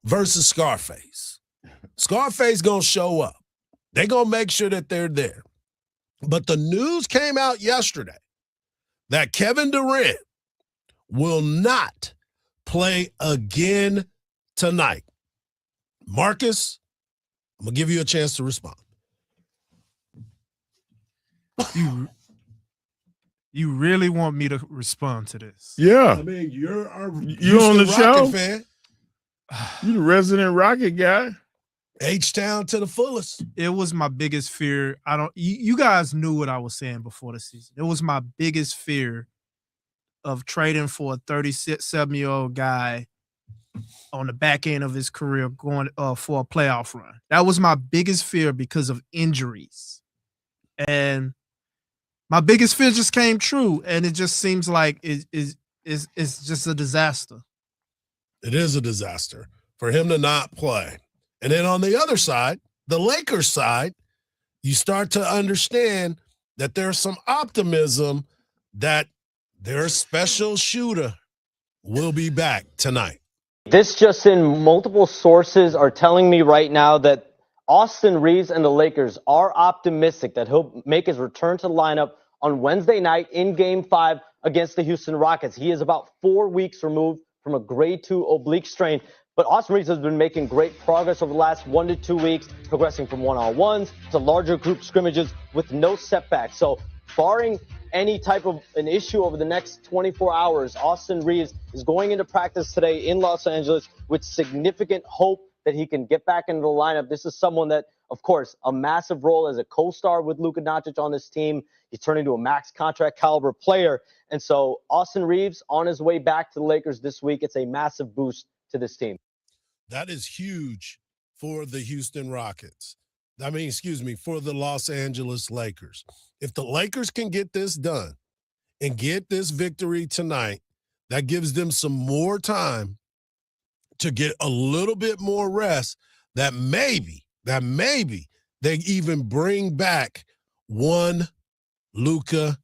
versus Scarface. Scarface gonna show up. They're gonna make sure that they're there. But the news came out yesterday that Kevin Durant will not play again tonight. Marcus, I'm gonna give you a chance to respond. You really want me to respond to this? Yeah. I mean, you're on the show? Fan. You the resident Rocket guy. H-Town to the fullest. It was my biggest fear. You guys knew what I was saying before the season. It was my biggest fear of trading for a 37-year-old guy on the back end of his career going for a playoff run. That was my biggest fear because of injuries. And my biggest fear just came true. And it just seems like it's just a disaster. It is a disaster for him to not play. And then on the other side, the Lakers side, you start to understand that there's some optimism that their special shooter will be back tonight. This just in, multiple sources are telling me right now that Austin Reeves and the Lakers are optimistic that he'll make his return to the lineup on Wednesday night in Game 5 against the Houston Rockets. He is about 4 weeks removed from a grade 2 oblique strain, but Austin Reeves has been making great progress over the last 1 to 2 weeks, progressing from one-on-ones to larger group scrimmages with no setbacks. So barring any type of an issue over the next 24 hours, Austin Reeves is going into practice today in Los Angeles with significant hope that he can get back into the lineup. This is someone that, of course, a massive role as a co-star with Luka Doncic on this team. He's turned into a max contract caliber player. And so Austin Reeves on his way back to the Lakers this week. It's a massive boost to this team. That is huge for the Houston Rockets. For the Los Angeles Lakers. If the Lakers can get this done and get this victory tonight, that gives them some more time to get a little bit more rest, that maybe they even bring back one Luka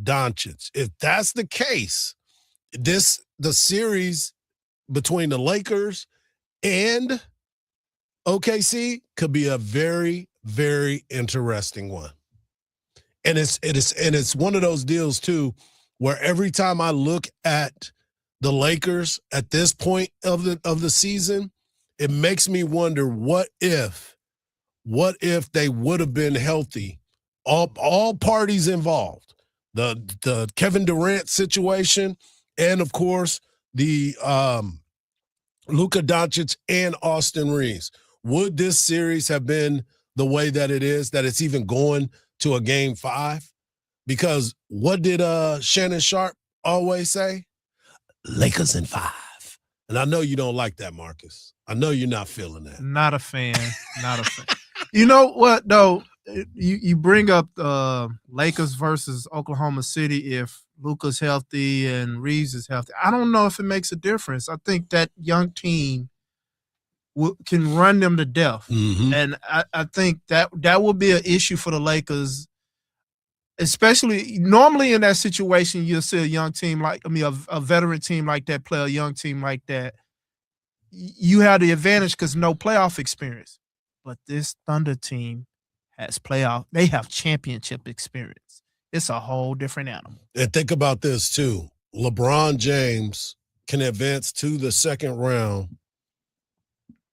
Doncic. If that's the case, the series between the Lakers and OKC could be a very, very interesting one. And it's one of those deals too, where every time I look at the Lakers at this point of the season, it makes me wonder what if they would have been healthy, all parties involved, the Kevin Durant situation, and of course the Luka Doncic and Austin Reeves. Would this series have been the way that it is, that it's even going to a Game 5? Because what did Shannon Sharp always say? Lakers in 5. And I know you don't like that, Marcus. I know you're not feeling that. Not a fan. Not a fan. You know what, though? You bring up Lakers versus Oklahoma City if Luka's healthy and Reeves is healthy. I don't know if it makes a difference. I think that young team can run them to death. Mm-hmm. And I think that will be an issue for the Lakers, especially normally in that situation, you'll see a young team a veteran team like that play a young team like that. You have the advantage because no playoff experience. But this Thunder team they have championship experience. It's a whole different animal. And think about this too. LeBron James can advance to the second round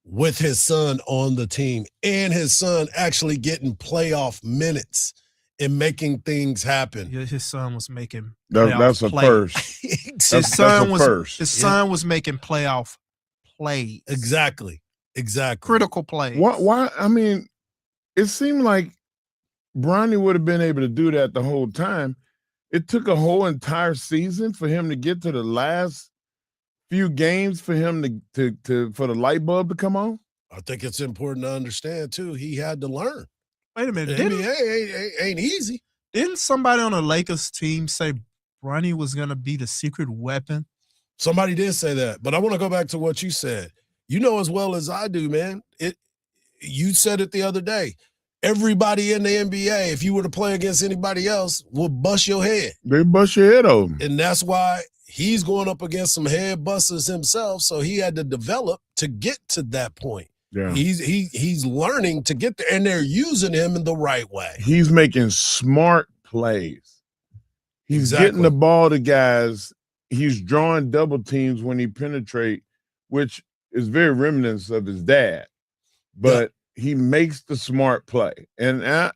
with his son on the team, and his son actually getting playoff minutes and making things happen. Yeah, his son was making that's a first. His son was making playoff plays. Exactly. Critical plays. Why? I mean, it seemed like Bronny would have been able to do that the whole time. It took a whole entire season for him to get to the last few games for him for the light bulb to come on. I think it's important to understand too. He had to learn. Wait a minute. The NBA ain't easy. Didn't somebody on the Lakers team say Bronny was going to be the secret weapon? Somebody did say that, but I want to go back to what you said. You know as well as I do, man. You said it the other day. Everybody in the NBA, if you were to play against anybody else, will bust your head. They bust your head open. And that's why he's going up against some head busters himself, so he had to develop to get to that point. Yeah. He's learning to get there, and they're using him in the right way. He's making smart plays. He's getting the ball to guys. He's drawing double teams when he penetrate, which is very remnants of his dad. But he makes the smart play. And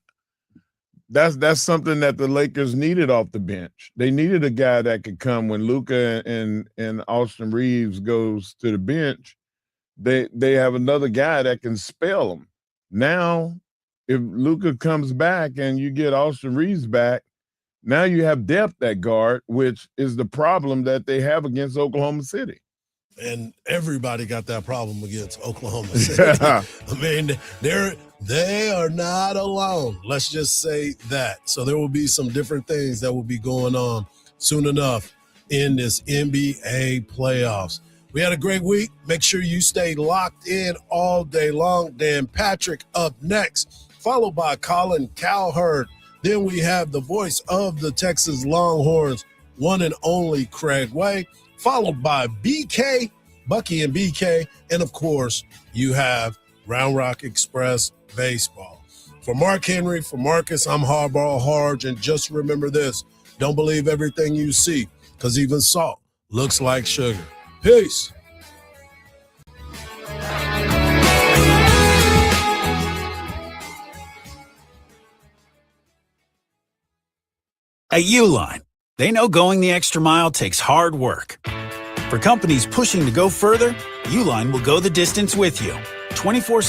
that's something that the Lakers needed off the bench. They needed a guy that could come when Luka and Austin Reeves goes to the bench. they have another guy that can spell them. Now, if Luka comes back and you get Austin Reeves back, now you have depth at guard, which is the problem that they have against Oklahoma City. And everybody got that problem against Oklahoma City. I mean, they are not alone. Let's just say that. So there will be some different things that will be going on soon enough in this NBA playoffs. We had a great week. Make sure you stay locked in all day long. Dan Patrick up next, followed by Colin Cowherd. Then we have the voice of the Texas Longhorns, one and only Craig Way, followed by BK, Bucky and BK, and of course, you have Round Rock Express Baseball. For Mark Henry, for Marcus, I'm Hardball Hardge, and just remember this, don't believe everything you see, because even salt looks like sugar. Peace. At Uline, they know going the extra mile takes hard work. For companies pushing to go further, Uline will go the distance with you. 24/7